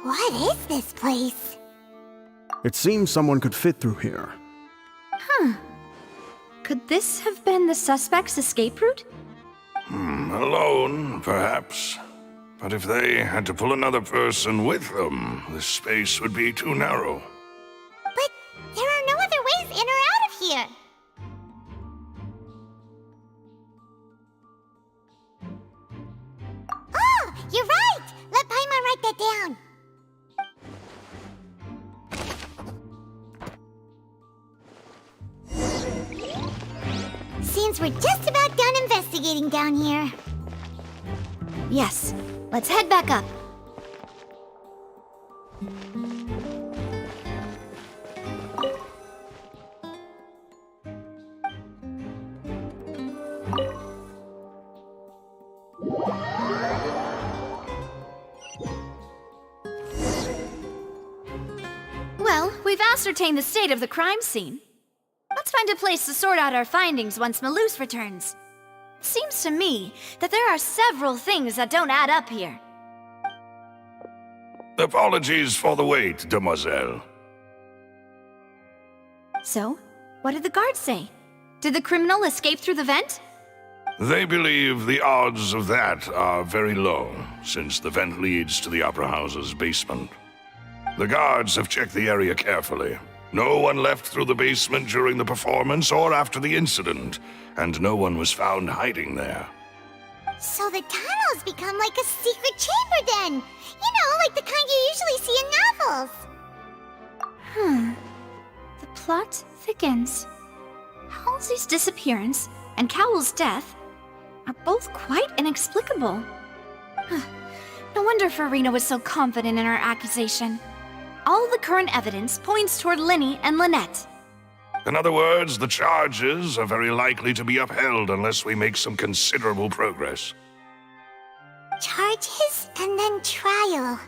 What is this place? It seems someone could fit through here. Huh. Could this have been the suspect's escape route? Alone, perhaps. But if they had to pull another person with them, the space would be too narrow. But there are no other ways in or out of here. Oh, you're right! Let Paimon write that down. Seems we're just about done investigating down here. Yes. Let's head back up. Well, we've ascertained the state of the crime scene. Let's find a place to sort out our findings once Malus returns. Seems to me that there are several things that don't add up here. Apologies for the wait, demoiselle. So, what did the guards say? Did the criminal escape through the vent? They believe the odds of that are very low, since the vent leads to the Opera House's basement. The guards have checked the area carefully. No one left through the basement during the performance or after the incident, and no one was found hiding there. So the tunnels become like a secret chamber then! You know, like the kind you usually see in novels. The plot thickens. Halsey's disappearance and Cowell's death are both quite inexplicable. No wonder Farina was so confident in her accusation. All the current evidence points toward Linny and Lynette. In other words, the charges are very likely to be upheld unless we make some considerable progress. Charges and then trial.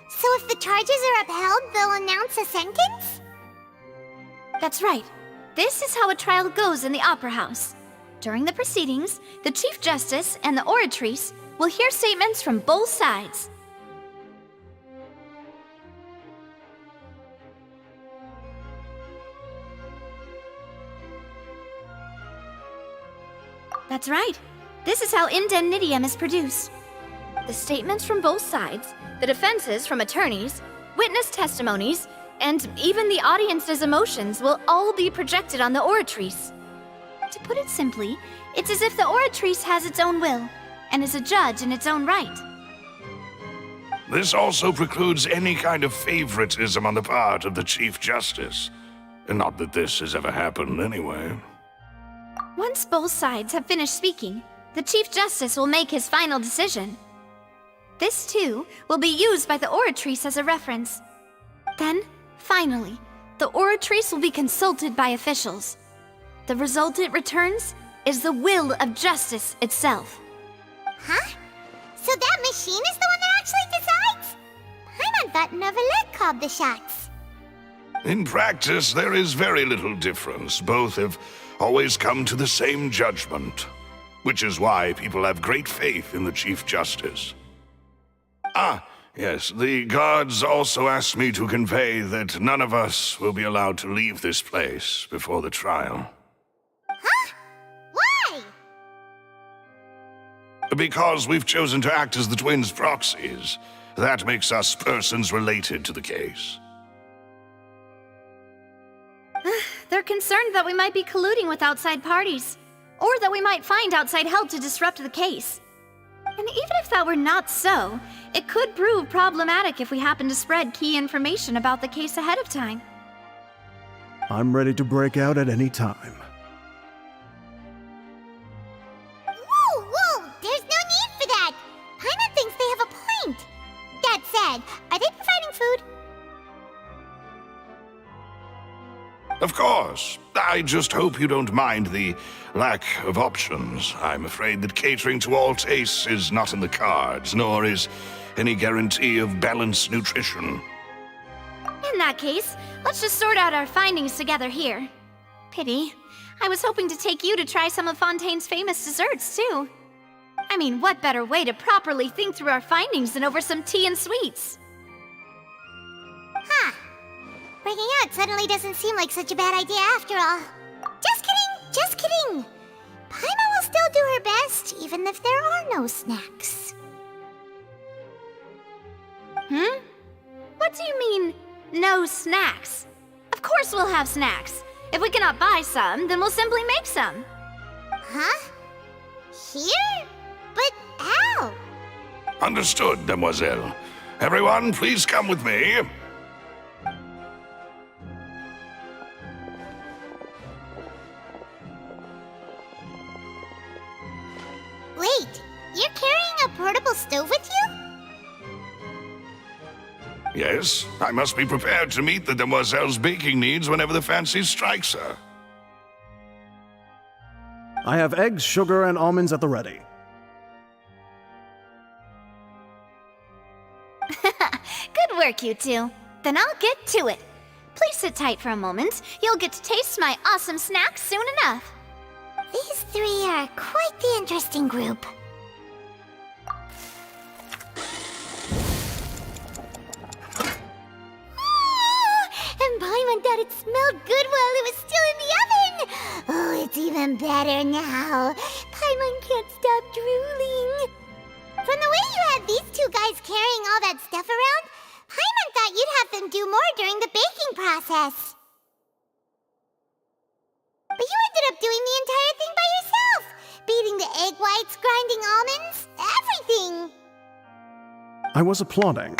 So if the charges are upheld, they'll announce a sentence? That's right. This is how a trial goes in the Opera House. During the proceedings, the Chief Justice and the Oratrice will hear statements from both sides. That's right. This is how indemnitium is produced. The statements from both sides, the defenses from attorneys, witness testimonies, and even the audience's emotions will all be projected on the Oratrice. To put it simply, it's as if the Oratrice has its own will and is a judge in its own right. This also precludes any kind of favoritism on the part of the Chief Justice. Not that this has ever happened anyway. Once both sides have finished speaking, the Chief Justice will make his final decision. This, too, will be used by the Oratrice as a reference. Then, finally, the Oratrice will be consulted by officials. The result it returns is the will of justice itself. Huh? So that machine is the one that actually decides? Paimon thought Neuvillette called the shots. In practice, there is very little difference. Both have always come to the same judgment, which is why people have great faith in the Chief Justice. Ah, yes, the guards also asked me to convey that none of us will be allowed to leave this place before the trial. Huh? Why? Because we've chosen to act as the twins' proxies. That makes us persons related to the case. They're concerned that we might be colluding with outside parties, or that we might find outside help to disrupt the case. And even if that were not so, it could prove problematic if we happen to spread key information about the case ahead of time. I'm ready to break out at any time. Whoa, whoa! There's no need for that! Paimon thinks they have a point. That said, are they providing food? Of course. I just hope you don't mind the lack of options. I'm afraid that catering to all tastes is not in the cards, nor is any guarantee of balanced nutrition. In that case, let's just sort out our findings together here. Pity. I was hoping to take you to try some of Fontaine's famous desserts, too. I mean, what better way to properly think through our findings than over some tea and sweets? Huh. Breaking out suddenly doesn't seem like such a bad idea after all. Just kidding, just kidding. Paimon will still do her best, even if there are no snacks. What do you mean, no snacks? Of course we'll have snacks. If we cannot buy some, then we'll simply make some. Huh? Here? But how? Understood, demoiselle. Everyone, please come with me. Wait, you're carrying a portable stove with you? Yes, I must be prepared to meet the demoiselle's baking needs whenever the fancy strikes her. I have eggs, sugar, and almonds at the ready. Good work, you two. Then I'll get to it. Please sit tight for a moment. You'll get to taste my awesome snacks soon enough. These three are quite the interesting group. And Paimon thought it smelled good while it was still in the oven! Oh, it's even better now. Paimon can't stop drooling. From the way you had these two guys carrying all that stuff around, Paimon thought you'd have them do more during the baking process. But you ended up doing the entire thing by yourself! Beating the egg whites, grinding almonds, everything! I was applauding.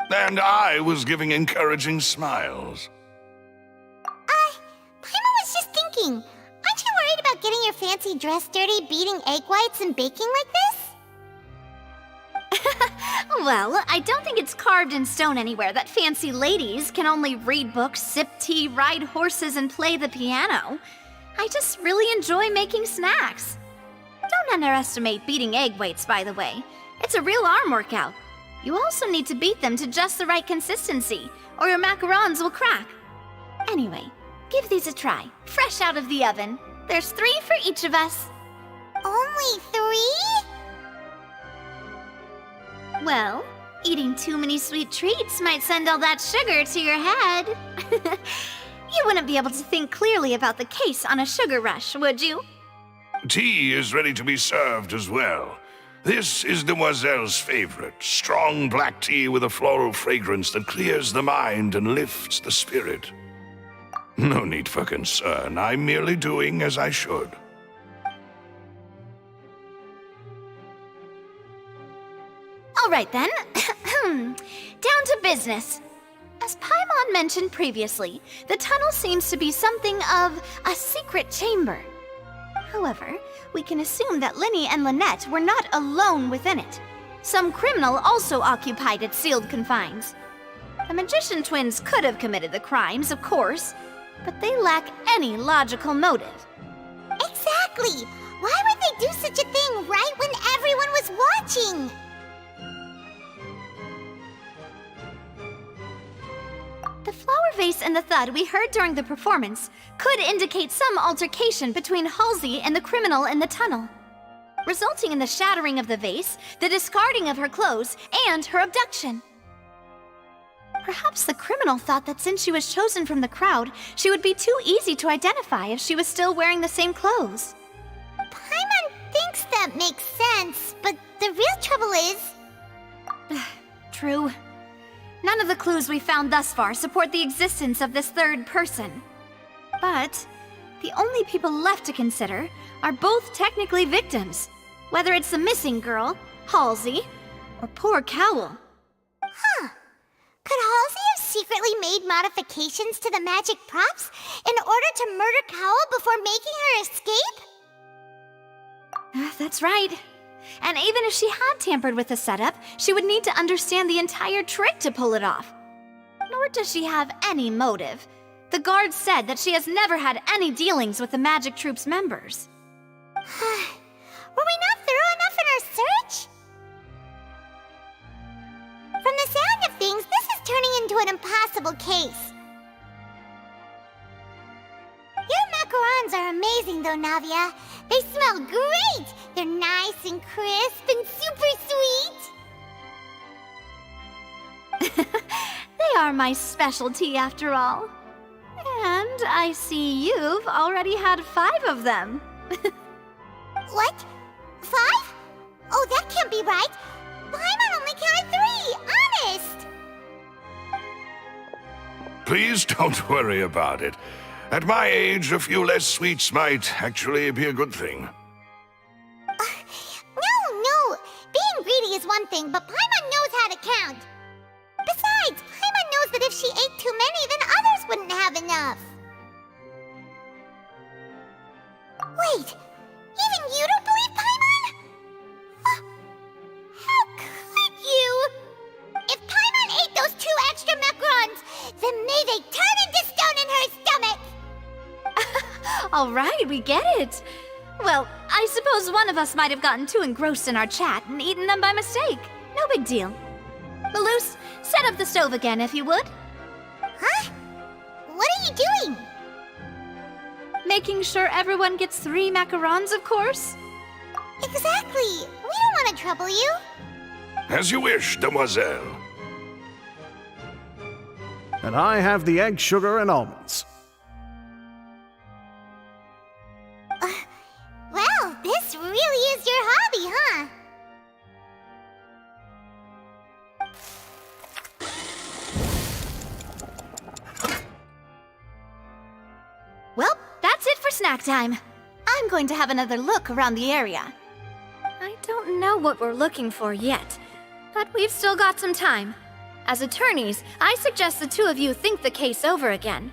And I was giving encouraging smiles. Paimon was just thinking, aren't you worried about getting your fancy dress dirty beating egg whites and baking like this? Well, I don't think it's carved in stone anywhere that fancy ladies can only read books, sip tea, ride horses, and play the piano. I just really enjoy making snacks. Don't underestimate beating egg whites, by the way. It's a real arm workout. You also need to beat them to just the right consistency, or your macarons will crack. Anyway, give these a try, fresh out of the oven. There's 3 for each of us. Only 3? Well, eating too many sweet treats might send all that sugar to your head. You wouldn't be able to think clearly about the case on a sugar rush, would you? Tea is ready to be served as well. This is Demoiselle's favorite, strong black tea with a floral fragrance that clears the mind and lifts the spirit. No need for concern, I'm merely doing as I should. All right then, down to business. As Paimon mentioned previously, the tunnel seems to be something of a secret chamber. However, we can assume that Linny and Lynette were not alone within it. Some criminal also occupied its sealed confines. The magician twins could have committed the crimes, of course, but they lack any logical motive. Exactly! Why would they do such a thing right when everyone was watching? The flower vase and the thud we heard during the performance could indicate some altercation between Halsey and the criminal in the tunnel, resulting in the shattering of the vase, the discarding of her clothes, and her abduction. Perhaps the criminal thought that since she was chosen from the crowd, she would be too easy to identify if she was still wearing the same clothes. Paimon thinks that makes sense, but the real trouble is... True. None of the clues we found thus far support the existence of this third person. But the only people left to consider are both technically victims, whether it's the missing girl, Halsey, or poor Cowl. Huh. Could Halsey have secretly made modifications to the magic props in order to murder Cowl before making her escape? That's right. And even if she had tampered with the setup, she would need to understand the entire trick to pull it off. Nor does she have any motive. The guards said that she has never had any dealings with the Magic Troop's members. Were we not thorough enough in our search? From the sound of things, this is turning into an impossible case. Your macarons are amazing though, Navia. They smell great! They're nice and crisp and super sweet. They are my specialty after all. And I see you've already had 5 of them. What? 5? Oh, that can't be right. Paimon only counted 3, honest. Please don't worry about it. At my age, a few less sweets might actually be a good thing. No. Being greedy is one thing, but Paimon knows how to count. Besides, Paimon knows that if she ate too many, then others wouldn't have enough. Wait, even you don't believe Paimon? How could you? If Paimon ate those 2 extra macarons, then may they turn into stone in her stomach! All right, we get it. Well, I suppose one of us might have gotten too engrossed in our chat and eaten them by mistake. No big deal. Malus, set up the stove again if you would. Huh? What are you doing? Making sure everyone gets 3 macarons, of course. Exactly. We don't want to trouble you. As you wish, demoiselle. And I have the egg, sugar, and almonds. Well, this really is your hobby, huh? Well, that's it for snack time. I'm going to have another look around the area. I don't know what we're looking for yet, but we've still got some time. As attorneys, I suggest the 2 of you think the case over again.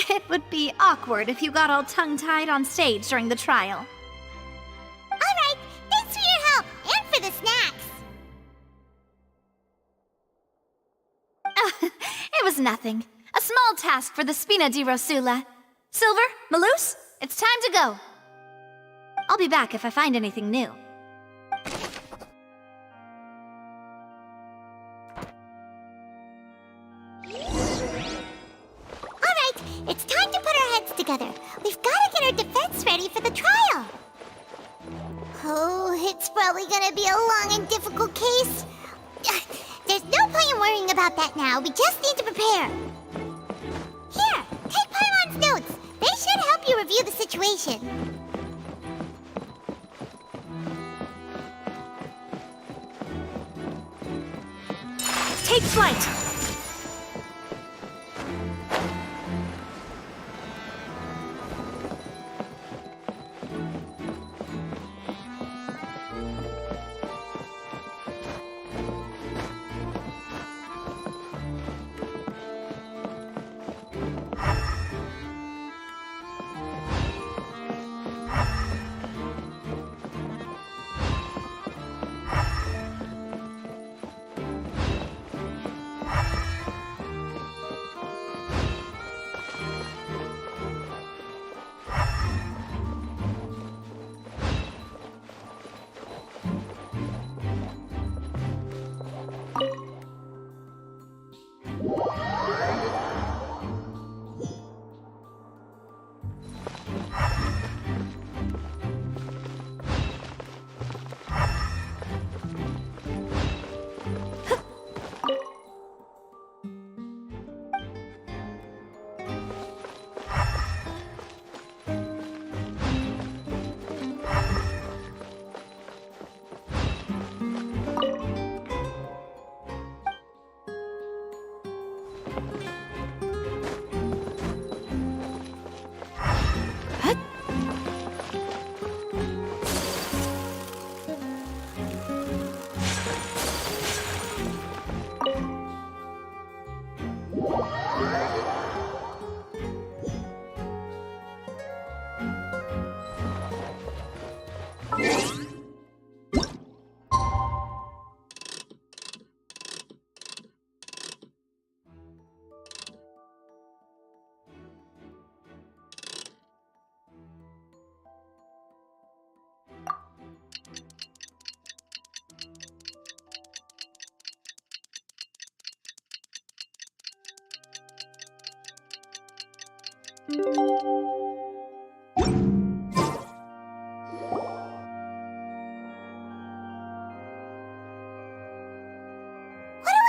It would be awkward if you got all tongue-tied on stage during the trial. Alright, thanks for your help, and for the snacks. It was nothing. A small task for the Spina di Rosula. Silver, Malus, it's time to go. I'll be back if I find anything new. Alright, it's time to put our heads together. We've got to get our defense ready for the trial. Oh, it's probably gonna be a long and difficult case. There's no point in worrying about that now. We just need to prepare. Here, take Paimon's notes. They should help you review the situation. Take flight!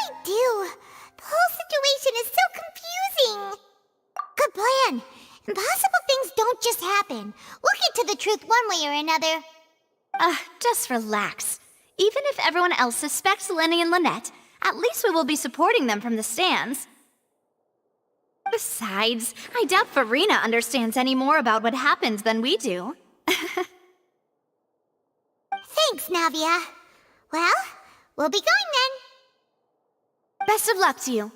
I do? The whole situation is so confusing. Good plan. Impossible things don't just happen. We'll get to the truth one way or another. Just relax. Even if everyone else suspects Lenny and Lynette, at least we will be supporting them from the stands. Besides, I doubt Farina understands any more about what happened than we do. Thanks, Navia. Well, we'll be going then. Best of luck to you.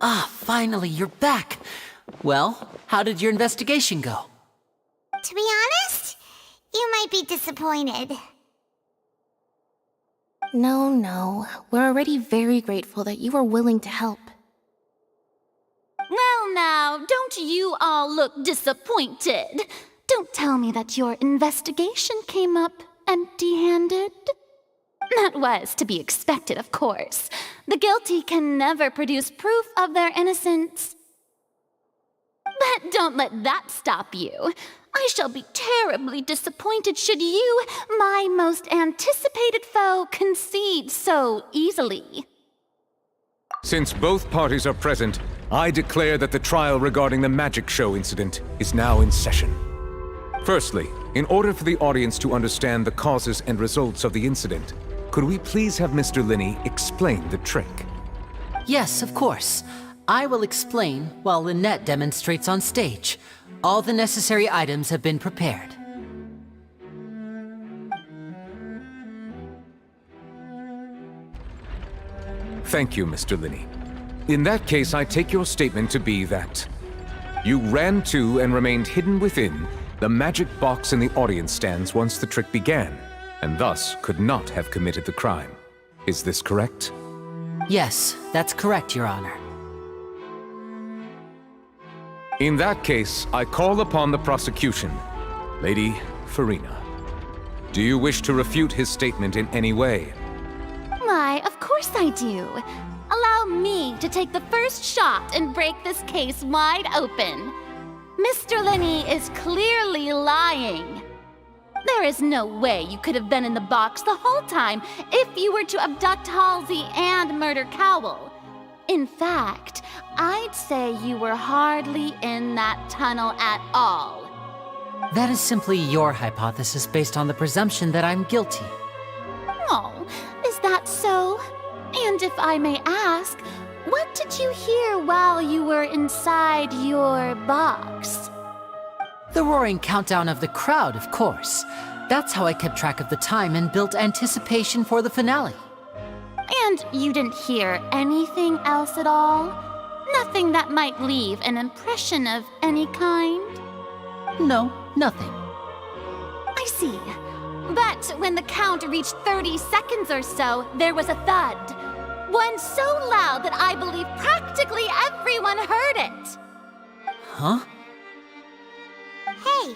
Ah, finally, you're back. Well, how did your investigation go? To be honest, you might be disappointed. No. We're already very grateful that you were willing to help. Well now, don't you all look disappointed. Don't tell me that your investigation came up empty-handed. That was to be expected, of course. The guilty can never produce proof of their innocence. But don't let that stop you. I shall be terribly disappointed should you, my most anticipated foe, concede so easily. Since both parties are present, I declare that the trial regarding the magic show incident is now in session. Firstly, in order for the audience to understand the causes and results of the incident, could we please have Mr. Linney explain the trick? Yes, of course. I will explain while Lynette demonstrates on stage. All the necessary items have been prepared. Thank you, Mr. Linney. In that case, I take your statement to be that you ran to and remained hidden within the magic box in the audience stands once the trick began, and thus could not have committed the crime. Is this correct? Yes, that's correct, Your Honor. In that case, I call upon the prosecution. Lady Farina, do you wish to refute his statement in any way? Why, of course I do. Allow me to take the first shot and break this case wide open. Mr. Linney is clearly lying. There is no way you could have been in the box the whole time if you were to abduct Halsey and murder Cowell. In fact, I'd say you were hardly in that tunnel at all. That is simply your hypothesis based on the presumption that I'm guilty. Oh, is that so? And if I may ask, what did you hear while you were inside your box? The roaring countdown of the crowd, of course. That's how I kept track of the time and built anticipation for the finale. And you didn't hear anything else at all? Nothing that might leave an impression of any kind? No, nothing. I see. But when the count reached 30 seconds or so, there was a thud. One so loud that I believe practically everyone heard it. Huh? Hey,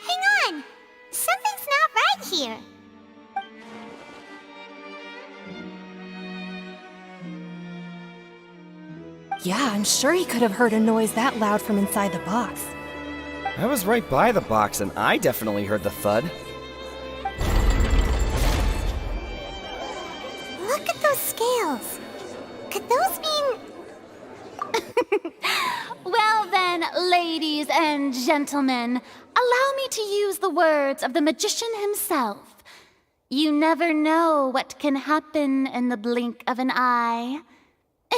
hang on. Something's not right here. Yeah, I'm sure he could have heard a noise that loud from inside the box. I was right by the box and I definitely heard the thud. Look at those scales. Could those mean... Well then, ladies and gentlemen, allow me to use the words of the magician himself. You never know what can happen in the blink of an eye.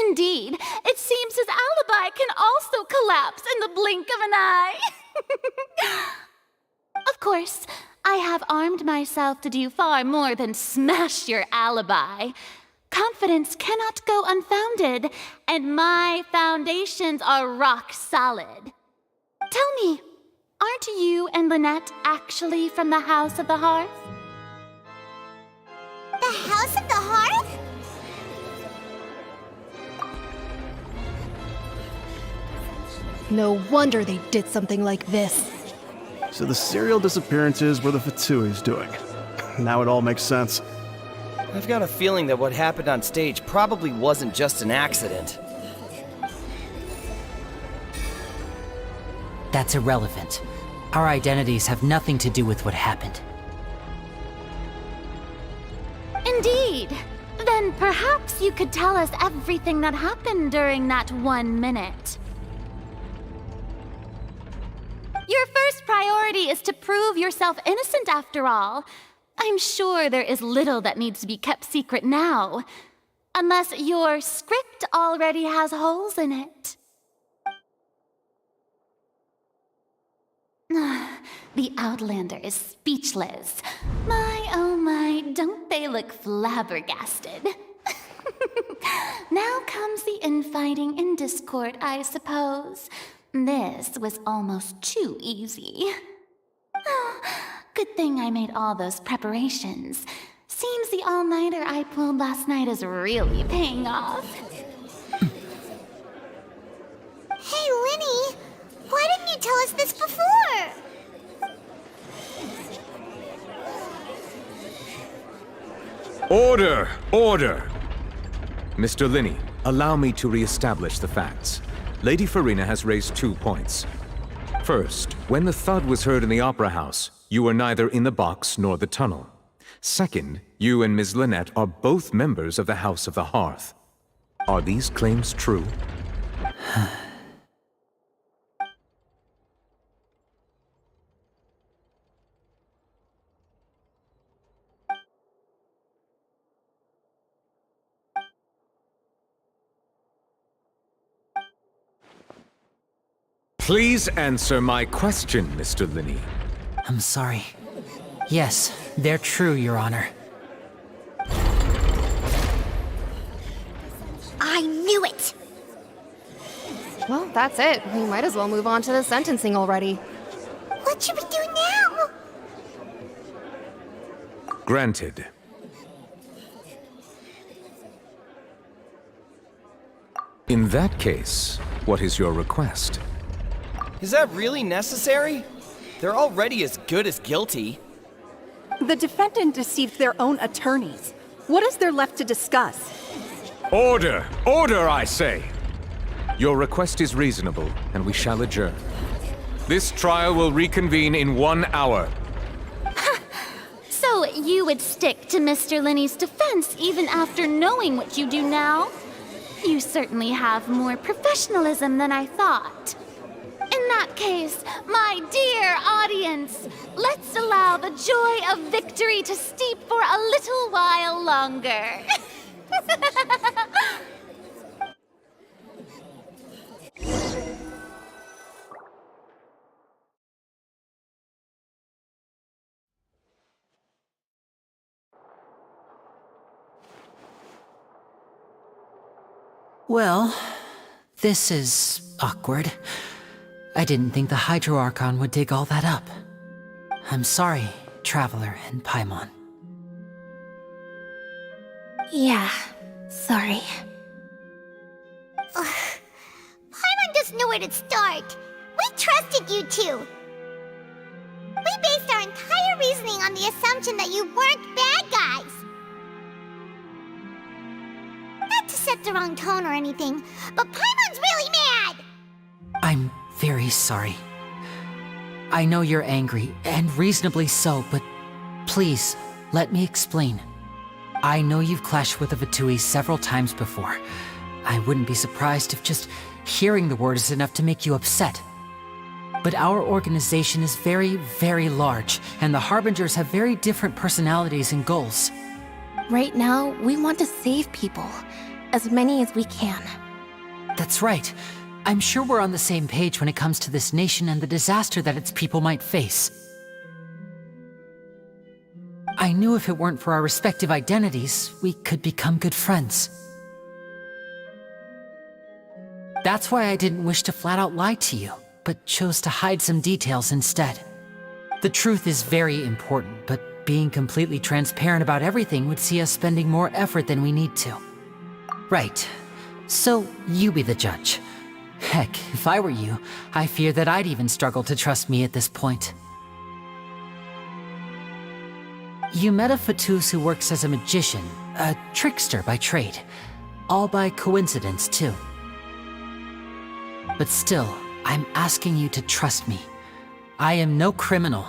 Indeed, it seems his alibi can also collapse in the blink of an eye. Of course, I have armed myself to do far more than smash your alibi. Confidence cannot go unfounded, and my foundations are rock solid. Tell me, aren't you and Lynette actually from the House of the Hearth? The House of the Hearth? No wonder they did something like this. So the serial disappearances were the Fatsui's doing. Now it all makes sense. I've got a feeling that what happened on stage probably wasn't just an accident. That's irrelevant. Our identities have nothing to do with what happened. Indeed. Then perhaps you could tell us everything that happened during that 1 minute. Your first priority is to prove yourself innocent after all. I'm sure there is little that needs to be kept secret now. Unless your script already has holes in it. The Outlander is speechless. My, oh my, don't they look flabbergasted? Now comes the infighting and discord, I suppose. This was almost too easy. Good thing I made all those preparations. Seems the all-nighter I pulled last night is really paying off. Hey, Linny! Why didn't you tell us this before? Order! Order! Mr. Linney, allow me to re-establish the facts. Lady Farina has raised 2 points. First, when the thud was heard in the Opera House, you were neither in the box nor the tunnel. Second, you and Ms. Lynette are both members of the House of the Hearth. Are these claims true? Please answer my question, Mr. Linney. I'm sorry. Yes, they're true, Your Honor. I knew it! Well, that's it. We might as well move on to the sentencing already. What should we do now? Granted. In that case, what is your request? Is that really necessary? They're already as good as guilty. The defendant deceived their own attorneys. What is there left to discuss? Order! Order, I say! Your request is reasonable, and we shall adjourn. This trial will reconvene in 1 hour. So you would stick to Mr. Linney's defense even after knowing what you do now? You certainly have more professionalism than I thought. In that case, my dear audience, let's allow the joy of victory to steep for a little while longer. Well, this is awkward. I didn't think the Hydro Archon would dig all that up. I'm sorry, Traveler and Paimon. Yeah, sorry. Paimon doesn't know where to start. We trusted you two. We based our entire reasoning on the assumption that you weren't bad guys. Not to set the wrong tone or anything, but Paimon's really mad! I'm very sorry. I know you're angry, and reasonably so, but please, let me explain. I know you've clashed with the Vitui several times before. I wouldn't be surprised if just hearing the word is enough to make you upset. But our organization is very, very large, and the Harbingers have very different personalities and goals. Right now, we want to save people. As many as we can. That's right. I'm sure we're on the same page when it comes to this nation and the disaster that its people might face. I knew if it weren't for our respective identities, we could become good friends. That's why I didn't wish to flat out lie to you, but chose to hide some details instead. The truth is very important, but being completely transparent about everything would see us spending more effort than we need to. Right. So, you be the judge. Heck, if I were you, I fear that I'd even struggle to trust me at this point. You met a Fatus who works as a magician, a trickster by trade. All by coincidence, too. But still, I'm asking you to trust me. I am no criminal.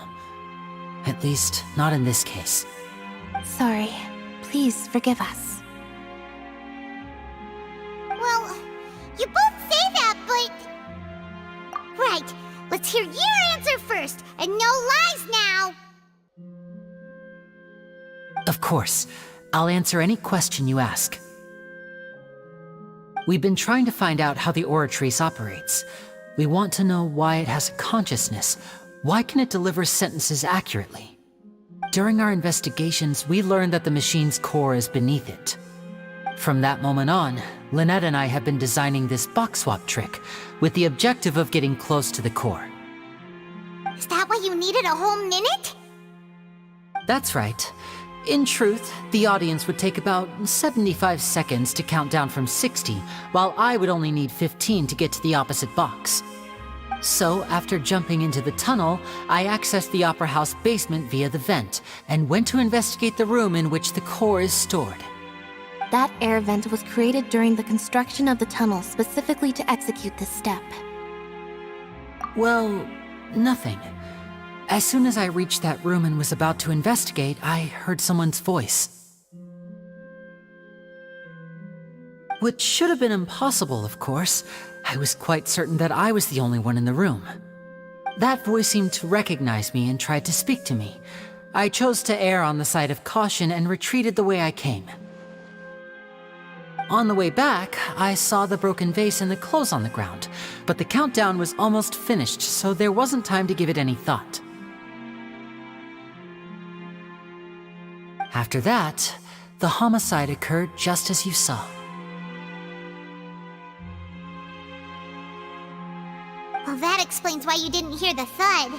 At least, not in this case. Sorry. Please forgive us. Well, you both say that, but... Right, let's hear your answer first, and no lies now! Of course. I'll answer any question you ask. We've been trying to find out how the Oratrice operates. We want to know why it has a consciousness. Why can it deliver sentences accurately? During our investigations, we learned that the machine's core is beneath it. From that moment on, Lynette and I have been designing this box swap trick, with the objective of getting close to the core. Is that why you needed a whole minute? That's right. In truth, the audience would take about 75 seconds to count down from 60, while I would only need 15 to get to the opposite box. So, after jumping into the tunnel, I accessed the Opera House basement via the vent, and went to investigate the room in which the core is stored. That air vent was created during the construction of the tunnel specifically to execute this step. Well, nothing. As soon as I reached that room and was about to investigate, I heard someone's voice. Which should have been impossible, of course. I was quite certain that I was the only one in the room. That voice seemed to recognize me and tried to speak to me. I chose to err on the side of caution and retreated the way I came. On the way back, I saw the broken vase and the clothes on the ground, but the countdown was almost finished, so there wasn't time to give it any thought. After that, the homicide occurred just as you saw. Well, that explains why you didn't hear the thud.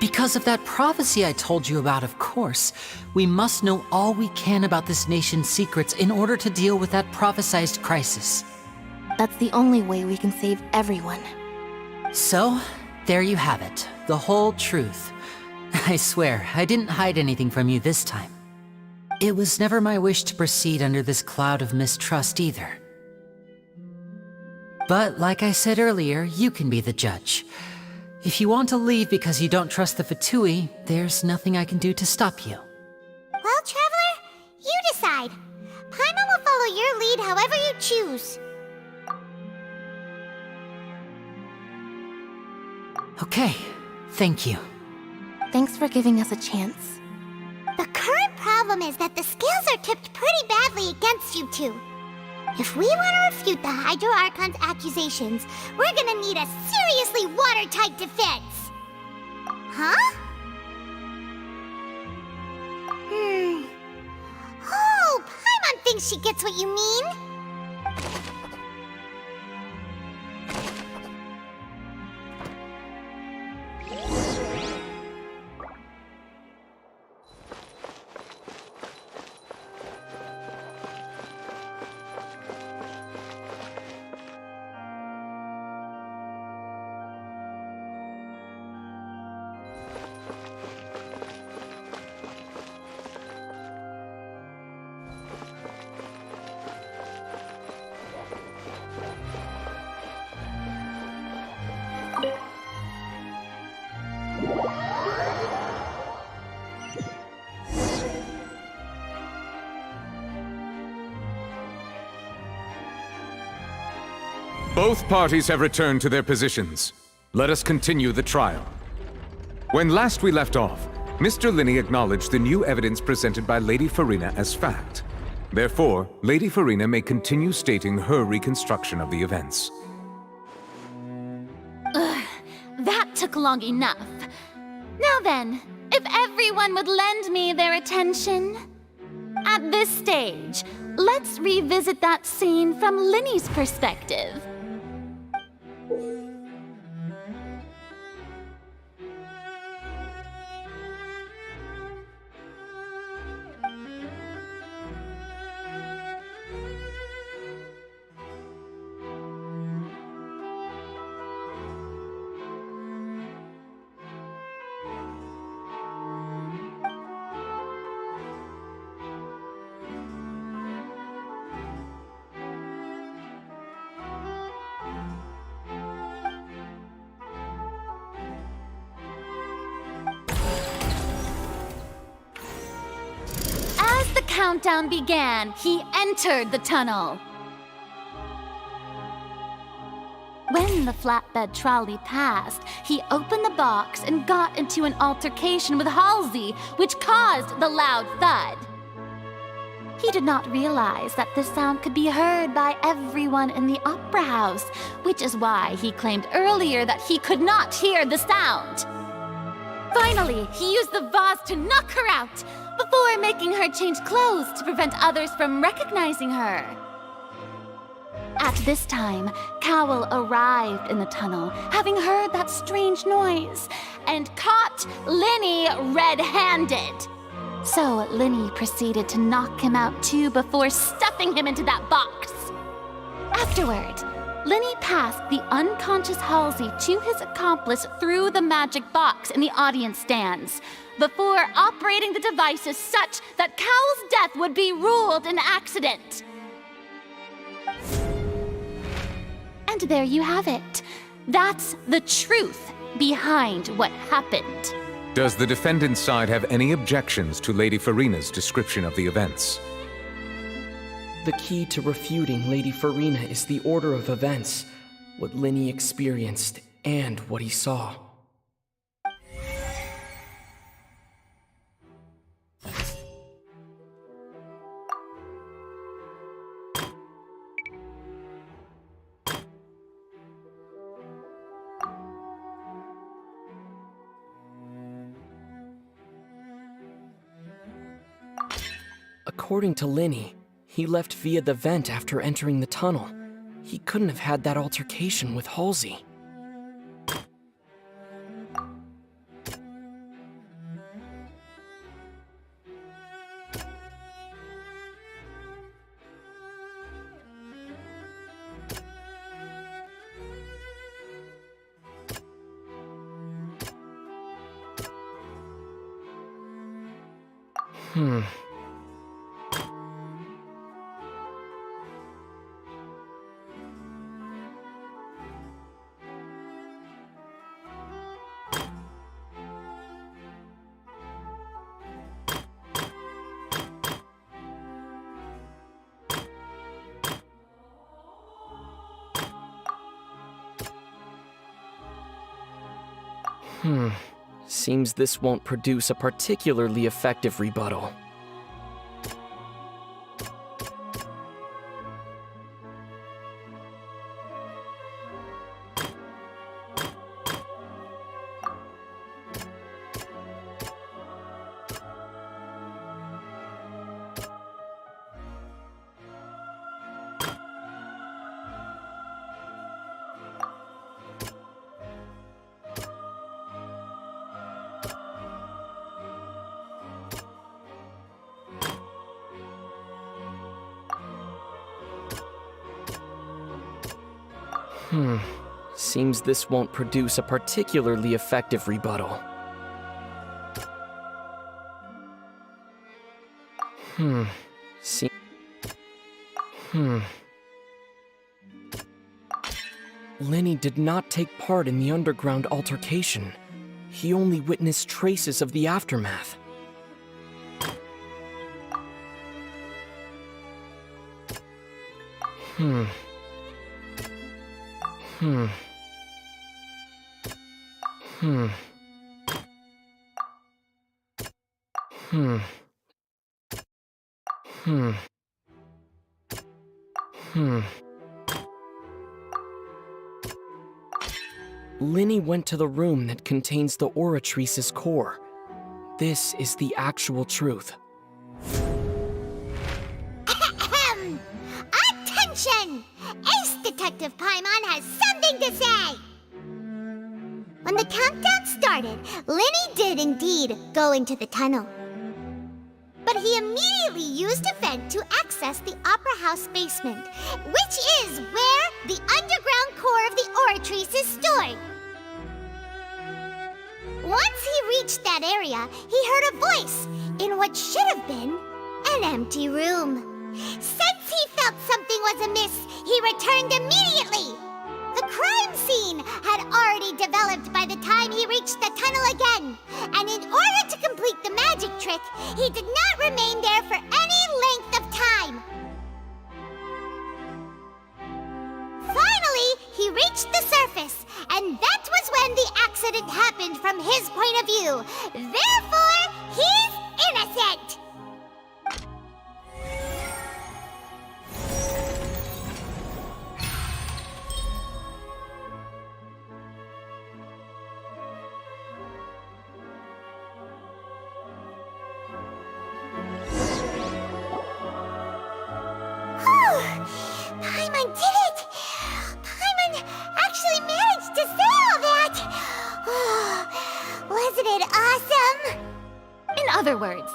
Because of that prophecy I told you about, of course. We must know all we can about this nation's secrets in order to deal with that prophesized crisis. That's the only way we can save everyone. So, there you have it. The whole truth. I swear, I didn't hide anything from you this time. It was never my wish to proceed under this cloud of mistrust either. But like I said earlier, you can be the judge. If you want to leave because you don't trust the Fatui, there's nothing I can do to stop you. Well, Traveler, you decide. Paimon will follow your lead however you choose. Okay, thank you. Thanks for giving us a chance. The current problem is that the scales are tipped pretty badly against you two. If we want to refute the Hydro Archon's accusations, we're gonna need a seriously watertight defense. Huh? Oh, Paimon thinks she gets what you mean. Both parties have returned to their positions. Let us continue the trial. When last we left off, Mr. Linney acknowledged the new evidence presented by Lady Farina as fact. Therefore, Lady Farina may continue stating her reconstruction of the events. Ugh, that took long enough. Now then, if everyone would lend me their attention. At this stage, let's revisit that scene from Linney's perspective. countdown began, he entered the tunnel. When the flatbed trolley passed, he opened the box and got into an altercation with Halsey, which caused the loud thud. He did not realize that this sound could be heard by everyone in the opera house, which is why he claimed earlier that he could not hear the sound. Finally, he used the vase to knock her out, before making her change clothes to prevent others from recognizing her. At this time, Cowell arrived in the tunnel, having heard that strange noise, and caught Linny red-handed. So Linny proceeded to knock him out too before stuffing him into that box. Afterward, Linny passed the unconscious Halsey to his accomplice through the magic box in the audience stands, before operating the devices such that Cowell's death would be ruled an accident. And there you have it. That's the truth behind what happened. Does the defendant's side have any objections to Lady Farina's description of the events? The key to refuting Lady Farina is the order of events, what Linny experienced, and what he saw. According to Linny, he left via the vent after entering the tunnel. He couldn't have had that altercation with Halsey. Seems this won't produce a particularly effective rebuttal. Seems this won't produce a particularly effective rebuttal. Linny did not take part in the underground altercation. He only witnessed traces of the aftermath. Linny went to the room that contains the Oratrice's core. This is the actual truth. Attention! Ace Detective Paimon has something to say! When the countdown started, Linny did indeed go into the tunnel. But he immediately used a vent to access the Opera House basement, which is where the underground core of the Oratrice is stored. Once he reached that area, he heard a voice in what should have been an empty room. Since he felt something was amiss, he returned immediately. The crime scene had already developed by the time he reached the tunnel again, and in order to complete the magic trick, he did not remain there for any reached the surface, and that was when the accident happened from his point of view. Therefore, he's innocent! Paimon did it! Paimon actually managed to say all that! Wasn't it awesome? In other words,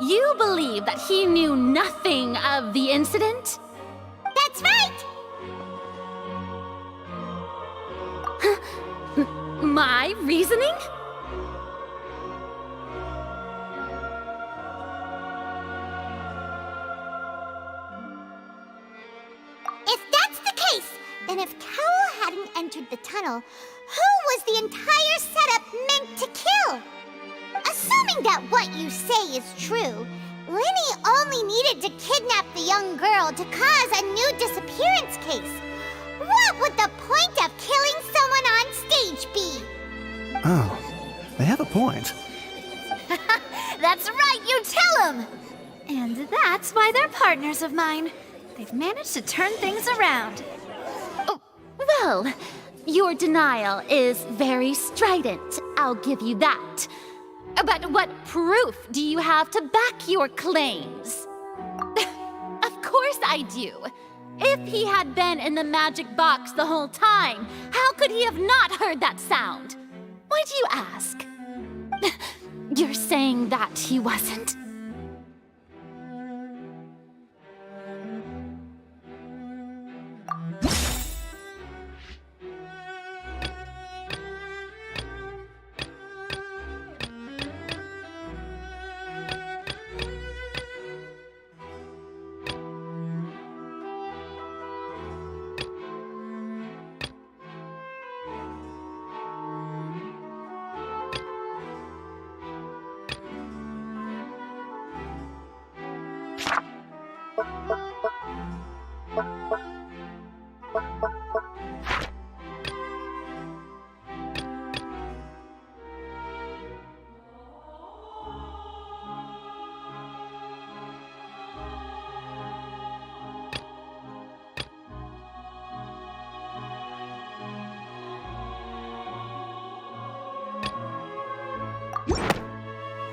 you believe that he knew nothing of the incident? That's right! My reasoning? If that's the case, then if Cowell hadn't entered the tunnel, who was the entire setup meant to kill? Assuming that what you say is true, Linny only needed to kidnap the young girl to cause a new disappearance case. What would the point of killing someone on stage be? Oh, they have a point. That's right, you tell them! And that's why they're partners of mine. They've managed to turn things around. Oh, well, your denial is very strident, I'll give you that. But what proof do you have to back your claims? Of course I do. If he had been in the magic box the whole time, how could he have not heard that sound? Why do you ask? You're saying that he wasn't?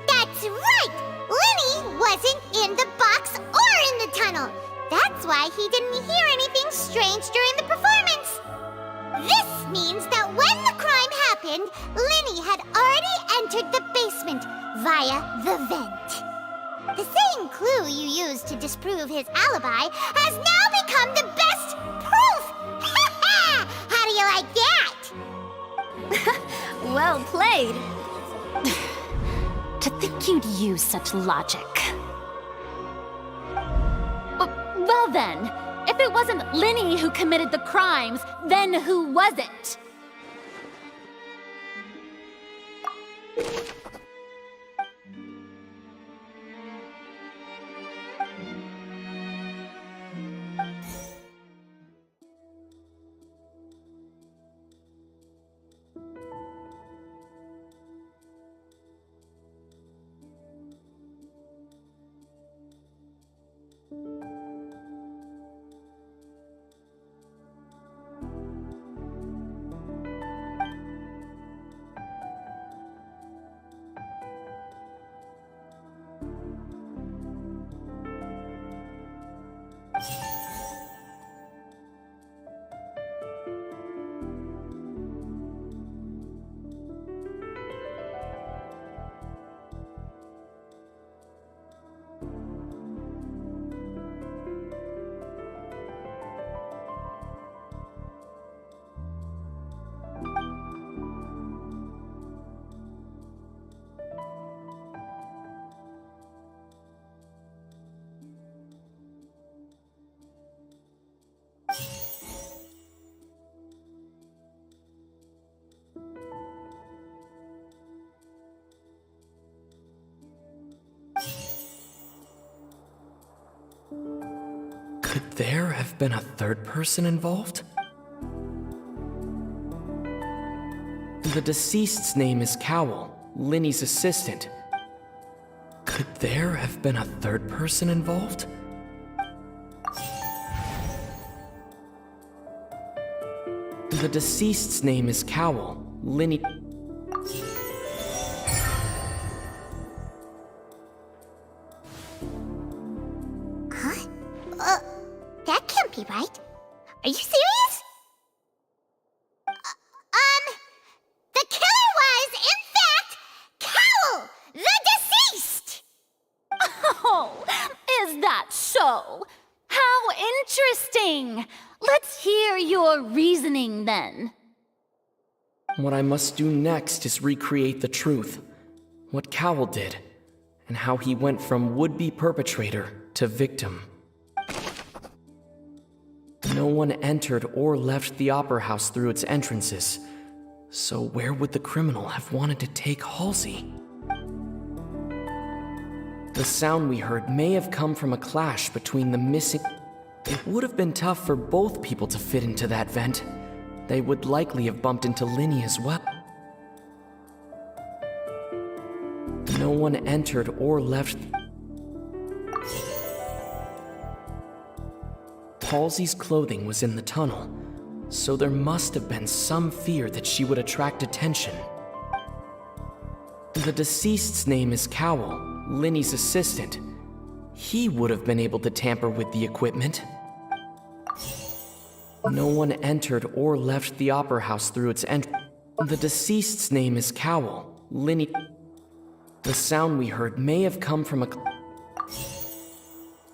That's right! Linny wasn't in the box or in the tunnel. That's why he didn't hear anything strange during the performance. This means that when the crime happened, Linny had already entered the basement via the vent. The same clue you used to disprove his alibi has now become the best proof! Ha ha! How do you like that? Well played. To think you'd use such logic. Well then, if it wasn't Linny who committed the crimes, then who was it? Could there have been a third person involved? The deceased's name is Cowell, Linny's assistant. Could there have been a third person involved? The deceased's name is Cowell, Linny... Huh? That can't be right. Are you serious? The killer was, in fact, Cowell, the deceased! Oh, is that so? How interesting! Let's hear your reasoning then. What I must do next is recreate the truth. What Cowell did, and how he went from would-be perpetrator to victim. No one entered or left the Opera House through its entrances. So where would the criminal have wanted to take Halsey? The sound we heard may have come from a clash between the missing... It would have been tough for both people to fit into that vent. They would likely have bumped into Linny as well. No one entered or left... Halsey's clothing was in the tunnel, so there must have been some fear that she would attract attention. The deceased's name is Cowell, Linny's assistant. He would have been able to tamper with the equipment. No one entered or left the Opera House through its entrance. The deceased's name is Cowell, Linny... The sound we heard may have come from a...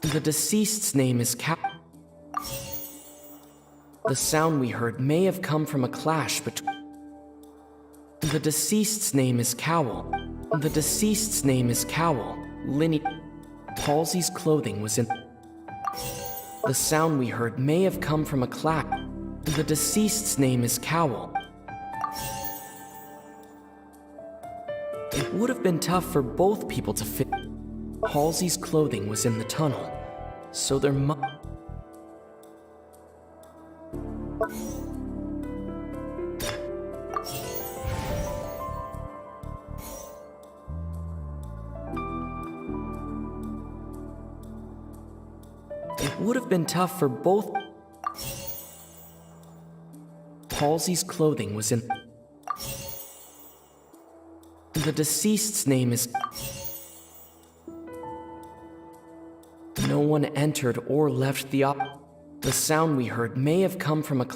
The deceased's name is Cowell... The sound we heard may have come from a clash between... The deceased's name is Cowell. The deceased's name is Cowell, Linny... Halsey's clothing was in... The sound we heard may have come from a clash. The deceased's name is Cowell. It would have been tough for both people to fit... Halsey's clothing was in the tunnel, so there must... It would have been tough for both... Halsey's clothing was in... The deceased's name is... No one entered or left the The sound we heard may have come from a...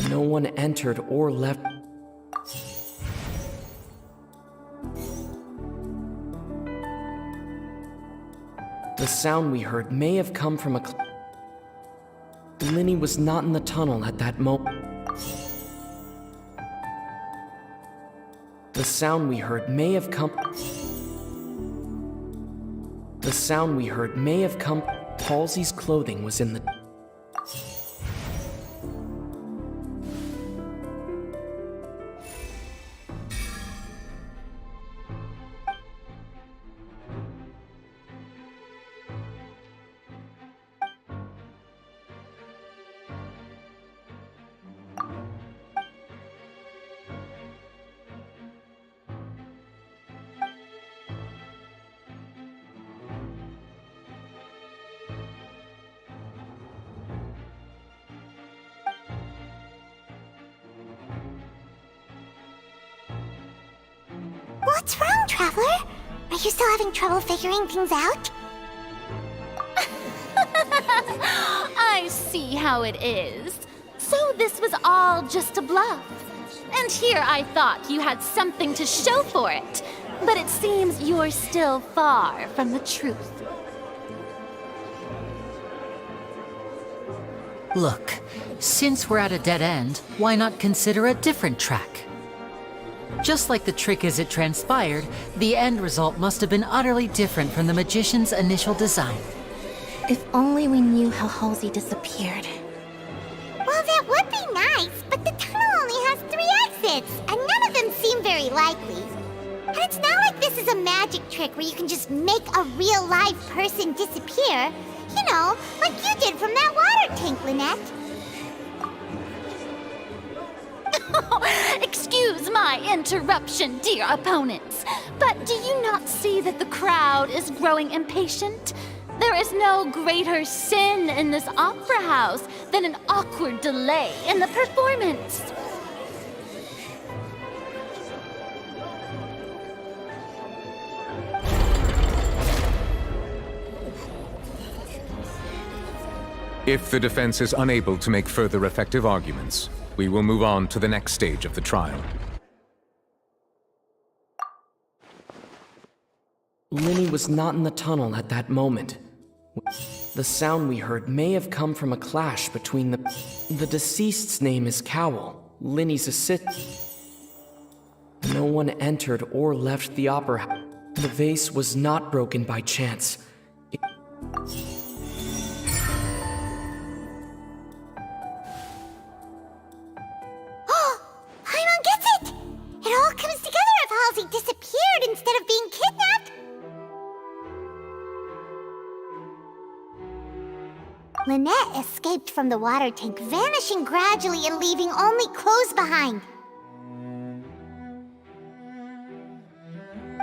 No one entered or left... The sound we heard may have come from a... Linny was not in the tunnel at that moment. The sound we heard may have come... The sound we heard may have come... Halsey's clothing was in the... What's wrong, Traveler? Are you still having trouble figuring things out? I see how it is. So this was all just a bluff. And here I thought you had something to show for it. But it seems you're still far from the truth. Look, since we're at a dead end, why not consider a different track? Just like the trick as it transpired, the end result must have been utterly different from the magician's initial design. If only we knew how Halsey disappeared. Well, that would be nice, but the tunnel only has 3 exits, and none of them seem very likely. And it's not like this is a magic trick where you can just make a real live person disappear. You know, like you did from that water tank, Lynette. Excuse my interruption, dear opponents, but do you not see that the crowd is growing impatient? There is no greater sin in this opera house than an awkward delay in the performance. If the defense is unable to make further effective arguments, we will move on to the next stage of the trial. Linny was not in the tunnel at that moment. The sound we heard may have come from a clash between the deceased's name is Cowell, Linny's assistant. No one entered or left the opera house. The vase was not broken by chance. Paimon gets it! It all comes together if Halsey disappeared instead of being kidnapped! Lynette escaped from the water tank, vanishing gradually and leaving only clothes behind.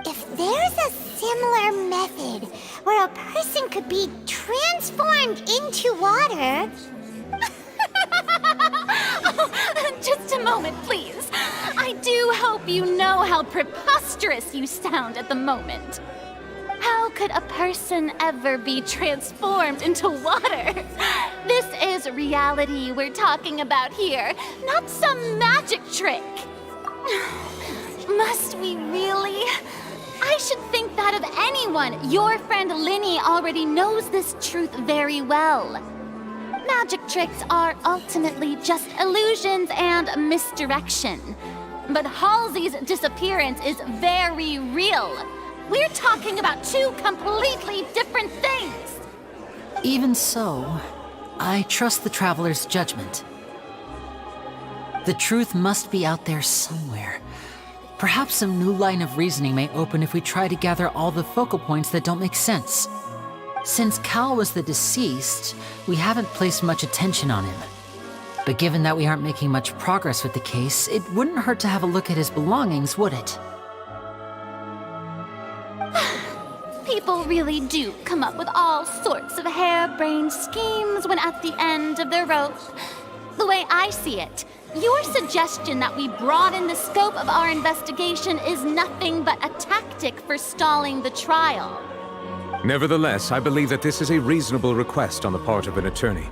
If there's a similar method where a person could be transformed into water... Just a moment, please. I do hope you know how preposterous you sound at the moment. How could a person ever be transformed into water? This is reality we're talking about here, not some magic trick. Must we really? I should think that of anyone. Your friend Linny already knows this truth very well. Magic tricks are ultimately just illusions and misdirection. But Halsey's disappearance is very real. We're talking about two completely different things. Even so, I trust the Traveler's judgment. The truth must be out there somewhere. Perhaps some new line of reasoning may open if we try to gather all the focal points that don't make sense. Since Cal was the deceased, we haven't placed much attention on him. But given that we aren't making much progress with the case, it wouldn't hurt to have a look at his belongings, would it? People really do come up with all sorts of harebrained schemes when at the end of their rope. The way I see it, your suggestion that we broaden the scope of our investigation is nothing but a tactic for stalling the trial. Nevertheless, I believe that this is a reasonable request on the part of an attorney.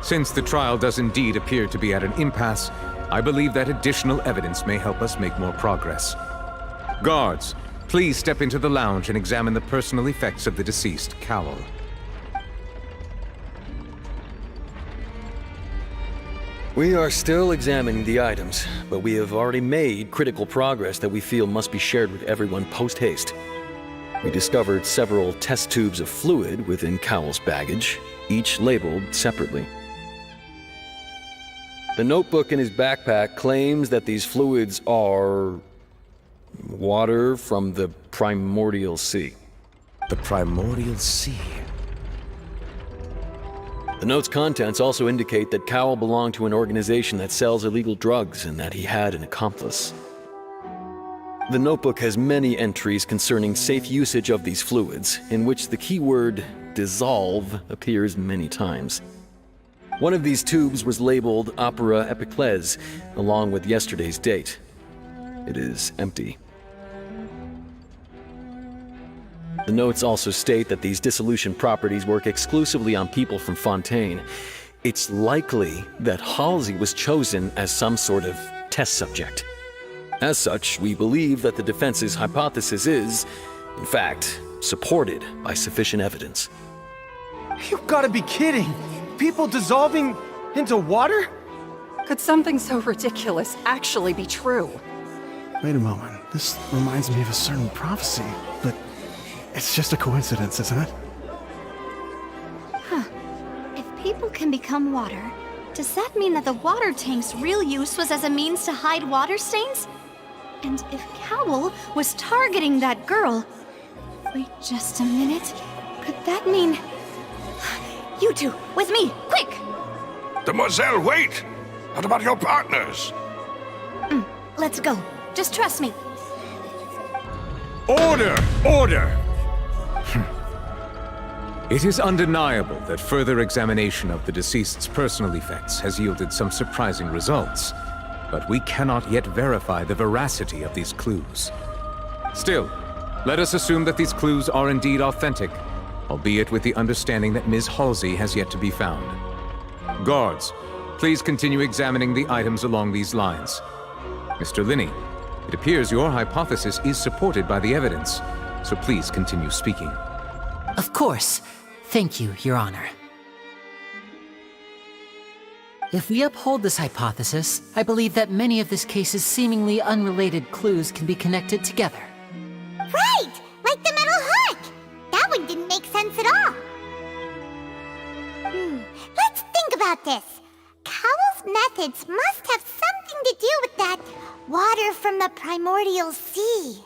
Since the trial does indeed appear to be at an impasse, I believe that additional evidence may help us make more progress. Guards, please step into the lounge and examine the personal effects of the deceased, Cowell. We are still examining the items, but we have already made critical progress that we feel must be shared with everyone post-haste. We discovered several test tubes of fluid within Cowell's baggage, each labeled separately. The notebook in his backpack claims that these fluids are water from the primordial sea. The primordial sea? The note's contents also indicate that Cowell belonged to an organization that sells illegal drugs and that he had an accomplice. The notebook has many entries concerning safe usage of these fluids, in which the keyword dissolve appears many times. One of these tubes was labeled Opera Epiclese, along with yesterday's date. It is empty. The notes also state that these dissolution properties work exclusively on people from Fontain. It's likely that Halsey was chosen as some sort of test subject. As such, we believe that the defense's hypothesis is, in fact, supported by sufficient evidence. You've got to be kidding! People dissolving into water? Could something so ridiculous actually be true? Wait a moment. This reminds me of a certain prophecy, but it's just a coincidence, isn't it? Huh. If people can become water, does that mean that the water tank's real use was as a means to hide water stains? And if Cowell was targeting that girl... Wait just a minute. Could that mean... You two, with me, quick! Demoiselle, wait! What about your partners? Let's go. Just trust me. Order! Order! It is undeniable that further examination of the deceased's personal effects has yielded some surprising results, but we cannot yet verify the veracity of these clues. Still, let us assume that these clues are indeed authentic, albeit with the understanding that Ms. Halsey has yet to be found. Guards, please continue examining the items along these lines. Mr. Linney, it appears your hypothesis is supported by the evidence, so please continue speaking. Of course. Thank you, Your Honor. If we uphold this hypothesis, I believe that many of this case's seemingly unrelated clues can be connected together. Right! Like the metal hook! That one didn't make sense at all. Let's think about this. Cowell's methods must have something to do with that water from the primordial sea.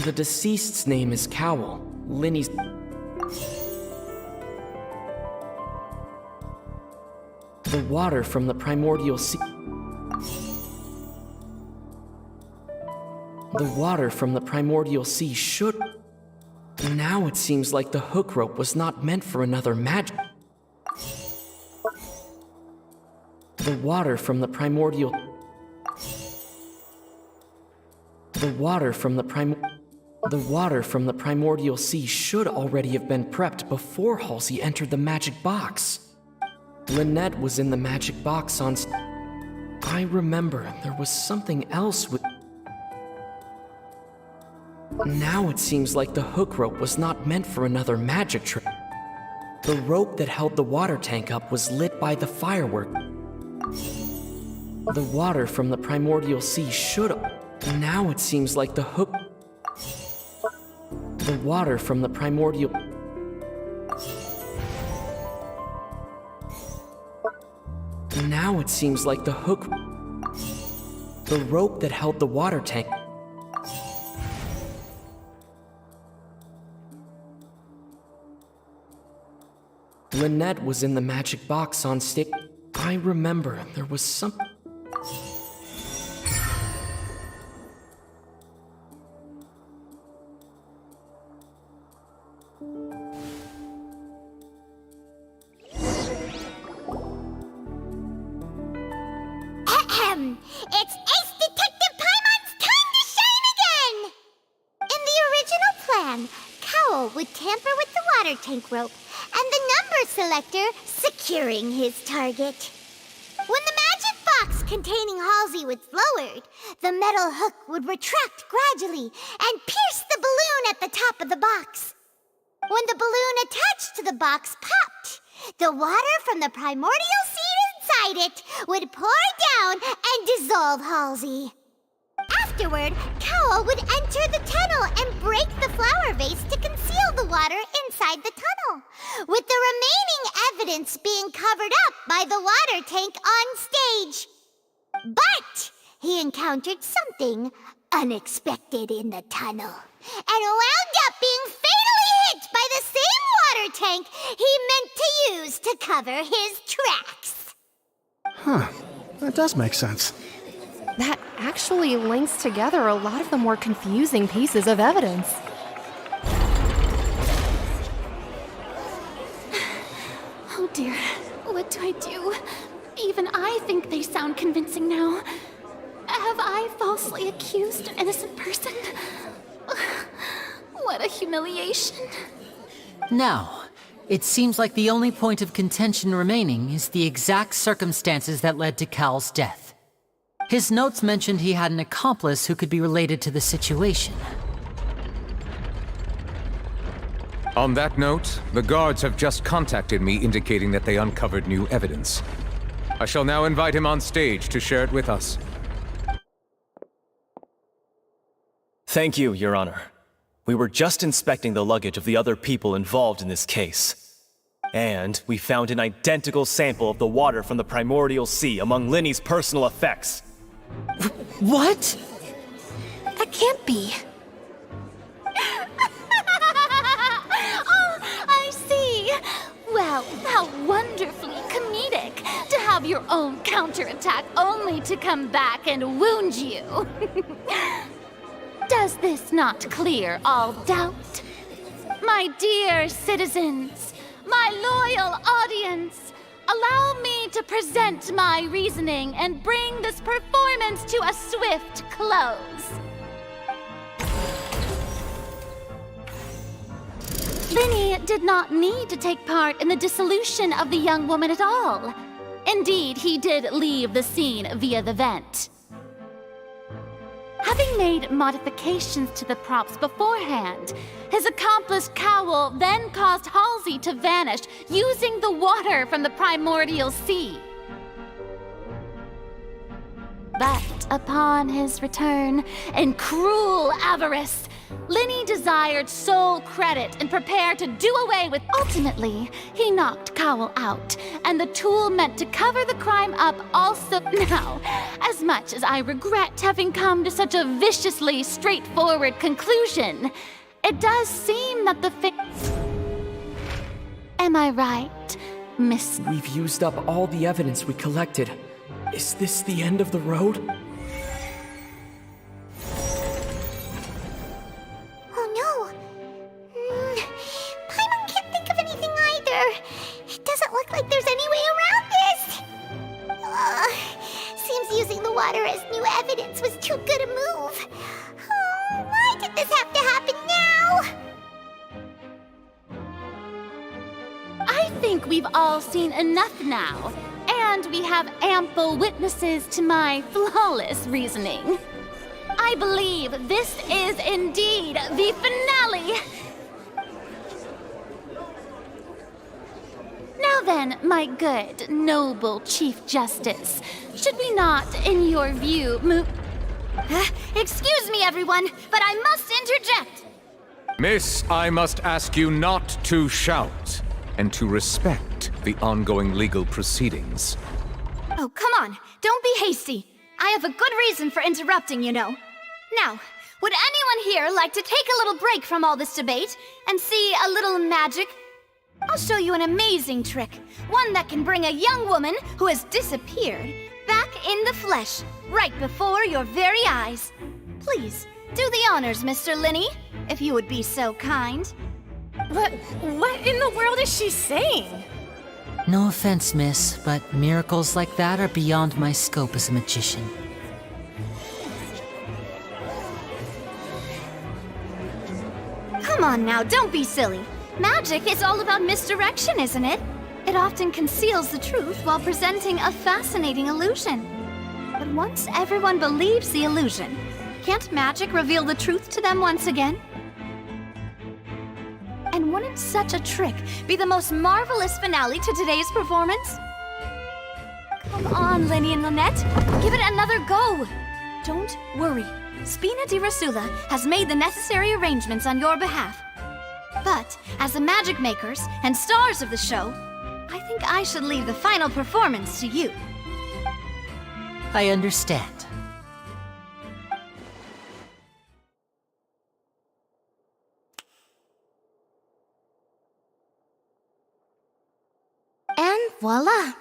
The deceased's name is Cowl. Linny's... The water from the primordial sea... The water from the primordial sea should... Now it seems like the hook rope was not meant for another magic... The water from the primordial... The water from the primordial sea should already have been prepped before Halsey entered the magic box. Lynette was in the magic box on... I remember there was something else with... Now it seems like the hook rope was not meant for another magic trick. The rope that held the water tank up was lit by the firework. The water from the primordial sea should... Now it seems like the hook... The water from the primordial... Now it seems like the hook... The rope that held the water tank... Lynette was in the magic box on stage. I remember there was something... It's Ace Detective Paimon's time to shine again! In the original plan, Cowl would tamper with the water tank rope and the number selector securing his target. When the magic box containing Halsey was lowered, the metal hook would retract gradually and pierce the balloon at the top of the box. When the balloon attached to the box popped, the water from the primordial seed inside it would pour down and dissolve Halsey. Afterward, Cowl would enter the tunnel and break the flower vase to conceal the water inside the tunnel, with the remaining evidence being covered up by the water tank on stage. But he encountered something unexpected in the tunnel, and wound up being fatally hit by the same water tank he meant to use to cover his tracks. Huh. That does make sense. That actually links together a lot of the more confusing pieces of evidence. Oh dear, what do I do? Even I think they sound convincing now. Have I falsely accused an innocent person? What a humiliation. Now, it seems like the only point of contention remaining is the exact circumstances that led to Cowl's death. His notes mentioned he had an accomplice who could be related to the situation. On that note, the guards have just contacted me indicating that they uncovered new evidence. I shall now invite him on stage to share it with us. Thank you, Your Honor. We were just inspecting the luggage of the other people involved in this case. And we found an identical sample of the water from the primordial sea among Linny's personal effects. What? That can't be. Oh, I see. Well, how wonderfully comedic to have your own counterattack only to come back and wound you. Does this not clear all doubt? My dear citizens, my loyal audience, allow me to present my reasoning and bring this performance to a swift close. Linny did not need to take part in the dissolution of the young woman at all. Indeed, he did leave the scene via the vent. Having made modifications to the props beforehand, his accomplice Cowl then caused Halsey to vanish using the water from the primordial sea. But upon his return, in cruel avarice, Linny desired sole credit and prepared to do away with. Ultimately, he knocked Cowell out, and the tool meant to cover the crime up also. Now, as much as I regret having come to such a viciously straightforward conclusion, it does seem that the Am I right, Miss? We've used up all the evidence we collected. Is this the end of the road? Oh no. Paimon can't think of anything either. It doesn't look like there's any way around this. Seems using the water as new evidence was too good a move. Oh, why did this have to happen now? I think we've all seen enough now, and we have ample witnesses to my flawless reasoning. I believe this is indeed the finale. Now then, my good, noble Chief Justice, should we not, in your view, move... Excuse me, everyone, but I must interject. Miss, I must ask you not to shout, and to respect the ongoing legal proceedings. Oh, come on. Don't be hasty. I have a good reason for interrupting, you know. Now, would anyone here like to take a little break from all this debate and see a little magic? I'll show you an amazing trick. One that can bring a young woman who has disappeared back in the flesh, right before your very eyes. Please, do the honors, Mr. Linny, if you would be so kind. What in the world is she saying? No offense, miss, but miracles like that are beyond my scope as a magician. Come on now, don't be silly. Magic is all about misdirection, isn't it? It often conceals the truth while presenting a fascinating illusion. But once everyone believes the illusion, can't magic reveal the truth to them once again? And wouldn't such a trick be the most marvelous finale to today's performance? Come on, Linny and Lynette. Give it another go. Don't worry. Spina di Rasula has made the necessary arrangements on your behalf. But, as the magic makers and stars of the show, I think I should leave the final performance to you. I understand. And voila!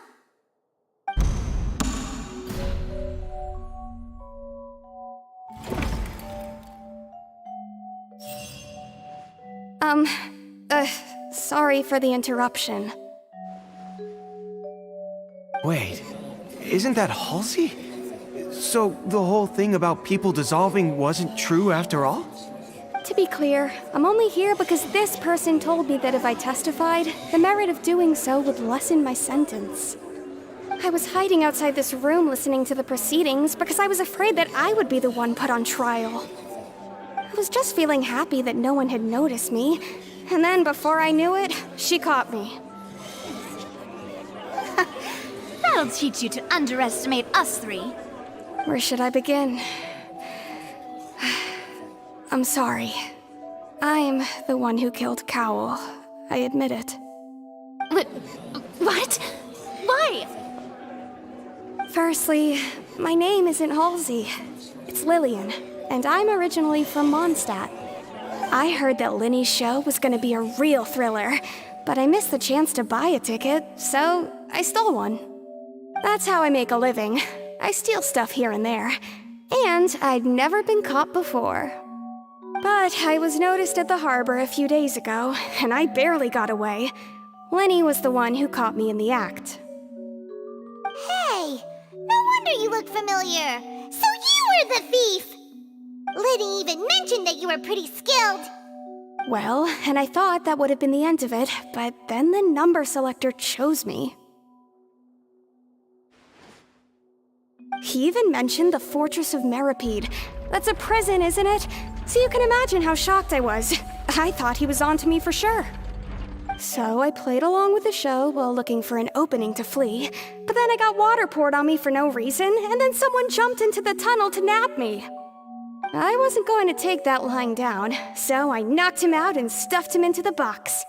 Sorry for the interruption. Wait, isn't that Halsey? So the whole thing about people dissolving wasn't true after all? To be clear, I'm only here because this person told me that if I testified, the merit of doing so would lessen my sentence. I was hiding outside this room listening to the proceedings because I was afraid that I would be the one put on trial. I was just feeling happy that no one had noticed me, and then before I knew it, she caught me. That'll teach you to underestimate us three. Where should I begin? I'm sorry. I'm the one who killed Cowell. I admit it. What? Why? Firstly, my name isn't Halsey. It's Lillian, and I'm originally from Mondstadt. I heard that Linny's show was gonna be a real thriller, but I missed the chance to buy a ticket, so I stole one. That's how I make a living. I steal stuff here and there, and I'd never been caught before. But I was noticed at the harbor a few days ago, and I barely got away. Linny was the one who caught me in the act. Hey, no wonder you look familiar. So you were the thief! Liddy even mentioned that you were pretty skilled. Well, and I thought that would have been the end of it, but then the number selector chose me. He even mentioned the Fortress of Meripede. That's a prison, isn't it? So you can imagine how shocked I was. I thought he was onto me for sure. So I played along with the show while looking for an opening to flee, but then I got water poured on me for no reason, and then someone jumped into the tunnel to nab me. I wasn't going to take that lying down, so I knocked him out and stuffed him into the box.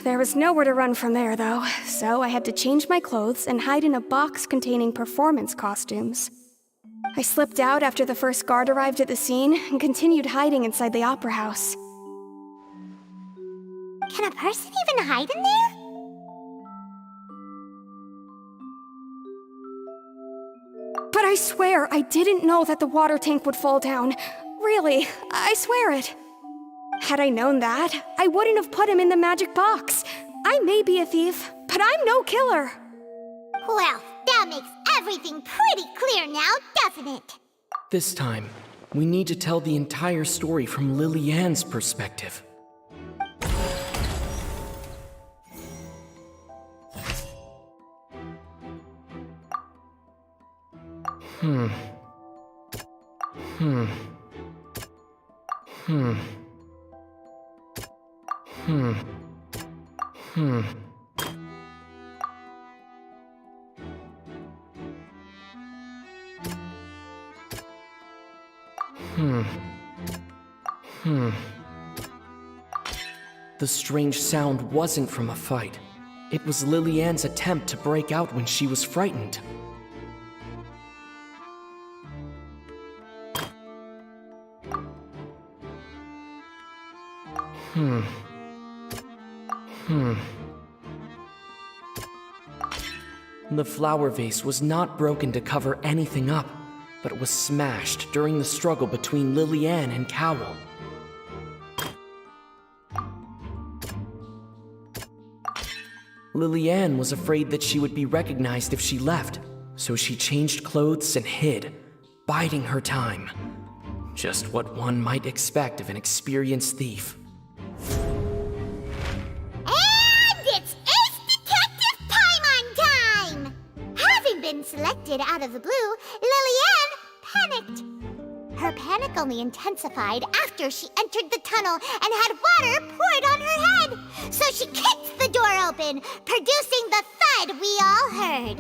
There was nowhere to run from there, though, so I had to change my clothes and hide in a box containing performance costumes. I slipped out after the first guard arrived at the scene and continued hiding inside the opera house. Can a person even hide in there? But I swear I didn't know that the water tank would fall down. Really, I swear it. Had I known that, I wouldn't have put him in the magic box. I may be a thief, but I'm no killer. Well, that makes everything pretty clear now, doesn't it? This time, we need to tell the entire story from Lily Ann's perspective. Hmm. Hmm. Hmm. Hmm. Hmm. Hmm. Hmm. The strange sound wasn't from a fight. It was Lily Ann's attempt to break out when she was frightened. Hmm. Hmm. The flower vase was not broken to cover anything up, but it was smashed during the struggle between Lily Ann and Cowell. Lily Ann was afraid that she would be recognized if she left, so she changed clothes and hid, biding her time. Just what one might expect of an experienced thief. And it's Ace Detective Paimon time! Having been selected out of the blue, Lillian panicked. Her panic only intensified after she entered the tunnel and had water poured on her head. So she kicked the door open, producing the thud we all heard.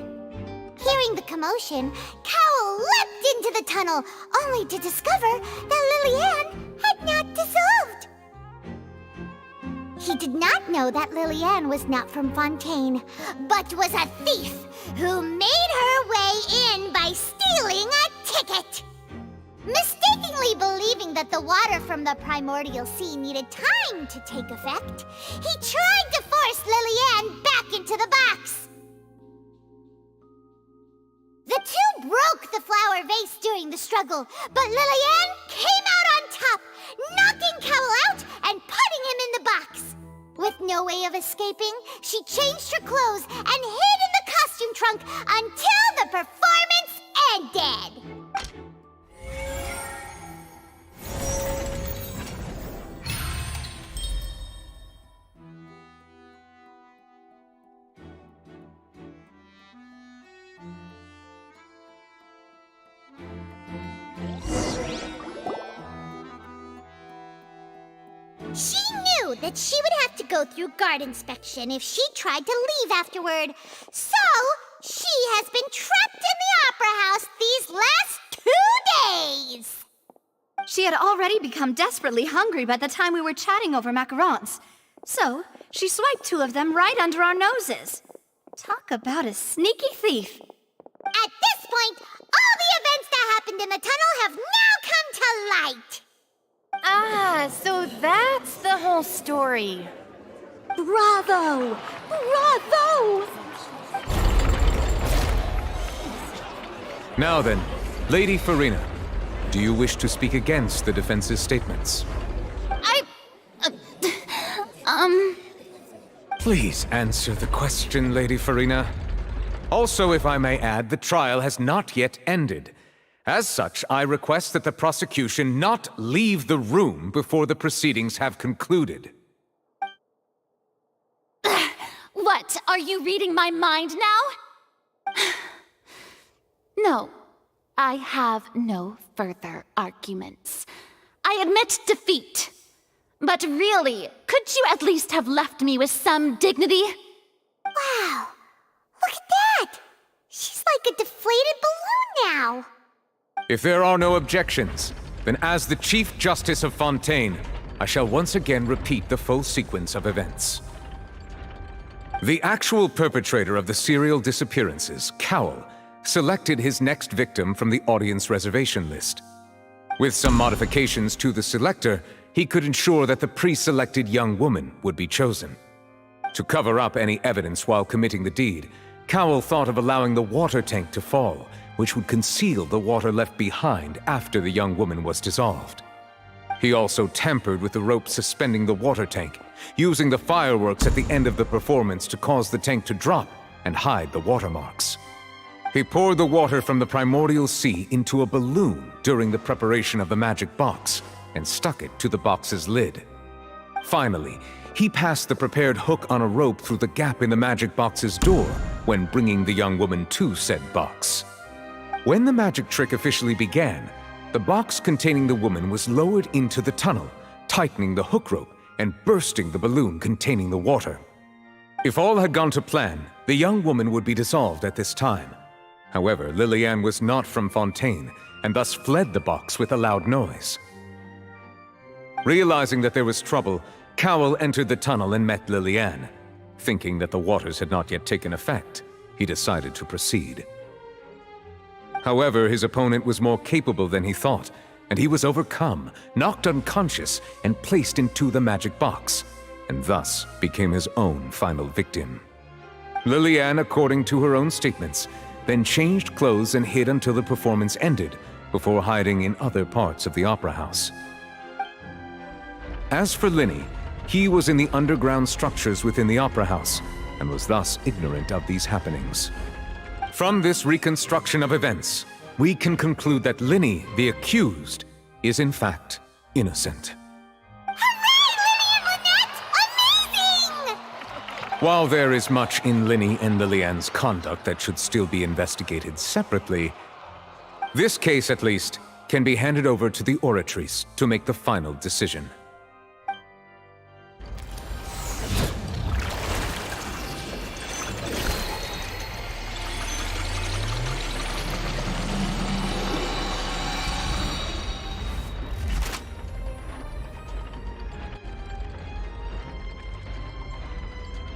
Hearing the commotion, Cowell leapt into the tunnel, only to discover that Lillian had not dissolved. He did not know that Lillian was not from Fontaine, but was a thief who made her way in by stealing a ticket. Mistakenly believing that the water from the primordial sea needed time to take effect, he tried to force Lillian back into the box. The two broke the flower vase during the struggle, but Lillian came out on top, knocking Cowell out and putting him in the box. With no way of escaping, she changed her clothes and hid in the costume trunk until the performance ended. She knew that she would have to go through guard inspection if she tried to leave afterward. So, she has been trapped in the opera house these last 2 days. She had already become desperately hungry by the time we were chatting over macarons. So, she swiped 2 of them right under our noses. Talk about a sneaky thief. At this point, all the events that happened in the tunnel have now come to light. Ah, so that's the whole story. Bravo! Bravo! Now then, Lady Farina, do you wish to speak against the defense's statements? Please answer the question, Lady Farina. Also, if I may add, the trial has not yet ended. As such, I request that the prosecution not leave the room before the proceedings have concluded. What, are you reading my mind now? No, I have no further arguments. I admit defeat. But really, could you at least have left me with some dignity? Wow, look at that! She's like a deflated balloon now. If there are no objections, then as the Chief Justice of Fontain, I shall once again repeat the full sequence of events. The actual perpetrator of the serial disappearances, Cowell, selected his next victim from the audience reservation list. With some modifications to the selector, he could ensure that the pre-selected young woman would be chosen. To cover up any evidence while committing the deed, Cowell thought of allowing the water tank to fall, which would conceal the water left behind after the young woman was dissolved. He also tampered with the rope suspending the water tank, using the fireworks at the end of the performance to cause the tank to drop and hide the watermarks. He poured the water from the primordial sea into a balloon during the preparation of the magic box and stuck it to the box's lid. Finally, he passed the prepared hook on a rope through the gap in the magic box's door when bringing the young woman to said box. When the magic trick officially began, the box containing the woman was lowered into the tunnel, tightening the hook rope and bursting the balloon containing the water. If all had gone to plan, the young woman would be dissolved at this time. However, Lillian was not from Fontain and thus fled the box with a loud noise. Realizing that there was trouble, Cowell entered the tunnel and met Lillian. Thinking that the waters had not yet taken effect, he decided to proceed. However, his opponent was more capable than he thought, and he was overcome, knocked unconscious, and placed into the magic box, and thus became his own final victim. Lillian, according to her own statements, then changed clothes and hid until the performance ended, before hiding in other parts of the opera house. As for Linny, he was in the underground structures within the opera house, and was thus ignorant of these happenings. From this reconstruction of events, we can conclude that Linny, the accused, is in fact innocent. While there is much in Linny and Lillian's conduct that should still be investigated separately, this case, at least, can be handed over to the Oratrice to make the final decision.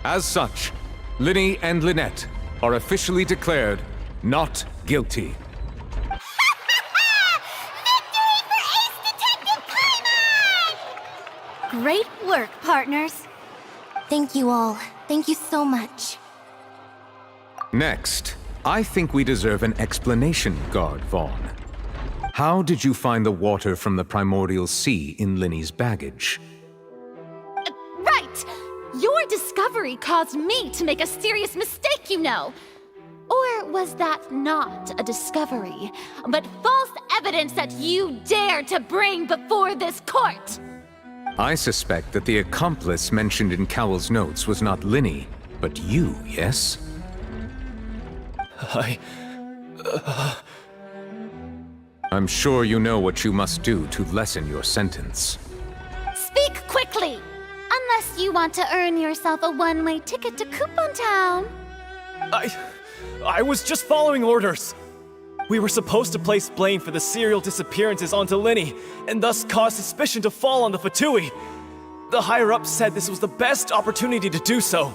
As such, Linny and Lynette are officially declared not guilty. Great work, partners. Thank you all. Thank you so much. Next, I think we deserve an explanation, Guard Vaughn. How did you find the water from the primordial sea in Linny's baggage? Right! Your discovery caused me to make a serious mistake, you know. Or was that not a discovery, but false evidence that you dared to bring before this court? I suspect that the accomplice mentioned in Cowell's notes was not Linny, but you, yes? I'm sure you know what you must do to lessen your sentence. Speak quickly! Unless you want to earn yourself a one-way ticket to Coupon Town. I was just following orders. We were supposed to place blame for the serial disappearances onto Linny, and thus cause suspicion to fall on the Fatui. The higher-ups said this was the best opportunity to do so.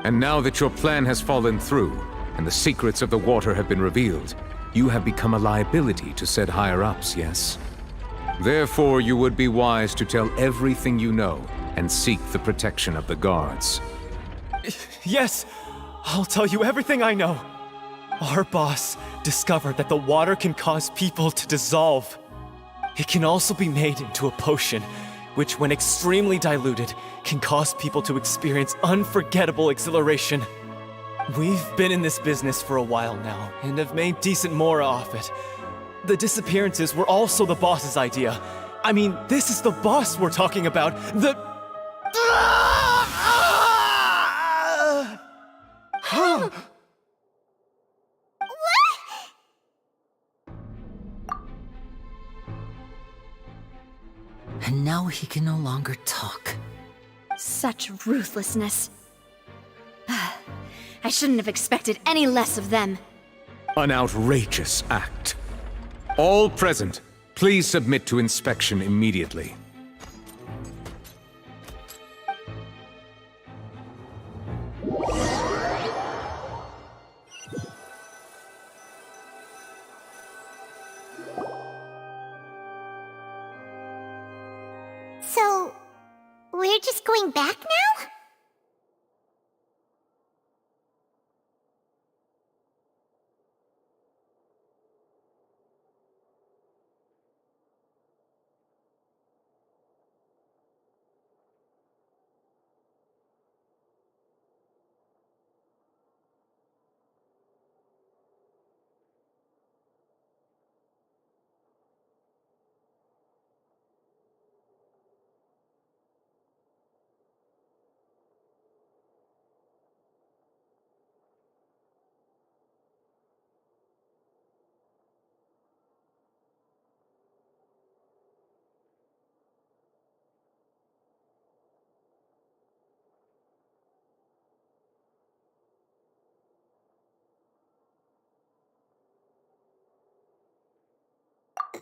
And now that your plan has fallen through, and the secrets of the water have been revealed, you have become a liability to said higher-ups, yes? Therefore, you would be wise to tell everything you know, and seek the protection of the guards. Yes, I'll tell you everything I know. Our boss discovered that the water can cause people to dissolve. It can also be made into a potion, which when extremely diluted, can cause people to experience unforgettable exhilaration. We've been in this business for a while now, and have made decent more off it. The disappearances were also the boss's idea. I mean, this is the boss we're talking about. And now he can no longer talk. Such ruthlessness. I shouldn't have expected any less of them. An outrageous act. All present, Please submit to inspection immediately. So, we're just going back now?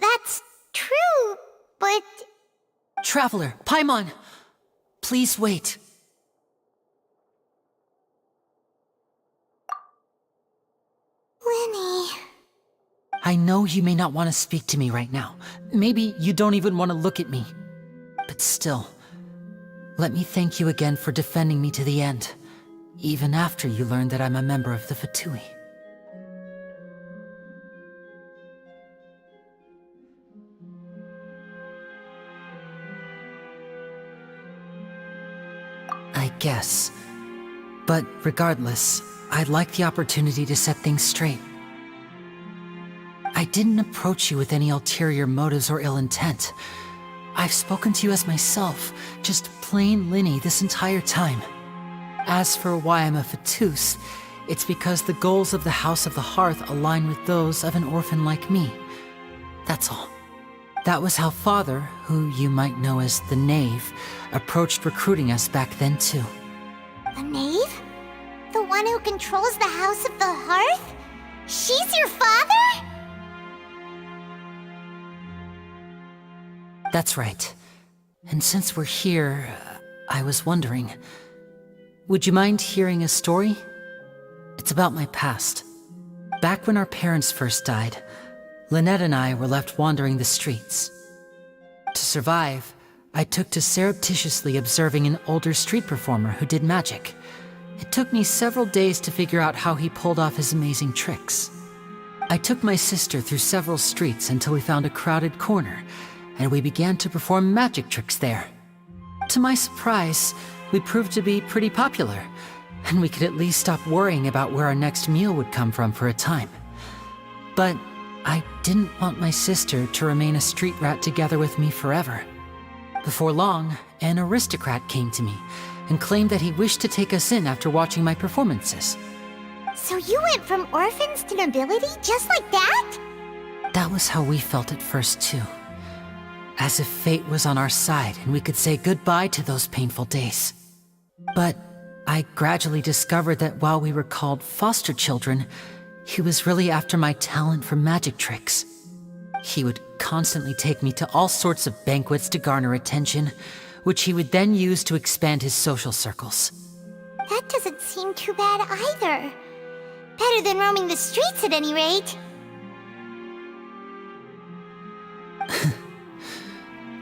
That's true, but... Traveler, Paimon! Please wait. Lenny... I know you may not want to speak to me right now. Maybe you don't even want to look at me. But still, let me thank you again for defending me to the end, even after you learned that I'm a member of the Fatui. I guess. But regardless, I'd like the opportunity to set things straight. I didn't approach you with any ulterior motives or ill intent. I've spoken to you as myself, just plain Linny this entire time. As for why I'm a Fatus, it's because the goals of the House of the Hearth align with those of an orphan like me. That's all. That was how Father, who you might know as the Knave, approached recruiting us back then too. The Knave? The one who controls the House of the Hearth? She's your father? That's right. And since we're here, I was wondering, would you mind hearing a story? It's about my past. Back when our parents first died, Lynette and I were left wandering the streets. To survive, I took to surreptitiously observing an older street performer who did magic. It took me several days to figure out how he pulled off his amazing tricks. I took my sister through several streets until we found a crowded corner, and we began to perform magic tricks there. To my surprise, we proved to be pretty popular, and we could at least stop worrying about where our next meal would come from for a time. But I didn't want my sister to remain a street rat together with me forever. Before long, an aristocrat came to me and claimed that he wished to take us in after watching my performances. So you went from orphans to nobility just like that? That was how we felt at first too. As if fate was on our side and we could say goodbye to those painful days. But I gradually discovered that while we were called foster children, he was really after my talent for magic tricks. He would constantly take me to all sorts of banquets to garner attention, which he would then use to expand his social circles. That doesn't seem too bad either. Better than roaming the streets at any rate.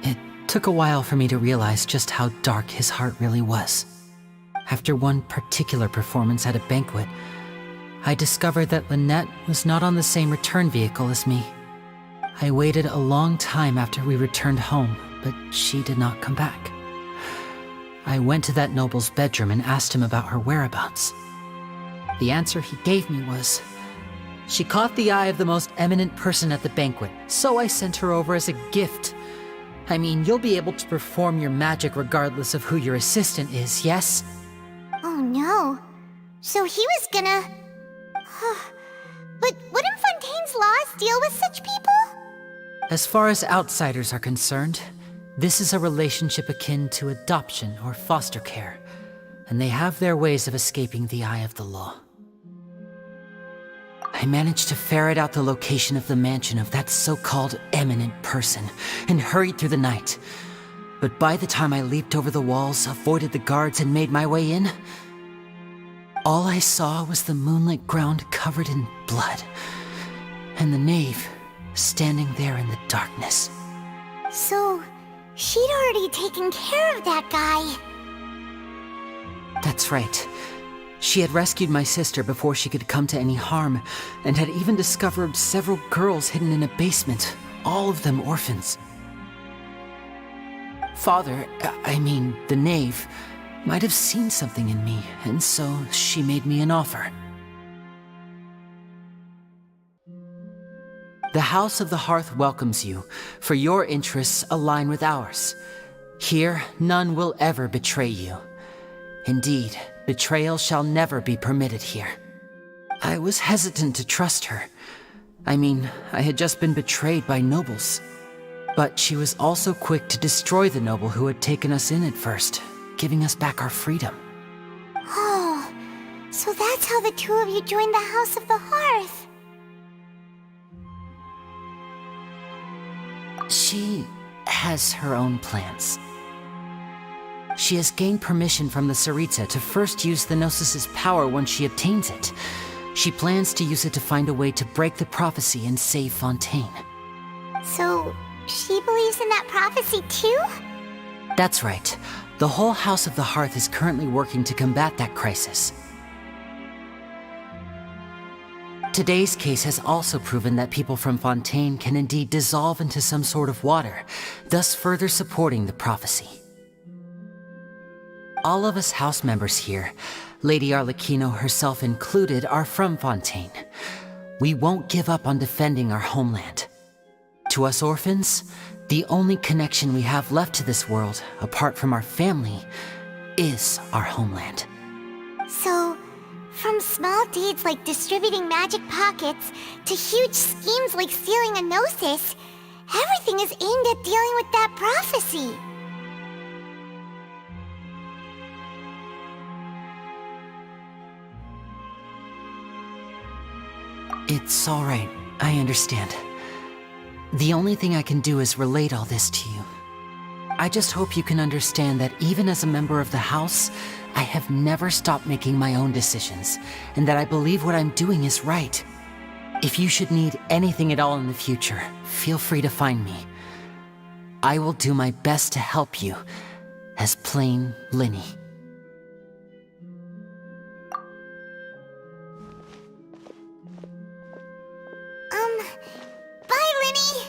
It took a while for me to realize just how dark his heart really was. After one particular performance at a banquet, I discovered that Lynette was not on the same return vehicle as me. I waited a long time after we returned home, but she did not come back. I went to that noble's bedroom and asked him about her whereabouts. The answer he gave me was, she caught the eye of the most eminent person at the banquet, so I sent her over as a gift. I mean, you'll be able to perform your magic regardless of who your assistant is, yes? Oh no. So he was gonna... But wouldn't Fontaine's laws deal with such people? As far as outsiders are concerned, this is a relationship akin to adoption or foster care, and they have their ways of escaping the eye of the law. I managed to ferret out the location of the mansion of that so-called eminent person and hurried through the night. But by the time I leaped over the walls, avoided the guards, and made my way in, all I saw was the moonlit ground covered in blood, and the knave standing there in the darkness. So, she'd already taken care of that guy. That's right. She had rescued my sister before she could come to any harm, and had even discovered several girls hidden in a basement, all of them orphans. Father, the knave, might have seen something in me, and so she made me an offer. The House of the Hearth welcomes you, for your interests align with ours. Here, none will ever betray you. Indeed, betrayal shall never be permitted here. I was hesitant to trust her. I had just been betrayed by nobles. But she was also quick to destroy the noble who had taken us in at first, giving us back our freedom. Oh, so that's how the two of you joined the House of the Hearth. She has her own plans. She has gained permission from the Tsaritsa to first use the Gnosis' power once she obtains it. She plans to use it to find a way to break the prophecy and save Fontain. So, she believes in that prophecy too? That's right. The whole House of the Hearth is currently working to combat that crisis. Today's case has also proven that people from Fontain can indeed dissolve into some sort of water, thus further supporting the prophecy. All of us house members here, Lady Arlecchino herself included, are from Fontain. We won't give up on defending our homeland. To us orphans, the only connection we have left to this world, apart from our family, is our homeland. So, from small deeds like distributing magic pockets to huge schemes like stealing a Gnosis, everything is aimed at dealing with that prophecy. It's all right. I understand. The only thing I can do is relate all this to you. I just hope you can understand that even as a member of the House, I have never stopped making my own decisions, and that I believe what I'm doing is right. If you should need anything at all in the future, feel free to find me. I will do my best to help you, as plain Linny. Bye, Linny!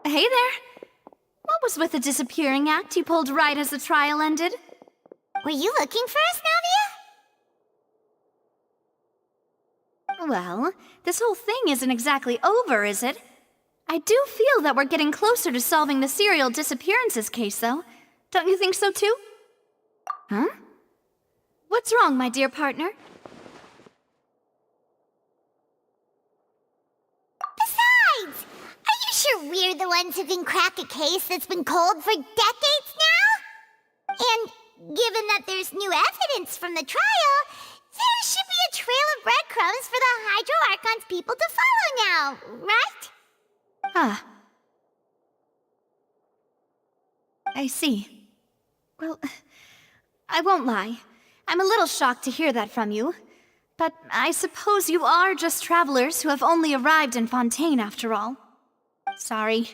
Hey there! What was with the disappearing act you pulled right as the trial ended? Were you looking for us, Navia? Well, this whole thing isn't exactly over, is it? I do feel that we're getting closer to solving the serial disappearances case, though. Don't you think so, too? Huh? What's wrong, my dear partner? Besides, are you sure we're the ones who can crack a case that's been cold for decades now? And given that there's new evidence from the trial, there should be a trail of breadcrumbs for the Hydro Archon's people to follow now, right? Ah. I see. Well, I won't lie. I'm a little shocked to hear that from you. But I suppose you are just travelers who have only arrived in Fontain after all. Sorry.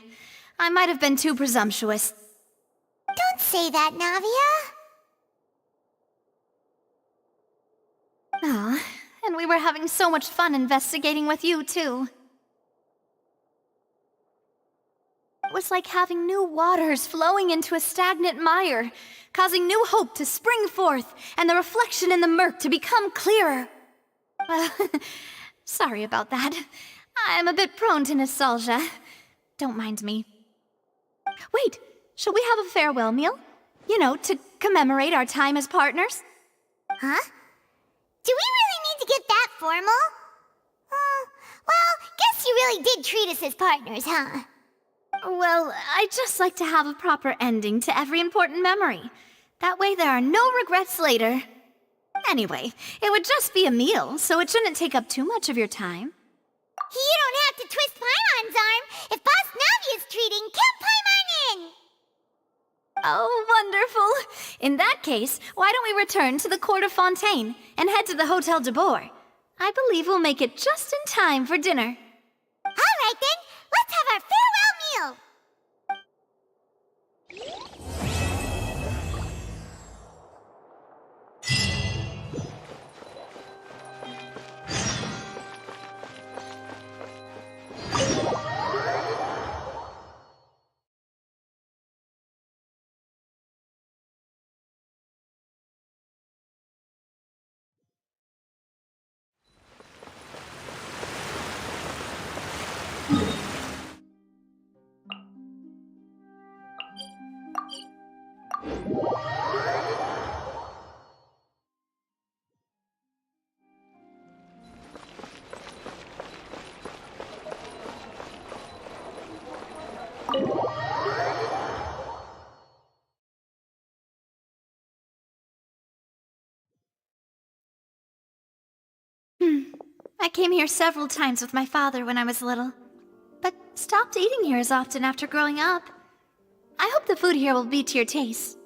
I might have been too presumptuous. Don't say that, Navia. Ah, and we were having so much fun investigating with you, too. It was like having new waters flowing into a stagnant mire, causing new hope to spring forth, and the reflection in the murk to become clearer. Well, sorry about that. I'm a bit prone to nostalgia. Don't mind me. Wait, shall we have a farewell meal? You know, to commemorate our time as partners? Huh? Do we really need to get that formal? Well, guess you really did treat us as partners, huh? Well, I'd just like to have a proper ending to every important memory. That way there are no regrets later. Anyway, it would just be a meal, so it shouldn't take up too much of your time. You don't have to twist Paimon's arm. If Boss Navi is treating, count Paimon in! Oh, wonderful. In that case, why don't we return to the court of Fontain and head to the Hotel de Boer? I believe we'll make it just in time for dinner. All right then, let's have our farewell meal! I came here several times with my father when I was little, but stopped eating here as often after growing up. I hope the food here will be to your taste.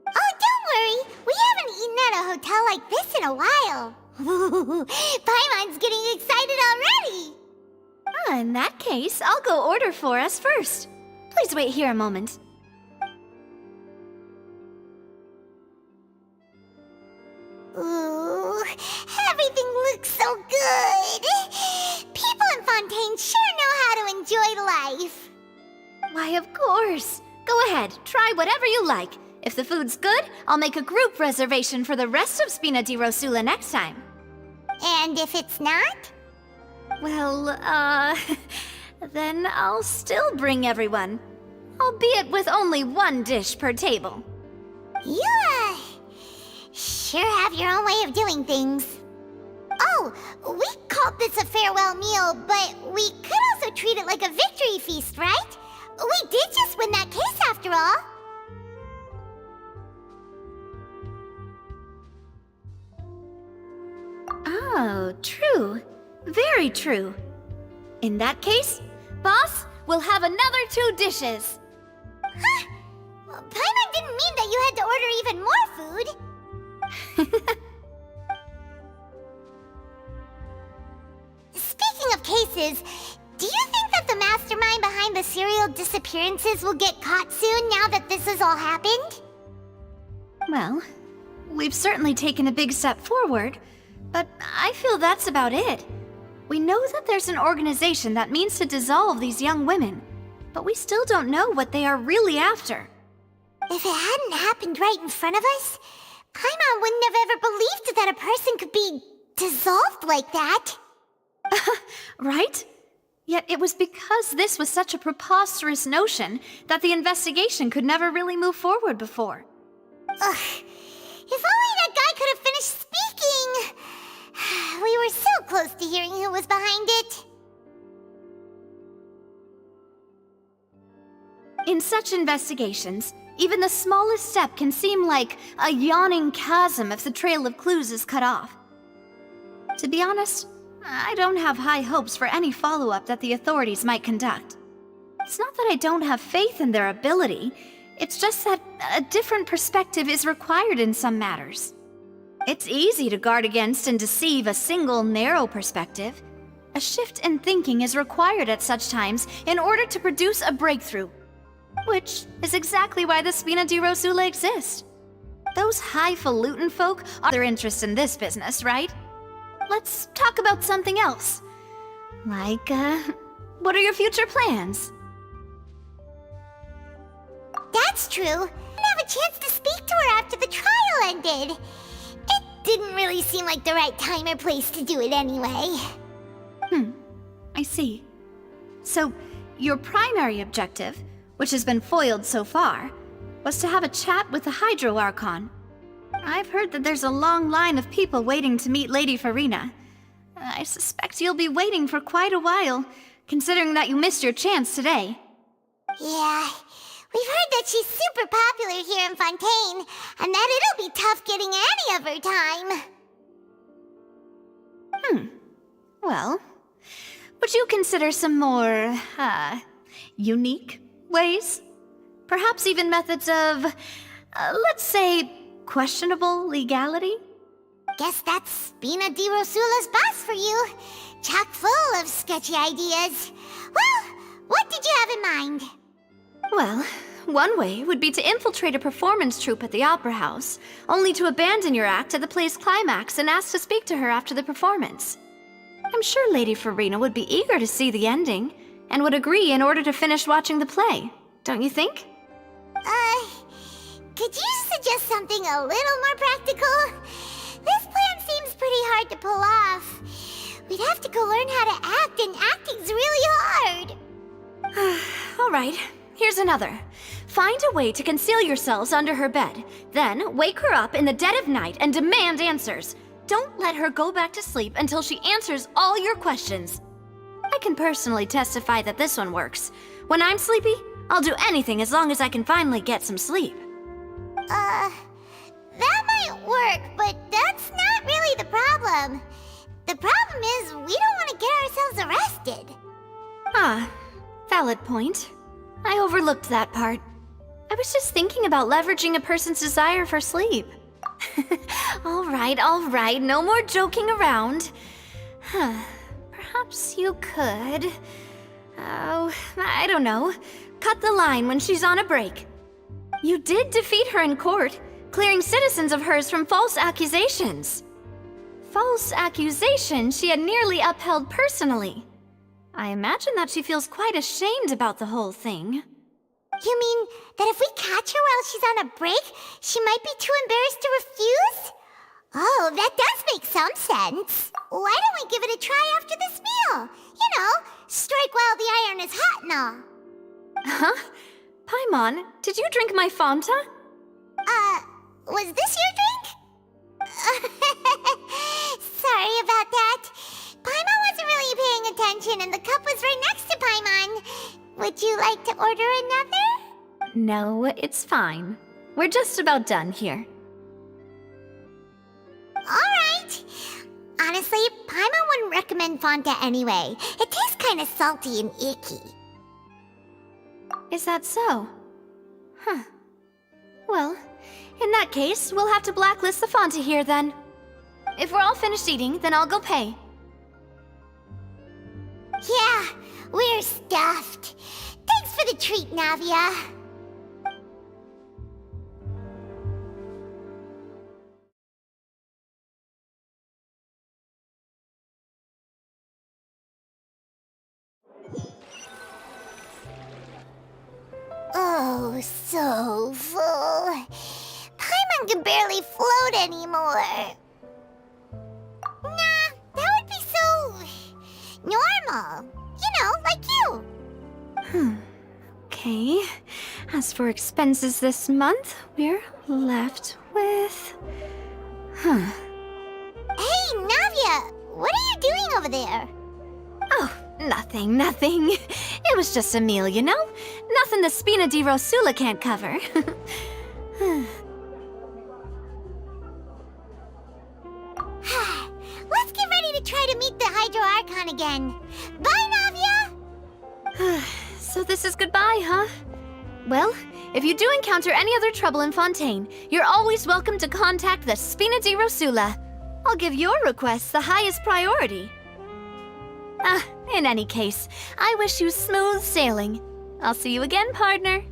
Oh, don't worry. We haven't eaten at a hotel like this in a while. Paimon's getting excited already. In that case, I'll go order for us first. Please wait here a moment. Ooh, everything looks so good. People in Fontaine sure know how to enjoy life. Why, of course. Go ahead, try whatever you like. If the food's good, I'll make a group reservation for the rest of Spina di Rosula next time. And if it's not? Well, then I'll still bring everyone. Albeit with only one dish per table. You, sure have your own way of doing things. Oh, we called this a farewell meal, but we could also treat it like a victory feast, right? We did just win that case after all. Oh, true. Very true. In that case, boss, we'll have another 2 dishes. Huh? Paimon didn't mean that you had to order even more food. Speaking of cases, do you think that the mastermind behind the serial disappearances will get caught soon now that this has all happened? Well, we've certainly taken a big step forward, but I feel that's about it. We know that there's an organization that means to dissolve these young women, but we still don't know what they are really after. If it hadn't happened right in front of us, Paimon wouldn't have ever believed that a person could be dissolved like that. Right? Yet it was because this was such a preposterous notion that the investigation could never really move forward before. Ugh. If only that guy could have finished speaking! We were so close to hearing who was behind it. In such investigations, even the smallest step can seem like a yawning chasm if the trail of clues is cut off. To be honest, I don't have high hopes for any follow-up that the authorities might conduct. It's not that I don't have faith in their ability, it's just that a different perspective is required in some matters. It's easy to guard against and deceive a single narrow perspective. A shift in thinking is required at such times in order to produce a breakthrough. Which is exactly why the Spina di Rosula exist. Those highfalutin folk are their interest in this business, right? Let's talk about something else. Like, what are your future plans? That's true. I didn't have a chance to speak to her after the trial ended. It didn't really seem like the right time or place to do it anyway. I see. So, your primary objective, which has been foiled so far, was to have a chat with the Hydro Archon. I've heard that there's a long line of people waiting to meet Lady Farina. I suspect you'll be waiting for quite a while, considering that you missed your chance today. Yeah, we've heard that she's super popular here in Fontaine, and that it'll be tough getting any of her time. Well, would you consider some more, unique ways? Perhaps even methods of, let's say, questionable legality? Guess that's Spina di Rosula's boss for you. Chock full of sketchy ideas. Well, what did you have in mind? Well, one way would be to infiltrate a performance troupe at the Opera House, only to abandon your act at the play's climax and ask to speak to her after the performance. I'm sure Lady Farina would be eager to see the ending, and would agree in order to finish watching the play, don't you think? Could you suggest something a little more practical? This plan seems pretty hard to pull off. We'd have to go learn how to act, and acting's really hard. All right, here's another. Find a way to conceal yourselves under her bed, then wake her up in the dead of night and demand answers. Don't let her go back to sleep until she answers all your questions. I can personally testify that this one works. When I'm sleepy, I'll do anything as long as I can finally get some sleep. That might work, but that's not really the problem. The problem is we don't want to get ourselves arrested. Valid point. I overlooked that part. I was just thinking about leveraging a person's desire for sleep. All right, no more joking around. Perhaps you could... I don't know. Cut the line when she's on a break. You did defeat her in court, clearing citizens of hers from false accusations. False accusations she had nearly upheld personally. I imagine that she feels quite ashamed about the whole thing. You mean that if we catch her while she's on a break, she might be too embarrassed to refuse? Oh, that does make some sense. Why don't we give it a try after this meal? You know, strike while the iron is hot and all. Huh? Paimon, did you drink my Fanta? Was this your drink? Sorry about that. Paimon wasn't really paying attention and the cup was right next to Paimon. Would you like to order another? No, it's fine. We're just about done here. Alright. Honestly, Paimon wouldn't recommend Fonta anyway. It tastes kind of salty and icky. Is that so? Well, in that case, we'll have to blacklist the Fonta here then. If we're all finished eating, then I'll go pay. Yeah, we're stuffed. Thanks for the treat, Navia. Oh, so full. Paimon can barely float anymore. Nah, that would be so... normal. You know, like you. Okay. As for expenses this month, we're left with... Hey, Navia! What are you doing over there? Oh, nothing. It was just a meal, you know? Nothing the Spina di Rosula can't cover. Let's get ready to try to meet the Hydro Archon again. Bye, Navia! So this is goodbye, huh? Well, if you do encounter any other trouble in Fontaine, you're always welcome to contact the Spina di Rosula. I'll give your requests the highest priority. In any case, I wish you smooth sailing. I'll see you again, partner.